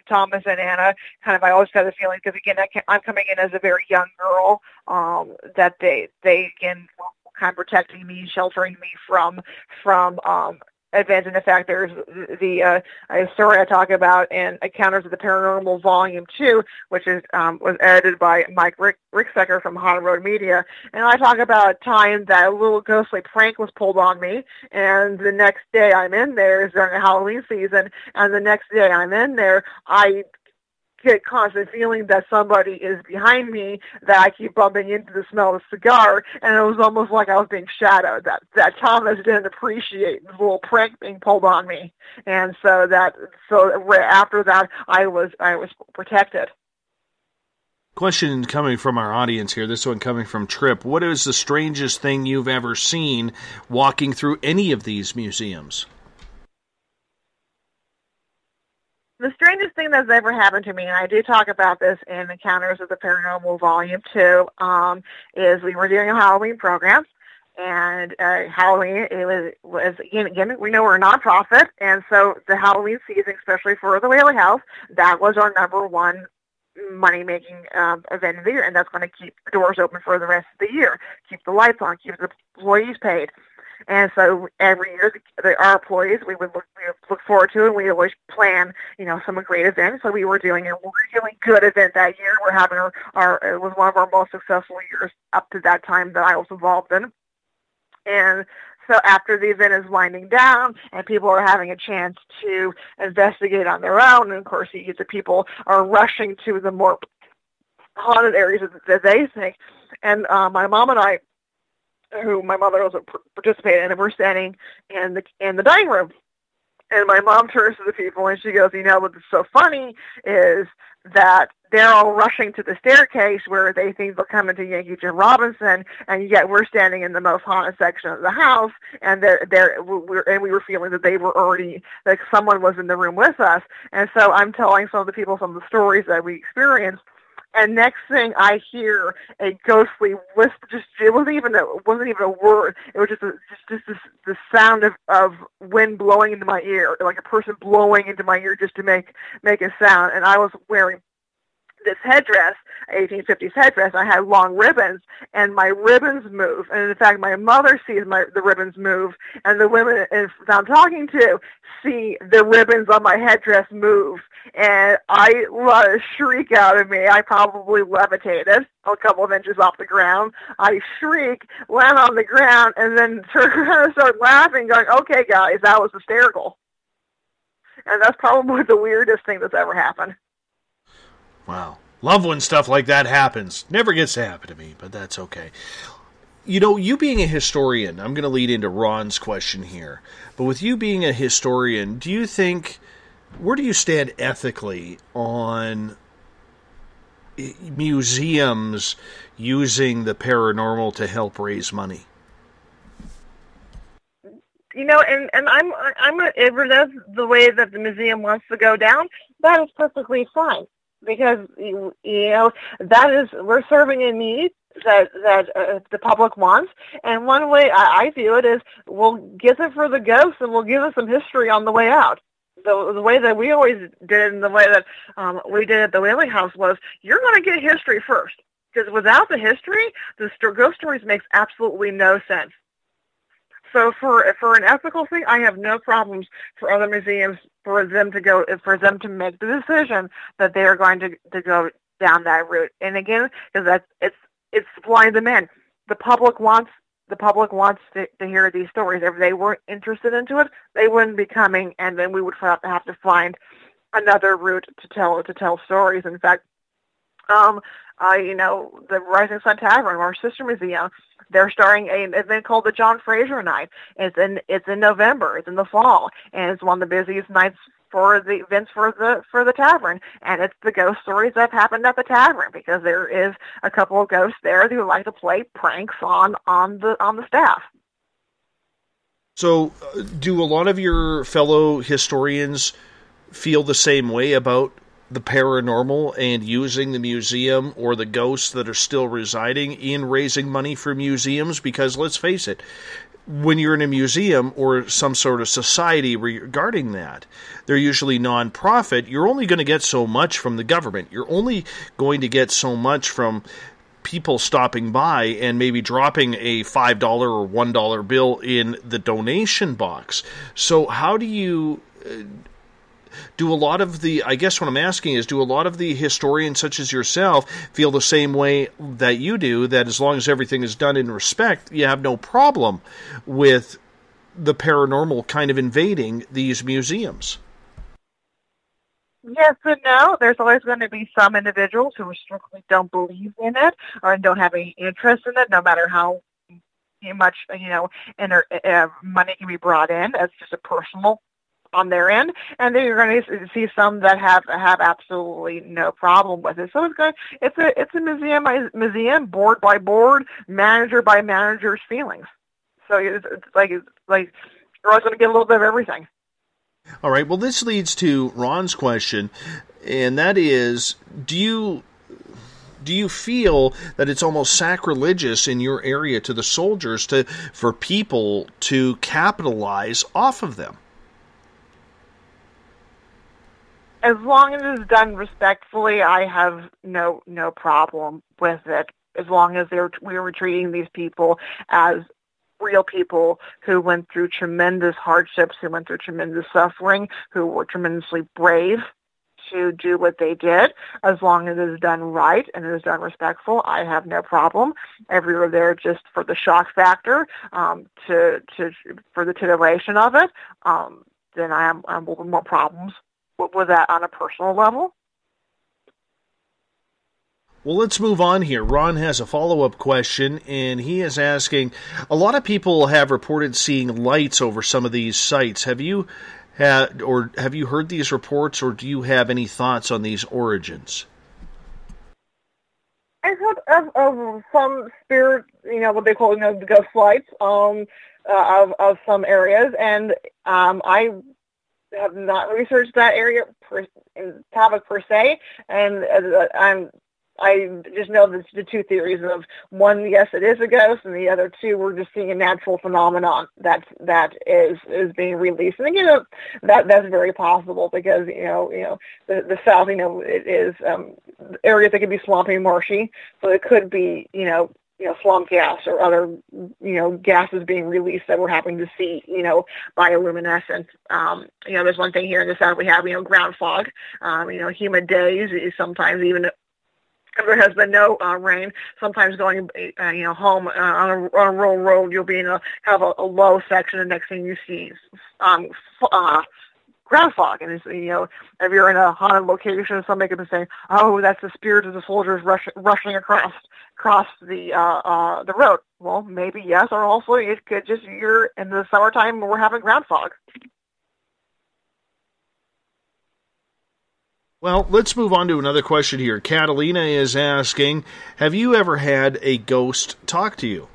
Thomas and Anna. I always had the feeling, because again, I'm coming in as a very young girl, that they again were kind of protecting me, sheltering me from events. And in fact, there's the story I talk about in Encounters of the Paranormal Volume 2, which was edited by Mike Ricksecker from Haunted Road Media. And I talk about a time that a little ghostly prank was pulled on me, and the next day I'm in there, is during the Halloween season, and the next day I'm in there, I get constant feeling that somebody is behind me, that I keep bumping into the smell of the cigar, and it was almost like I was being shadowed, that Thomas didn't appreciate this little prank being pulled on me. And so after that, I was protected. Question coming from our audience here, this one coming from Trip. What is the strangest thing you've ever seen walking through any of these museums? The strangest thing that's ever happened to me, and I do talk about this in Encounters of the Paranormal Volume 2, is we were doing a Halloween program, and Halloween, it was again, we know we're a nonprofit, and so the Halloween season, especially for the Whaley House, that was our number one money-making event of the year, and that's going to keep the doors open for the rest of the year, keep the lights on, keep the employees paid. And so every year, our employees, we would look forward to it, and we always plan, some great events. So we were doing a really good event that year. We're having it was one of our most successful years up to that time that I was involved in. And so after the event is winding down and people are having a chance to investigate on their own, and of course the people are rushing to the more haunted areas that they think. And my mom and I, who my mother also participated in, and we're standing in the dining room. And my mom turns to the people and she goes, what's so funny is that they're all rushing to the staircase where they think they'll come into Yankee Jim Robinson, and yet we're standing in the most haunted section of the house, and we were feeling that they were already, like someone was in the room with us. And so I'm telling some of the people some of the stories that we experienced. And next thing I hear a ghostly whisper. It wasn't even a word. It was just the sound of wind blowing into my ear, like a person blowing into my ear just to make a sound. And I was wearing this headdress, 1850s headdress. I had long ribbons, and my ribbons move. And in fact, my mother sees the ribbons move, and the women that I'm talking to see the ribbons on my headdress move. And I let a shriek out of me. I probably levitated a couple of inches off the ground. I shriek, land on the ground, and then turn around and start laughing, going, "Okay, guys, that was hysterical." And that's probably the weirdest thing that's ever happened. Wow. Love when stuff like that happens. Never gets to happen to me, but that's okay. You know, you being a historian, I'm going to lead into Ron's question here, but with you being a historian, do you think, where do you stand ethically on museums using the paranormal to help raise money? You know, and if that's the way that the museum wants to go down, that is perfectly fine. Because, you know, we're serving a need that the public wants. And one way I view it is we'll give it for the ghosts and we'll give it some history on the way out. The way that we always did it and the way that we did at the Whaley House was you're going to get history first. Because without the history, the ghost stories makes absolutely no sense. So for an ethical thing, I have no problems for other museums for them to make the decision that they are going to go down that route. And again, because it's supply and demand. The public wants to hear these stories. If they weren't interested into it, they wouldn't be coming, and then we would have to find another route to tell stories. In fact, you know, the Rising Sun Tavern, our sister museum, they're starting an event called the John Fraser Night. It's in November. It's in the fall, and it's one of the busiest nights for the events for the tavern. And it's the ghost stories that have happened at the tavern, because there is a couple of ghosts there who like to play pranks on the staff. So, do a lot of your fellow historians feel the same way about the paranormal and using the museum or the ghosts that are still residing in raising money for museums? Because let's face it, when you're in a museum or some sort of society regarding that, they're usually non-profit. You're only going to get so much from the government. You're only going to get so much from people stopping by and maybe dropping a $5 or $1 bill in the donation box. So how do you... do a lot of the, I guess what I'm asking is, do a lot of the historians such as yourself feel the same way that you do, that as long as everything is done in respect, you have no problem with the paranormal kind of invading these museums? Yes and no. There's always going to be some individuals who strictly don't believe in it or don't have any interest in it, no matter how much, you know, money can be brought in. It's just a personal on their end, and then you're going to see some that have absolutely no problem with it. So it's a museum board by board, manager by manager's feelings. So it's like you're always going to get a little bit of everything. All right. Well, this leads to Ron's question, and that is, do you feel that it's almost sacrilegious in your area to the soldiers for people to capitalize off of them? As long as it's done respectfully, I have no problem with it. As long as we were treating these people as real people who went through tremendous hardships, who went through tremendous suffering, who were tremendously brave to do what they did. As long as it's done right and it is done respectful, I have no problem. If we were there just for the shock factor, for the titillation of it, then I'm a little more problems with that on a personal level. Well, let's move on here. Ron has a follow-up question, and he is asking, a lot of people have reported seeing lights over some of these sites. Have you heard these reports, or do you have any thoughts on these origins? I've heard of some spirit, what they call, the ghost lights, of some areas, and I have not researched that area topic per se, and I just know that the two theories of one, yes, it is a ghost, and the other two, we're just seeing a natural phenomenon that is being released. And again, that's very possible because the South, it is areas that can be swampy and marshy, so it could be slump gas or other gases being released that we're having to see bioluminescence. There's one thing here in the South we have ground fog, humid days, sometimes even if there has been no rain, sometimes going home on a rural road, you'll be in have a low section, and next thing you see ground fog. And it's, if you're in a haunted location, somebody could be saying, "Oh, that's the spirit of the soldiers rushing across the road." Well, maybe yes, or also it could just you're in the summertime we're having ground fog. Well, let's move on to another question here. Catalina is asking, have you ever had a ghost talk to you?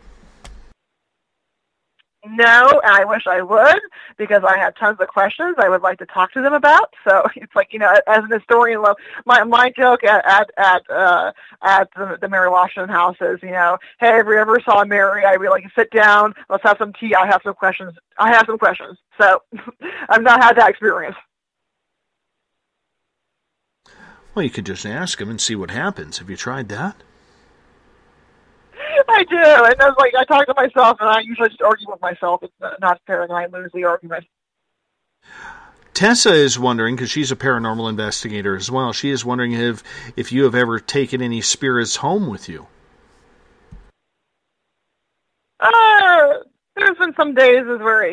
No, I wish I would, because I have tons of questions I would like to talk to them about. So it's like, as an historian, my joke at the Mary Washington house is, hey, if you ever saw Mary, I'd be like, sit down, let's have some tea, I have some questions. So I've not had that experience. Well, you could just ask him and see what happens. Have you tried that? I do, and I was like, I talk to myself, and I usually just argue with myself. It's not fair, and I lose the argument. Tessa is wondering, because she's a paranormal investigator as well, she is wondering if you have ever taken any spirits home with you. There's been some days where,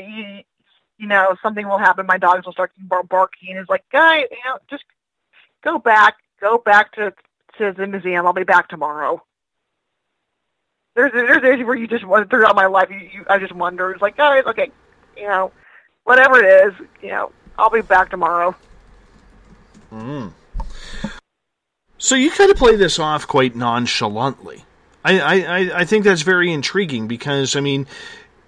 something will happen, my dogs will start barking, and it's like, guy, just go back to the museum, I'll be back tomorrow. There's days where you just throughout my life, I just wonder. It's like, guys, okay, whatever it is, I'll be back tomorrow. So you kind of play this off quite nonchalantly. I think that's very intriguing because,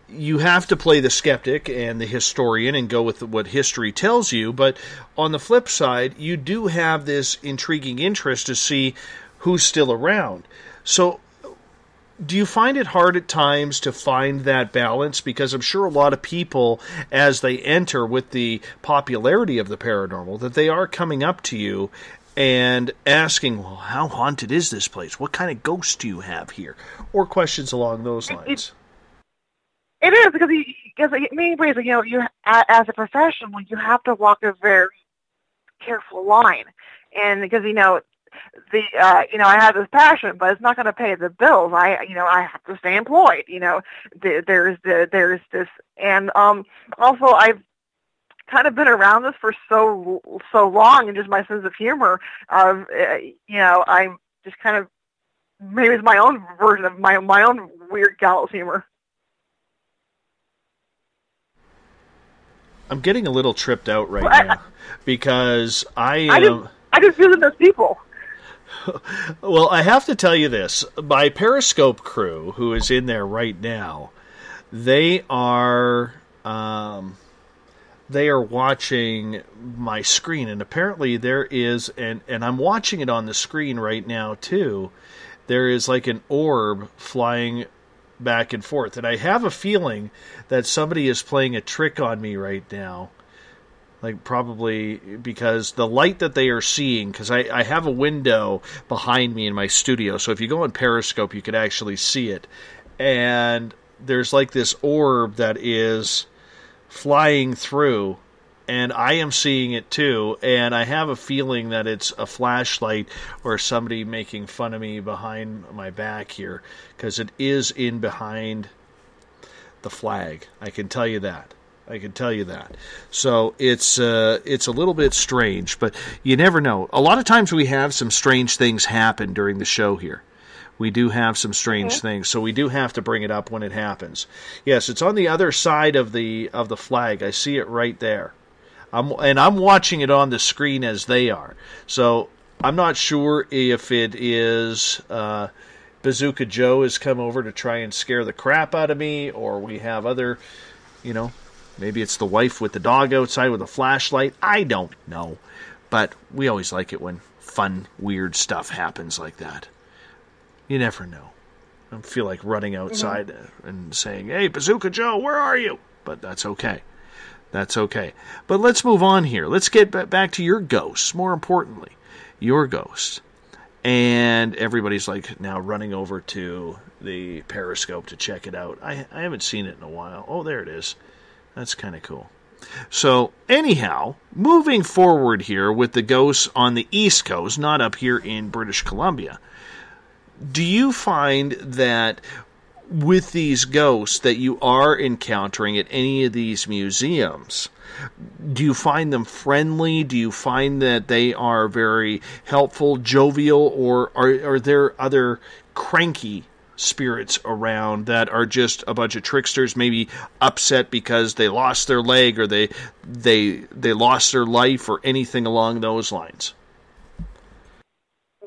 you have to play the skeptic and the historian and go with what history tells you, but on the flip side, you do have this intriguing interest to see who's still around. So do you find it hard at times to find that balance? Because I'm sure a lot of people, as they enter with the popularity of the paranormal, that they are coming up to you and asking, well, how haunted is this place? What kind of ghosts do you have here? Or questions along those lines. It is, because many ways, you as a professional, you have to walk a very careful line, and because I have this passion, but it's not going to pay the bills. I have to stay employed. There's this, and also I've kind of been around this for so long, and just my sense of humor of I'm just kind of maybe it's my own version of my own weird gallows humor. I'm getting a little tripped out now because I just feel those people. Well, I have to tell you this. My Periscope crew, who is in there right now, they are watching my screen, and apparently there is, and I'm watching it on the screen right now too, there is like an orb flying back and forth, and I have a feeling that somebody is playing a trick on me right now, like probably because the light that they are seeing, because I have a window behind me in my studio, so if you go on Periscope you could actually see it, and there's like this orb that is flying through, and I am seeing it too, and I have a feeling that it's a flashlight or somebody making fun of me behind my back here, because it is in behind the flag. I can tell you that. So it's a little bit strange, but you never know. A lot of times we have some strange things happen during the show here. We do have some strange things, so we do have to bring it up when it happens. Yes, it's on the other side of the flag. I see it right there. I'm watching it on the screen as they are. So I'm not sure if it is Bazooka Joe has come over to try and scare the crap out of me, or we have other, maybe it's the wife with the dog outside with a flashlight. I don't know. But we always like it when fun, weird stuff happens like that. You never know. I feel like running outside and saying, "Hey, Bazooka Joe, where are you?" But that's okay. That's okay. But let's move on here. Let's get back to your ghosts, more importantly. Your ghosts. And everybody's like now running over to the Periscope to check it out. I haven't seen it in a while. Oh, there it is. That's kind of cool. So, anyhow, moving forward here with the ghosts on the East Coast, not up here in British Columbia, do you find that with these ghosts that you are encountering at any of these museums, do you find them friendly? Do you find that they are very helpful, jovial, or are there other cranky spirits around that are just a bunch of tricksters, maybe upset because they lost their leg or they lost their life or anything along those lines?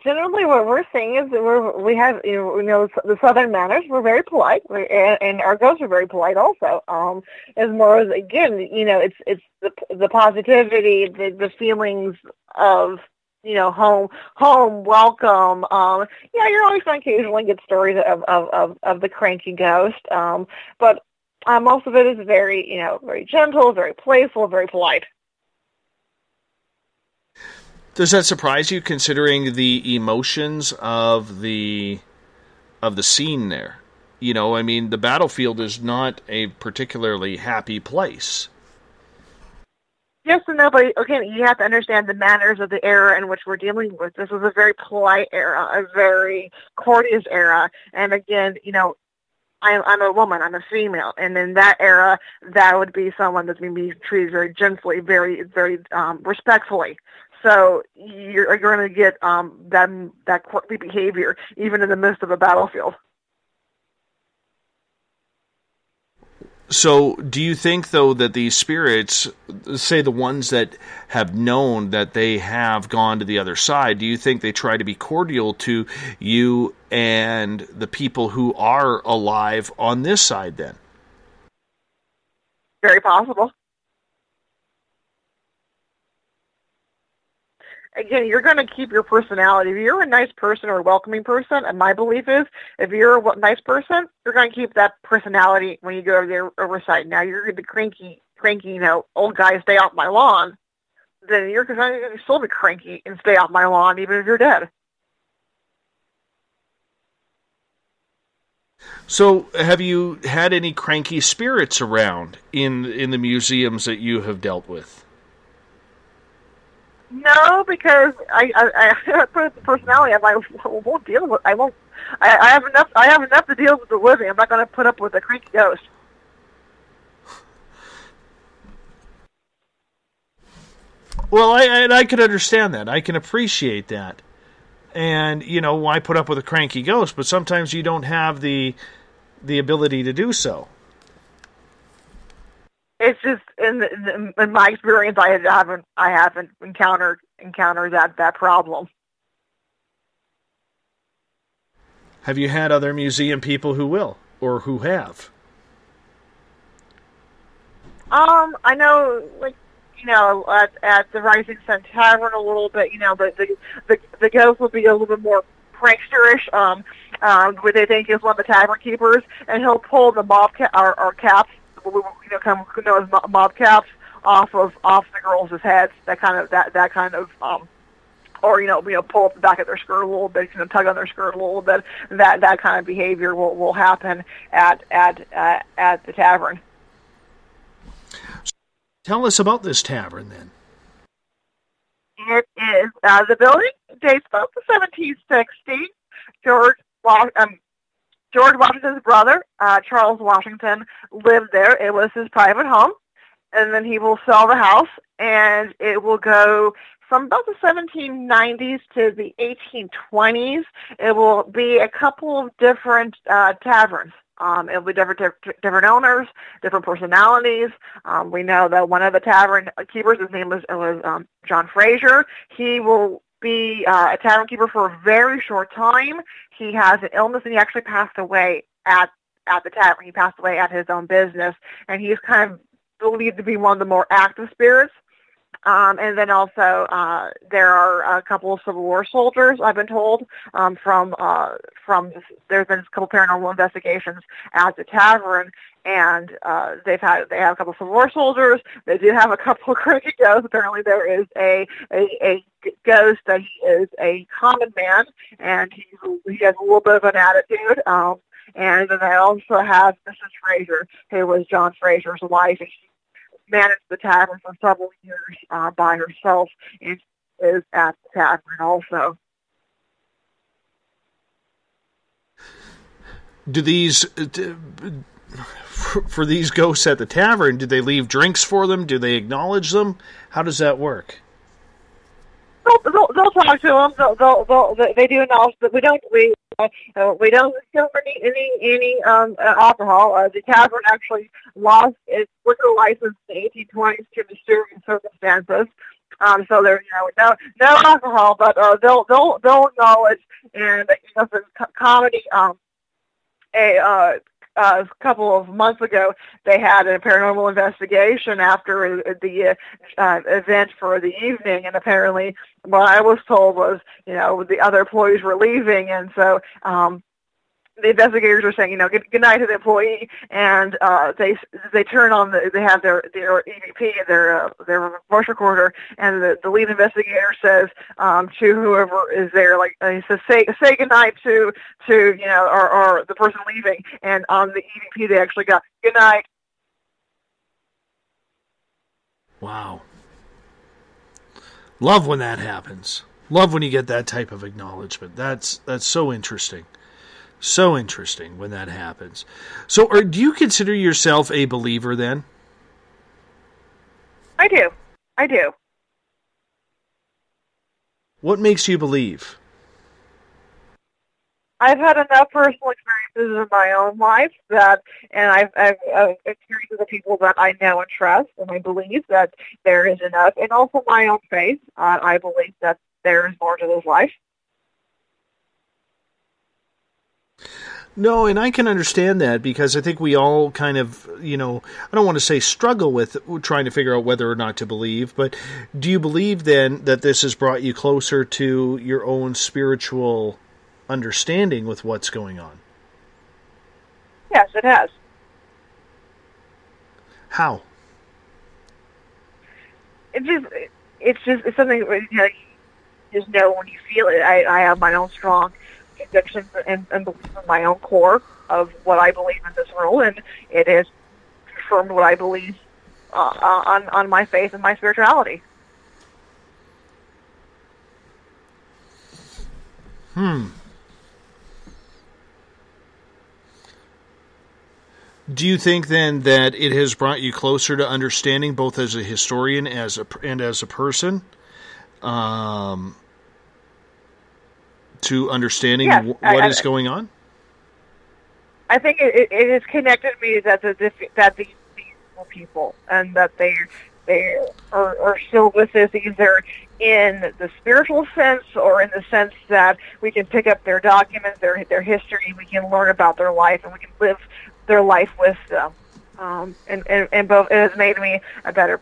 Generally, what we're seeing is that we have the Southern manners. We're very polite, and our ghosts are very polite also. As more as again, it's the positivity, the feelings of home, welcome. You're always going to occasionally get stories of the cranky ghost, but most of it is very very gentle, very playful, very polite. Does that surprise you, considering the emotions of the scene there? The battlefield is not a particularly happy place. Yes and no, but again, you have to understand the manners of the era in which we're dealing with. This was a very polite era, a very courteous era, and again, I'm a woman, I'm a female, and in that era, that would be someone that's going to be treated very gently, very, very respectfully. So you're going to get that courtly behavior even in the midst of a battlefield. So do you think, though, that these spirits, say the ones that have known that they have gone to the other side, do you think they try to be cordial to you and the people who are alive on this side then? Very possible. Again, you're going to keep your personality. If you're a nice person or a welcoming person, and my belief is, if you're a nice person, you're going to keep that personality when you go over the oversight. Now, you're going to be cranky, old guy, stay off my lawn. Then you're going to still be cranky and stay off my lawn, even if you're dead. So, have you had any cranky spirits around in the museums that you have dealt with? No, because I have a personality. I won't deal with. I have enough. I have enough to deal with the living. I'm not going to put up with a cranky ghost. Well, I can understand that. I can appreciate that. And why put up with a cranky ghost? But sometimes you don't have the ability to do so. It's just in my experience, I haven't encountered that problem. Have you had other museum people who will or who have? I know, at the Rising Sun Tavern a little bit. The ghost will be a little bit more pranksterish. Where they think is one of the tavern keepers, and he'll pull the mob or caps. Come as mob caps off the girls' heads. That kind of or pull up the back of their skirt a little bit, tug on their skirt a little bit. That kind of behavior will happen at the tavern. Tell us about this tavern then. It is the building dates back to 1760. George Washington's brother, Charles Washington, lived there. It was his private home. And then he will sell the house, and it will go from about the 1790s to the 1820s. It will be a couple of different taverns. It will be different owners, different personalities. We know that one of the tavern keepers, his name was John Fraser. He will be a tavern keeper for a very short time. He has an illness, and he actually passed away at the tavern. He passed away at his own business, and he's kind of believed to be one of the more active spirits. And then also, there are a couple of Civil War soldiers, I've been told, there's been a couple paranormal investigations at the tavern, and they have a couple of Civil War soldiers. They do have a couple of cricket ghosts. Apparently there is a ghost that he is a common man, and he has a little bit of an attitude. And then I also have Mrs. Fraser, who was John Fraser's wife, and she managed the tavern for several years by herself, and she is at the tavern also. Do these, for these ghosts at the tavern, do they leave drinks for them? Do they acknowledge them? How does that work? They'll talk to them. They do acknowledge that we don't consume any alcohol. The tavern actually lost its liquor license in the 1820s to mysterious circumstances. So there's no alcohol, but they'll acknowledge. And for comedy, a couple of months ago, they had a paranormal investigation after the event for the evening, and apparently what I was told was, the other employees were leaving, and so the investigators were saying, good night to the employee, and they turn on they have their EVP, their voice recorder, and the lead investigator says to whoever is there, he says, say good night to or the person leaving, and on the EVP they actually got good night. Wow. Love when that happens. Love when you get that type of acknowledgement. That's so interesting. So interesting when that happens. So, do you consider yourself a believer then? I do. What makes you believe? I've had enough personal experiences in my own life and I've experienced with the people that I know and trust, and I believe that there is enough. And also my own faith. I believe that there is more to this life. No, and I can understand that because I think we all kind of, I don't want to say struggle with trying to figure out whether or not to believe, but do you believe then that this has brought you closer to your own spiritual understanding with what's going on? Yes, it has. How? It's something you just know when you feel it. I have my own strong convictions and beliefs in my own core of what I believe in this world, and it has confirmed what I believe on my faith and my spirituality. Do you think then that it has brought you closer to understanding, both as a historian and as a person, to understanding what is going on? I think it has connected me that these people, and that they are still with us, either in the spiritual sense or in the sense that we can pick up their documents, their history, we can learn about their life, and we can live their life with them. And both, it has made me a better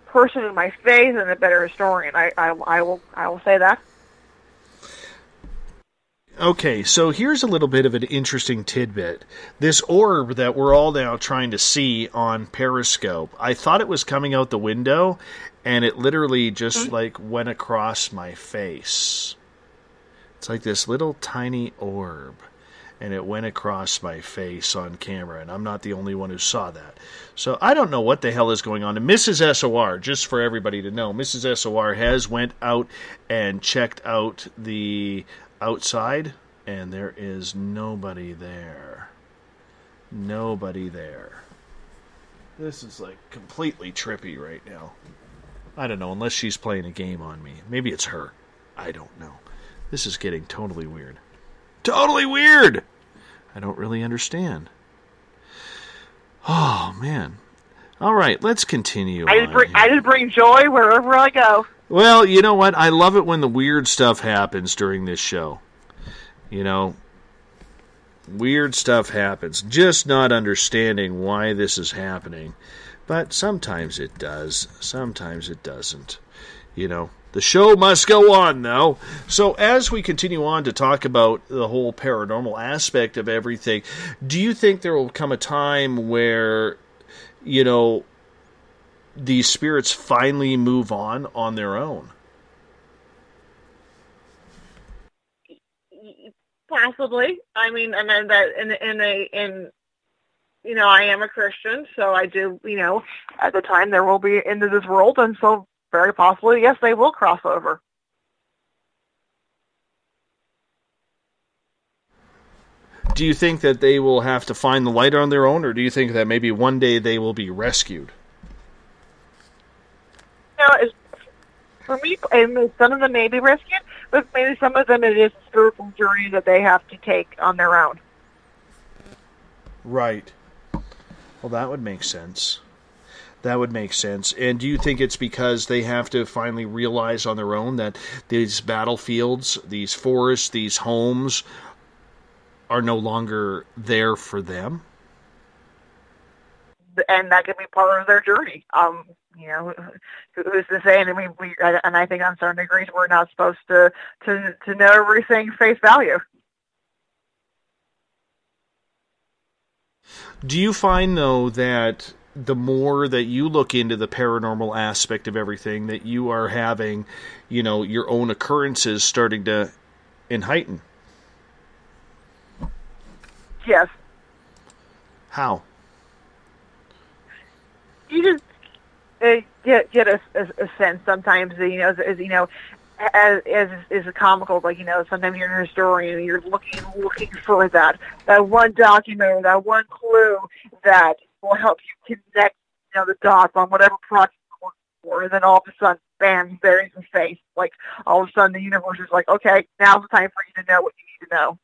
person in my faith and a better historian. I will say that. Okay, so here's a little bit of an interesting tidbit. This orb that we're all now trying to see on Periscope, I thought it was coming out the window, and it literally just went across my face. It's like this little tiny orb, and it went across my face on camera, and I'm not the only one who saw that. So I don't know what the hell is going on. And Mrs. SOR, just for everybody to know, Mrs. SOR has went out and checked out the outside, and there is nobody there. Nobody there. This is completely trippy right now. I don't know, unless she's playing a game on me. Maybe it's her. I don't know. This is getting totally weird. Totally weird! I don't really understand. Oh, man. All right, let's continue. I just bring joy wherever I go. Well, you know what? I love it when the weird stuff happens during this show. Weird stuff happens. Just not understanding why this is happening. But sometimes it does. Sometimes it doesn't. You know, the show must go on, though. So as we continue on to talk about the whole paranormal aspect of everything, do you think there will come a time where, you know, these spirits finally move on their own? Possibly. I mean, and then that you know, I am a Christian, so I do, you know, at the time there will be into this world, and so very possibly, yes, they will cross over. Do you think that they will have to find the light on their own, or do you think that maybe one day they will be rescued? You know, for me, and some of them may be rescued, but maybe some of them it is a spiritual journey that they have to take on their own. Right. Well, that would make sense. That would make sense. And do you think it's because they have to finally realize on their own that these battlefields, these forests, these homes are no longer there for them? And that could be part of their journey. You know, who's to say? And I think on certain degrees we're not supposed to know everything face value. Do you find, though, that the more that you look into the paranormal aspect of everything, that you are having, you know, your own occurrences starting to heighten? Yes. How? You just get a sense sometimes, you know, as you know, as is a comical, like, you know, sometimes you're in a story and you're looking for that one document or that one clue that will help you connect, you know, the dots on whatever project you're working for, and then all of a sudden, bam, there's your face. Like, all of a sudden the universe is like, okay, now's the time for you to know what you need to know.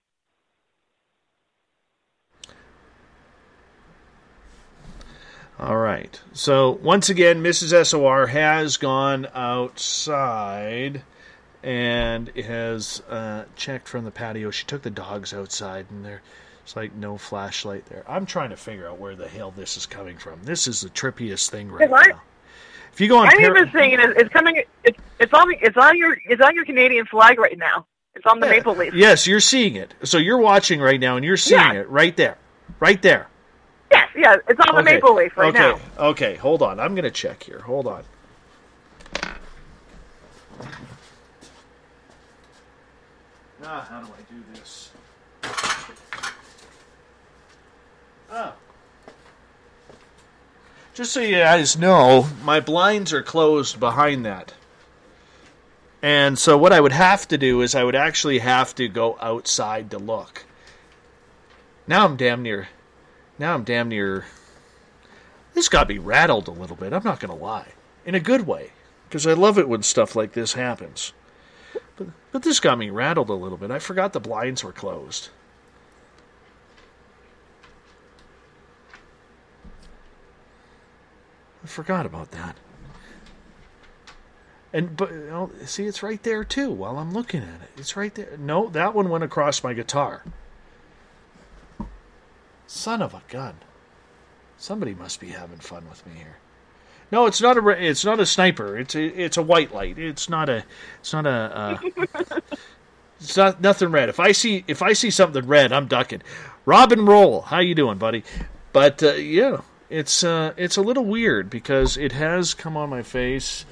All right. So, once again, Mrs. SOR has gone outside and has checked from the patio. She took the dogs outside, and there's like no flashlight there. I'm trying to figure out where the hell this is coming from. This is the trippiest thing right now. If you go on, I'm even seeing it. It's coming. It's on your Canadian flag right now. It's on the maple leaf. Yes, you're seeing it. So you're watching right now, and you're seeing it right there, right there. Yes, it's on the maple leaf right now. Okay, hold on. I'm going to check here. Hold on. How do I do this? Just so you guys know, my blinds are closed behind that. And so what I would have to do is I would actually have to go outside to look. Now I'm damn near... This got me rattled a little bit, I'm not going to lie. In a good way. Because I love it when stuff like this happens. But this got me rattled a little bit. I forgot the blinds were closed. I forgot about that. But you know, see, it's right there too while I'm looking at it. It's right there. No, that one went across my guitar. Son of a gun. Somebody must be having fun with me here. No, it's not a sniper. It's a white light. It's not nothing red. If I see something red, I'm ducking. Robin Roll, how you doing, buddy? But yeah, it's a little weird because it has come on my face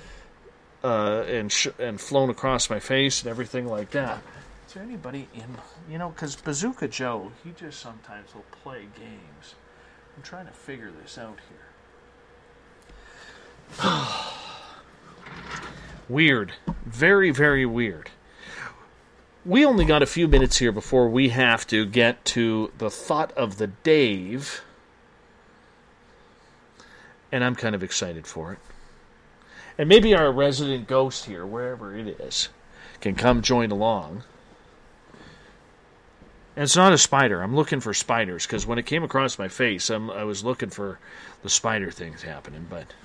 and flown across my face and everything like that. Is there anybody in, you know, because Bazooka Joe, he just sometimes will play games. I'm trying to figure this out here. Weird. Very, very weird. We only got a few minutes here before we have to get to the thought of the Dave. And I'm kind of excited for it. And maybe our resident ghost here, wherever it is, can come join along. And it's not a spider. I'm looking for spiders, because when it came across my face, I was looking for the spider things happening. But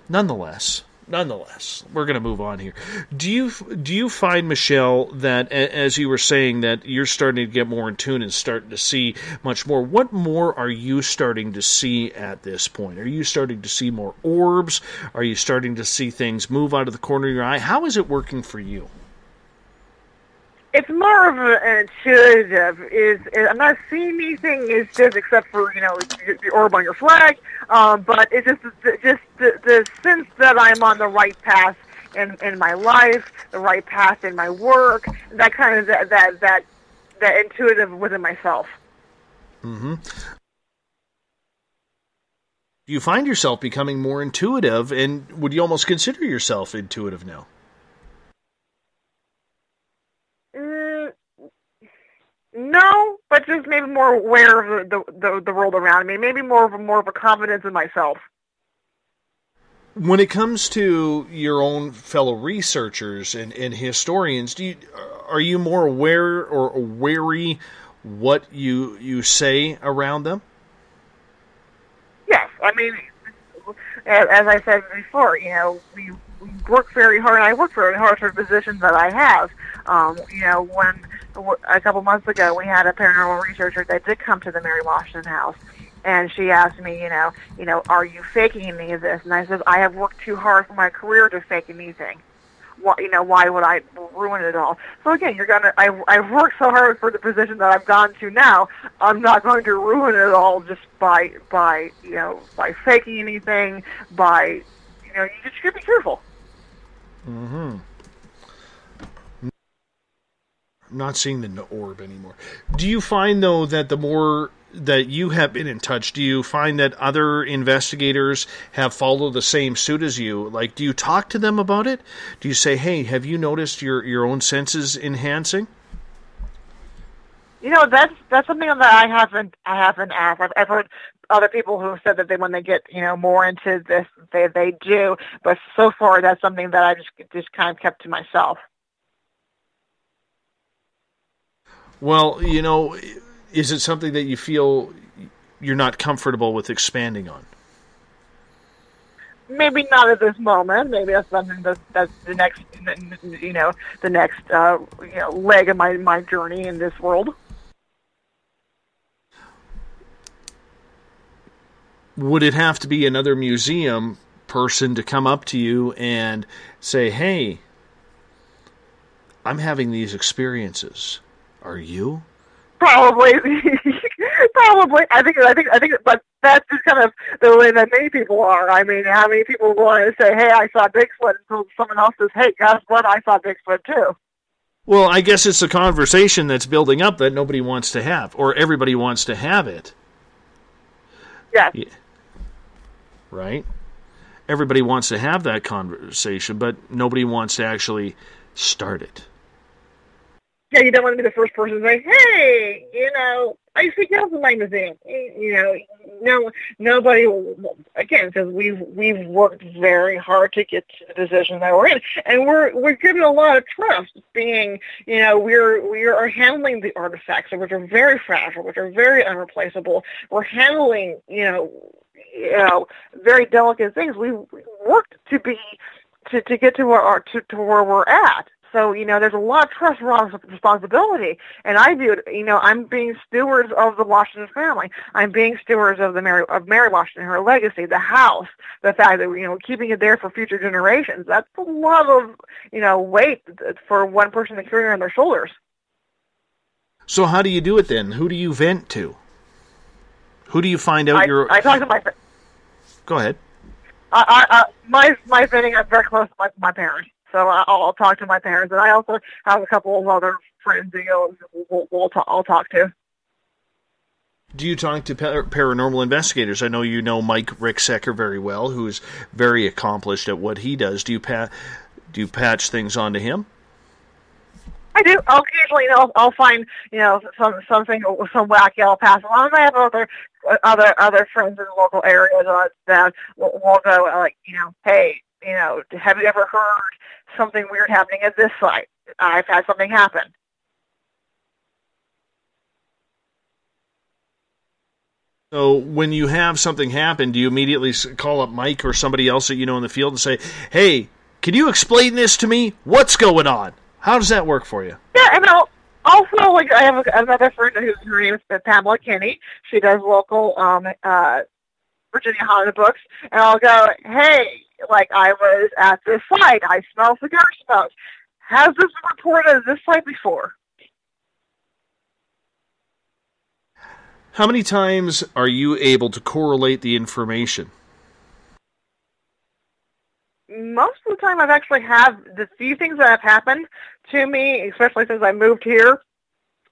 nonetheless, nonetheless, we're going to move on here. Do you find, Michelle, that as you were saying that you're starting to get more in tune and starting to see much more? What more are you starting to see at this point? Are you starting to see more orbs? Are you starting to see things move out of the corner of your eye? How is it working for you? It's more of an intuitive. I'm not seeing anything. It's just except for the orb on your flag. But it's just the sense that I'm on the right path in my life, the right path in my work. That kind of that intuitive within myself. Mm-hmm. Do you find yourself becoming more intuitive, and would you almost consider yourself intuitive now? No, but just maybe more aware of the world around me. Maybe more of a confidence in myself. When it comes to your own fellow researchers and historians, are you more aware or wary what you say around them? Yes, I mean, as I said before, we work very hard. And I work very hard for the position that I have. When a couple months ago we had a paranormal researcher that did come to the Mary Washington house, and she asked me, are you faking any of this? And I said, I have worked too hard for my career to fake anything. Why would I ruin it all? So again, I've worked so hard for the position that I've gone to now. I'm not going to ruin it all just by faking anything. You just should be careful. Mm-hmm. I'm not seeing the orb anymore. Do you find, though, that the more that you have been in touch, do you find that other investigators have followed the same suit as you? Like, do you talk to them about it? Do you say, hey, have you noticed your own senses enhancing? That's something that I haven't asked. I've heard other people who said that when they get more into this, they do. But so far, that's something that I just kind of kept to myself. Well, is it something that you feel you're not comfortable with expanding on? Maybe not at this moment. Maybe that's something that's the next, leg of my journey in this world. Would it have to be another museum person to come up to you and say, hey, I'm having these experiences. Are you? Probably. I think, but that's just kind of the way that many people are. I mean, how many people want to say, hey, I saw Bigfoot, until someone else says, hey, guess what? I saw Bigfoot too. Well, I guess it's a conversation that's building up that nobody wants to have, or everybody wants to have it. Yes. Yeah. Right? Everybody wants to have that conversation, but nobody wants to actually start it. Yeah, you don't want to be the first person to say, hey, I see cows in my museum. Nobody, again, because we've worked very hard to get to the position that we're in. And we're given a lot of trust, being, we are handling the artifacts, which are very fragile, which are very unreplaceable. We're handling, very delicate things. We worked to get to where we're at. So, there's a lot of trust around responsibility, and I view it, I'm being stewards of the Washington family. I'm being stewards of Mary Washington, her legacy, the house, the fact that, keeping it there for future generations. That's a lot of, weight for one person to carry on their shoulders. So how do you do it then? Who do you vent to? Who do you find out I talk to my... Go ahead. My venting, I'm very close to my parents. So I'll talk to my parents, and I also have a couple of other friends I'll talk to. Do you talk to paranormal investigators? I know you know Mike Ricksecker very well, who is very accomplished at what he does. Do you patch things onto him? I do. Occasionally, I'll find something, some wacky I'll pass along. I have other friends in the local area that will go like, hey, have you ever heard something weird happening at this site? I've had something happen. So when you have something happen, do you immediately call up Mike or somebody else that you know in the field and say, hey, can you explain this to me? What's going on? How does that work for you? Yeah, and also, like, I have another friend her name is Pamela Kinney. She does local Virginia haunted books, and I'll go, hey, like, I was at this site. I smell cigar smoke. Has this been reported at this site before? How many times are you able to correlate the information? Most of the time I've actually had the few things that have happened to me, especially since I moved here.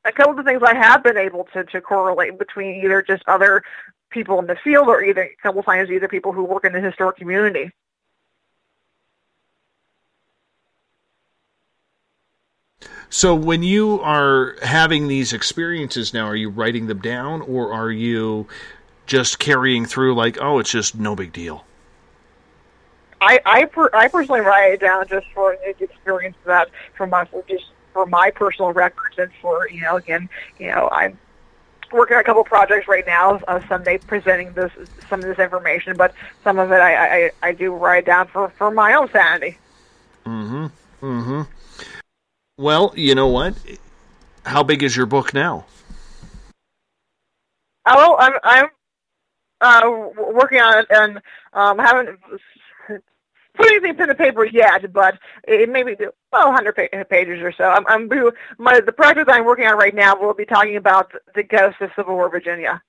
A couple of the things I have been able to correlate between either just other people in the field or either a couple of times either people who work in the historic community. So when you are having these experiences now, are you writing them down or are you just carrying through like, oh, it's just no big deal? I personally write it down just for the experience of that for my personal records and for, again, I'm working on a couple projects right now, someday presenting some of this information, but some of it I do write down for my own sanity. Mm-hmm. Mm-hmm. Well, you know what? How big is your book now? Oh, I'm working on it and haven't put anything pen to paper yet, but it may be 100 pages or so. The project I'm working on right now will be talking about the ghosts of Civil War Virginia.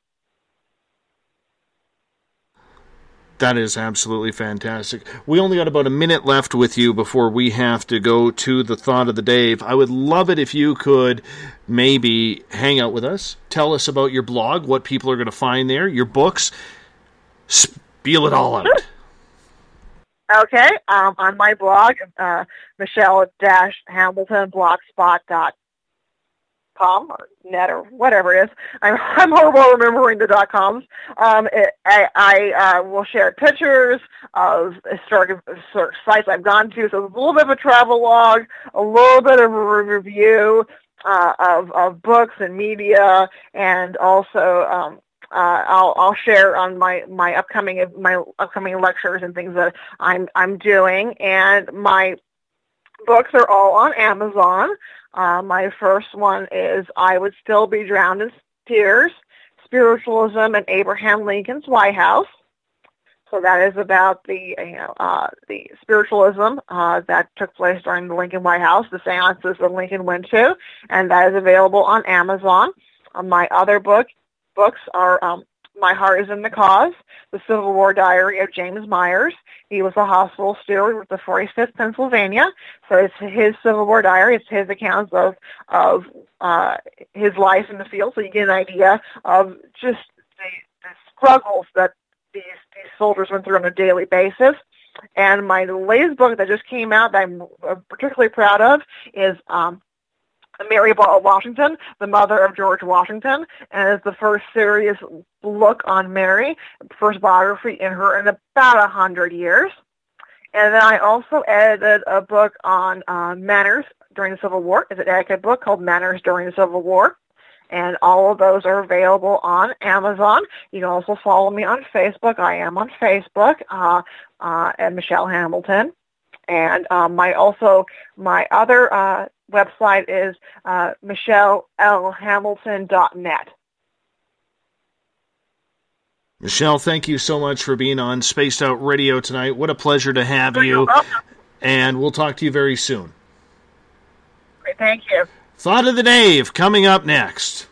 That is absolutely fantastic. We only got about a minute left with you before we have to go to the Thought of the Day. I would love it if you could maybe hang out with us, tell us about your blog, what people are going to find there, your books, spiel it all out. Okay, on my blog, Michelle-Hamilton-blogspot.com or net or whatever it is. I'm horrible at remembering the .coms. I will share pictures of historic sites I've gone to, so it's a little bit of a travel log, a little bit of a review of books and media, and also I'll share on my upcoming lectures and things that I'm doing, and my books are all on Amazon. My first one is I Would Still Be Drowned in Tears, Spiritualism and Abraham Lincoln's White House. So that is about the spiritualism that took place during the Lincoln White House, the seances that Lincoln went to, and that is available on Amazon. My other books are My Heart is in the Cause, The Civil War Diary of James Myers. He was a hospital steward with the 45th Pennsylvania, so it's his Civil War diary. It's his accounts of his life in the field, so you get an idea of just the struggles that these soldiers went through on a daily basis. And my latest book that just came out that I'm particularly proud of is Mary Ball Washington, the mother of George Washington, and it's the first serious look on Mary, first biography in her in about 100 years. And then I also edited a book on manners during the Civil War. It's an etiquette book called Manners During the Civil War, and all of those are available on Amazon. You can also follow me on Facebook. I am on Facebook at Michelle Hamilton. And my other website is michellelhamilton.net. Michelle, thank you so much for being on Spaced Out Radio tonight. What a pleasure to have you. And we'll talk to you very soon. Great, thank you. Thought of the Day coming up next.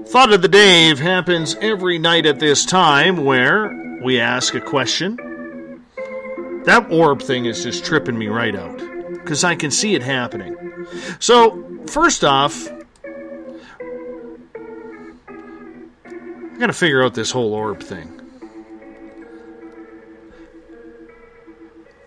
Thought of the Day happens every night at this time where we ask a question. That orb thing is just tripping me right out because I can see it happening. So, first off, I gotta figure out this whole orb thing.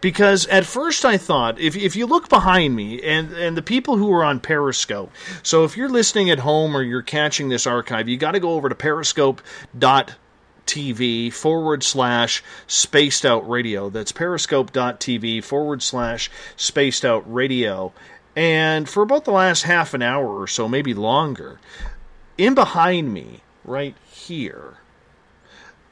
Because at first I thought, if you look behind me, and the people who are on Periscope, so if you're listening at home or you're catching this archive, you got to go over to periscope.tv/spaced out radio. That's periscope.tv/spaced out radio. And for about the last half an hour or so, maybe longer, in behind me, right here,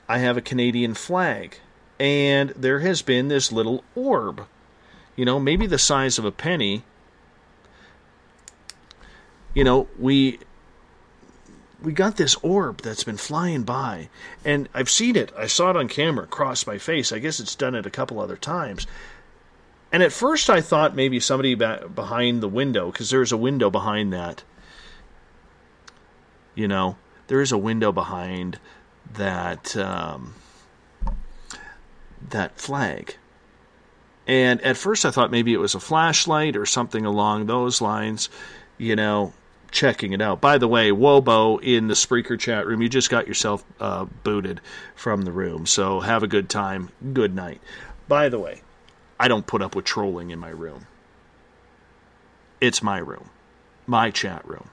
I have a Canadian flag. And there has been this little orb, maybe the size of a penny. We got this orb that's been flying by, and I've seen it. I saw it on camera cross my face. I guess it's done it a couple other times. And at first I thought maybe somebody behind the window, because there's a window behind that. There is a window behind that that flag. And at first I thought maybe it was a flashlight or something along those lines, checking it out. By the way, Wobo in the Spreaker chat room, you just got yourself booted from the room, so have a good time. Good night. By the way, I don't put up with trolling in my room. It's my room. My chat room.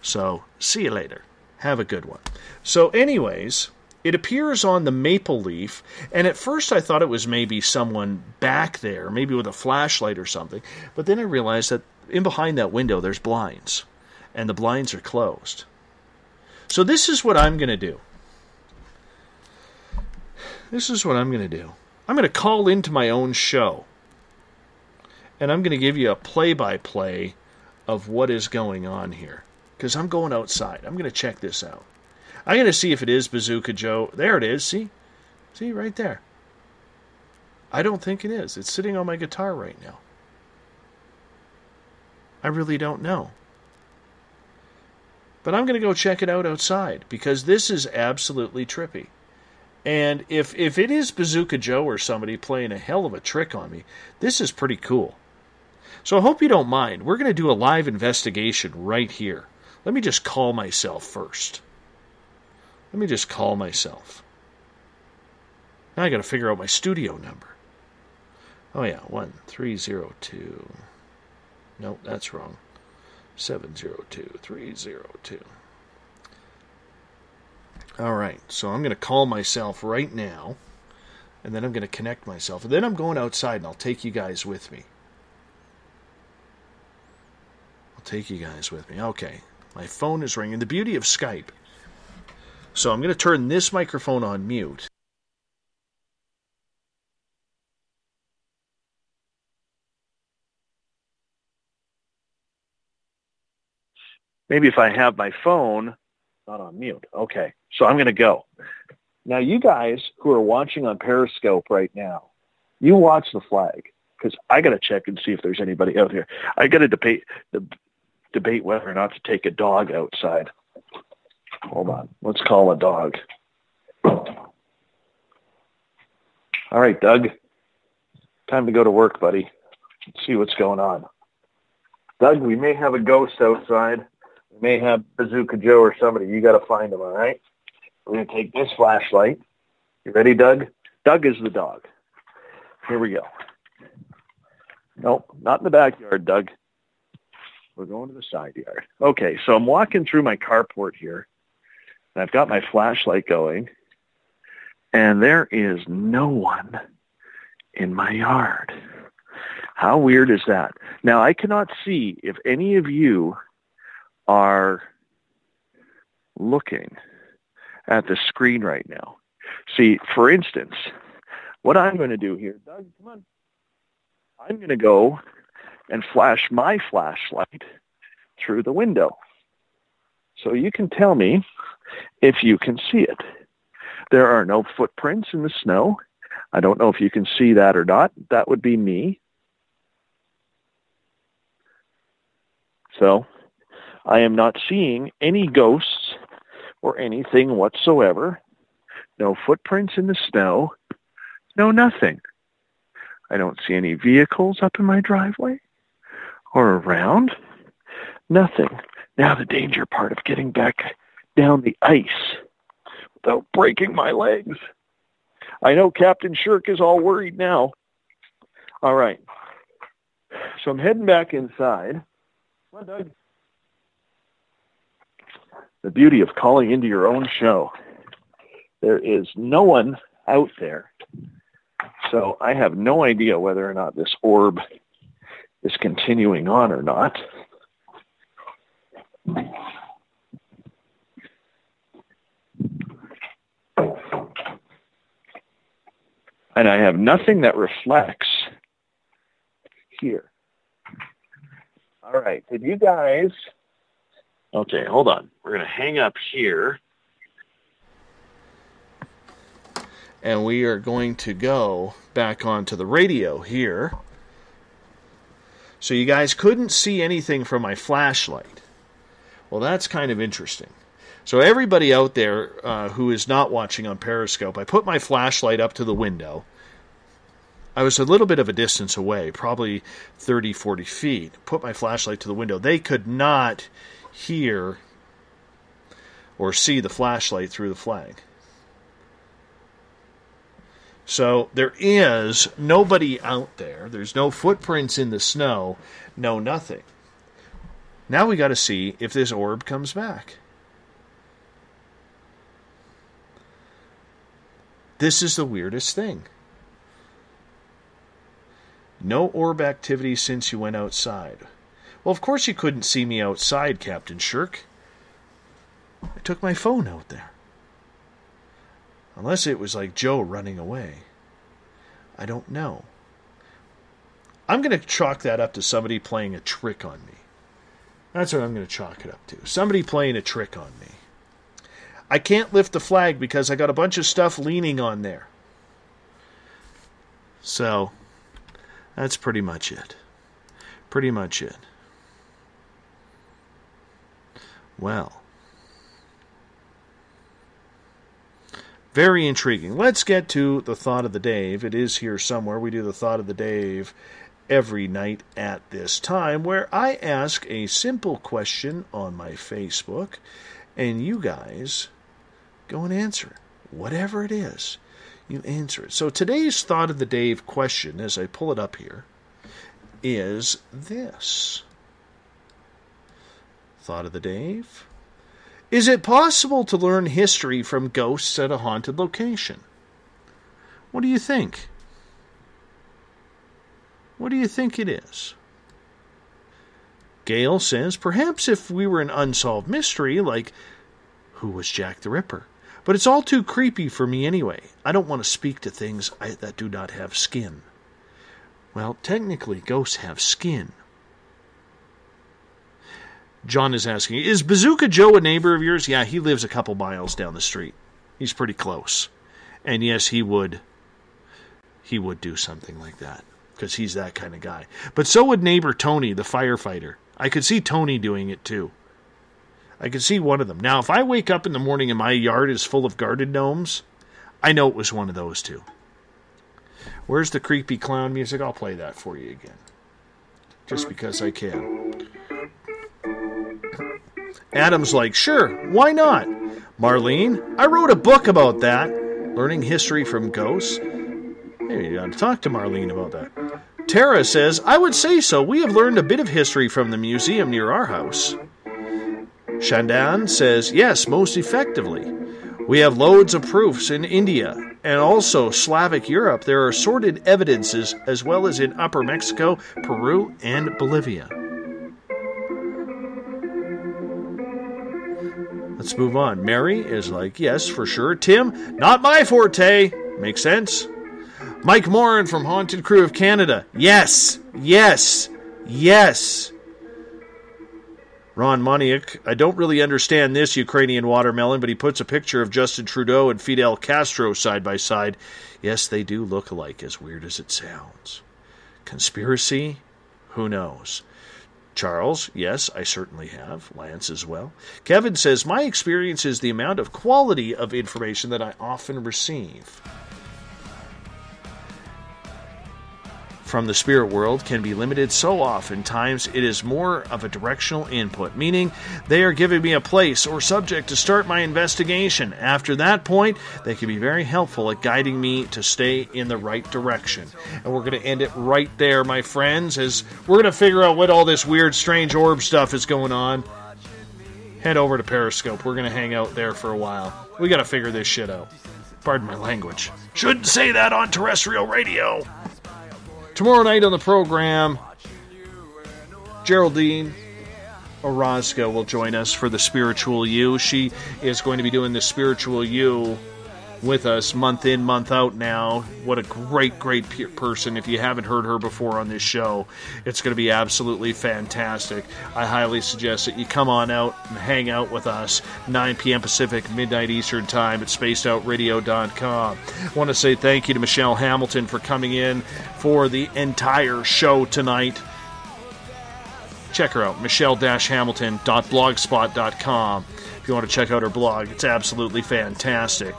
So, see you later. Have a good one. So anyways, it appears on the maple leaf, and at first I thought it was maybe someone back there, maybe with a flashlight or something, but then I realized that in behind that window there's blinds, and the blinds are closed. So this is what I'm going to do. I'm going to call into my own show, and I'm going to give you a play-by-play of what is going on here, because I'm going outside. I'm going to check this out. I'm going to see if it is Bazooka Joe. There it is. See, right there. I don't think it is. It's sitting on my guitar right now. I really don't know. But I'm going to go check it out outside, because this is absolutely trippy. And if it is Bazooka Joe or somebody playing a hell of a trick on me, this is pretty cool. So I hope you don't mind. We're going to do a live investigation right here. Let me just call myself first. Now I got to figure out my studio number. Oh yeah, 1302. Nope, that's wrong. 702-302. All right, so I'm going to call myself right now, and then I'm going to connect myself, and then I'm going outside, and I'll take you guys with me. Okay, my phone is ringing. The beauty of Skype. So I'm going to turn this microphone on mute. Maybe if I have my phone not on mute. Okay, so I'm going to go. Now, you guys who are watching on Periscope right now, you watch the flag, because I got to check and see if there's anybody out here. I got to debate whether or not to take a dog outside. Hold on. Let's call a dog. All right, Doug. Time to go to work, buddy. Let's see what's going on. Doug, we may have a ghost outside. We may have Bazooka Joe or somebody. You got to find him, all right? We're going to take this flashlight. You ready, Doug? Doug is the dog. Here we go. Nope, not in the backyard, Doug. We're going to the side yard. Okay, so I'm walking through my carport here, and I've got my flashlight going, and there is no one in my yard. How weird is that? Now, I cannot see if any of you are looking at the screen right now. See, for instance, what I'm going to do here, Doug, come on. I'm going to go and flash my flashlight through the window. So you can tell me if you can see it. There are no footprints in the snow. I don't know if you can see that or not. That would be me. So I am not seeing any ghosts or anything whatsoever. No footprints in the snow. No nothing. I don't see any vehicles up in my driveway or around. Nothing. Now the danger part of getting back down the ice without breaking my legs. I know Captain Shirk is all worried now. All right. So I'm heading back inside. Come on, Doug. The beauty of calling into your own show. There is no one out there. So I have no idea whether or not this orb is continuing on or not. And I have nothing that reflects here. All right. Did you guys... Okay, hold on. We're going to hang up here. And we are going to go back onto the radio here. So you guys couldn't see anything from my flashlight. Well, that's kind of interesting. So everybody out there who is not watching on Periscope, I put my flashlight up to the window. I was a little bit of a distance away, probably 30, 40 feet. Put my flashlight to the window. They could not hear or see the flashlight through the flag. So there is nobody out there. There's no footprints in the snow. No nothing. Now we got to see if this orb comes back. This is the weirdest thing. No orb activity since you went outside. Well, of course you couldn't see me outside, Captain Shirk. I took my phone out there. Unless it was like Joe running away. I don't know. I'm going to chalk that up to somebody playing a trick on me. That's what I'm going to chalk it up to. Somebody playing a trick on me. I can't lift the flag because I got a bunch of stuff leaning on there. So, that's pretty much it. Pretty much it. Well. Very intriguing. Let's get to the Thought of the Dave. It is here somewhere. We do the Thought of the Dave every night at this time, where I ask a simple question on my Facebook, and you guys go and answer it. Whatever it is, you answer it. So today's Thought of the Dave question, as I pull it up here, is this. Thought of the Dave. Is it possible to learn history from ghosts at a haunted location? What do you think? What do you think it is? Gail says, perhaps if we were an unsolved mystery, like who was Jack the Ripper? But it's all too creepy for me anyway. I don't want to speak to things that do not have skin. Well, technically, ghosts have skin. John is asking, is Bazooka Joe a neighbor of yours? Yeah, he lives a couple miles down the street. He's pretty close. And yes, he would do something like that, because he's that kind of guy. But so would neighbor Tony, the firefighter. I could see Tony doing it too. I could see one of them. Now, if I wake up in the morning and my yard is full of garden gnomes, I know it was one of those two. Where's the creepy clown music? I'll play that for you again. Just because I can. Adam's like, sure, why not? Marlene, I wrote a book about that. Learning history from ghosts. Maybe you got to talk to Marlene about that. Tara says, I would say so. We have learned a bit of history from the museum near our house. Shandan says, yes, most effectively. We have loads of proofs in India and also Slavic Europe. There are assorted evidences as well as in Upper Mexico, Peru, and Bolivia. Let's move on. Mary is like, yes, for sure. Tim, not my forte. Makes sense. Mike Moran from Haunted Crew of Canada. Yes, yes, yes. Ron Moniak, I don't really understand this Ukrainian watermelon, but he puts a picture of Justin Trudeau and Fidel Castro side by side. Yes, they do look alike, as weird as it sounds. Conspiracy? Who knows? Charles, yes, I certainly have. Lance as well. Kevin says, my experience is the amount of quality of information that I often receive. from the spirit world can be limited so oftentimes it is more of a directional input, meaning they are giving me a place or subject to start my investigation. After that point, they can be very helpful at guiding me to stay in the right direction. And we're going to end it right there, my friends, as we're going to figure out what all this weird, strange orb stuff is going on. Head over to Periscope. We're going to hang out there for a while. We got to figure this shit out. Pardon my language. Shouldn't say that on terrestrial radio. Tomorrow night on the program, Geraldine Orozco will join us for the Spiritual You. She is going to be doing the Spiritual You with us month in, month out now. What a great, great person. If you haven't heard her before on this show, it's going to be absolutely fantastic. I highly suggest that you come on out and hang out with us, 9 p.m. Pacific, midnight Eastern Time at spacedoutradio.com. I want to say thank you to Michelle Hamilton for coming in for the entire show tonight. Check her out, michelle-hamilton.blogspot.com. If you want to check out her blog, it's absolutely fantastic.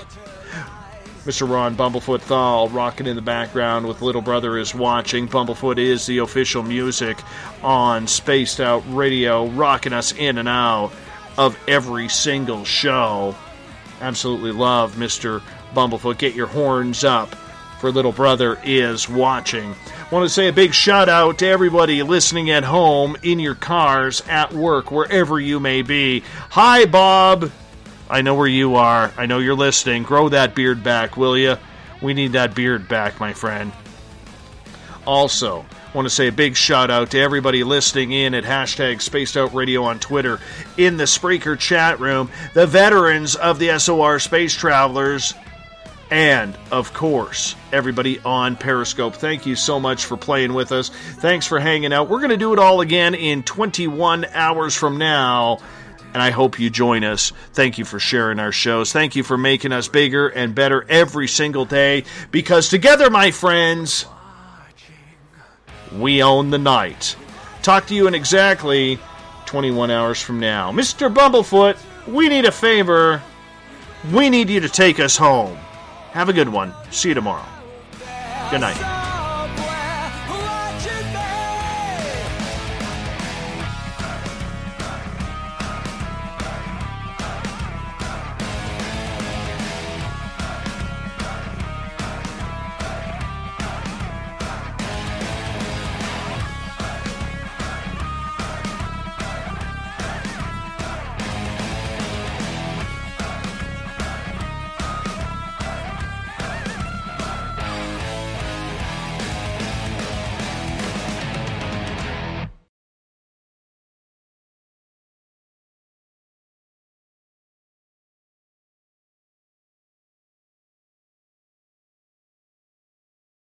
Mr. Ron Bumblefoot THAL rocking in the background with Little Brother is Watching. Bumblefoot is the official music on Spaced Out Radio, rocking us in and out of every single show. Absolutely love Mr. Bumblefoot. Get your horns up for Little Brother is Watching. Want to say a big shout out to everybody listening at home, in your cars, at work, wherever you may be. Hi, Bob. I know where you are. I know you're listening. Grow that beard back, will you? We need that beard back, my friend. Also, want to say a big shout out to everybody listening in at hashtag Spaced Out Radio on Twitter, in the Spreaker chat room, the veterans of the SOR Space Travelers, and, of course, everybody on Periscope. Thank you so much for playing with us. Thanks for hanging out. We're going to do it all again in 21 hours from now, and I hope you join us. Thank you for sharing our shows. Thank you for making us bigger and better every single day, because together, my friends, we own the night. Talk to you in exactly 21 hours from now. Mr. Bumblefoot, we need a favor. We need you to take us home. Have a good one. See you tomorrow. Good night.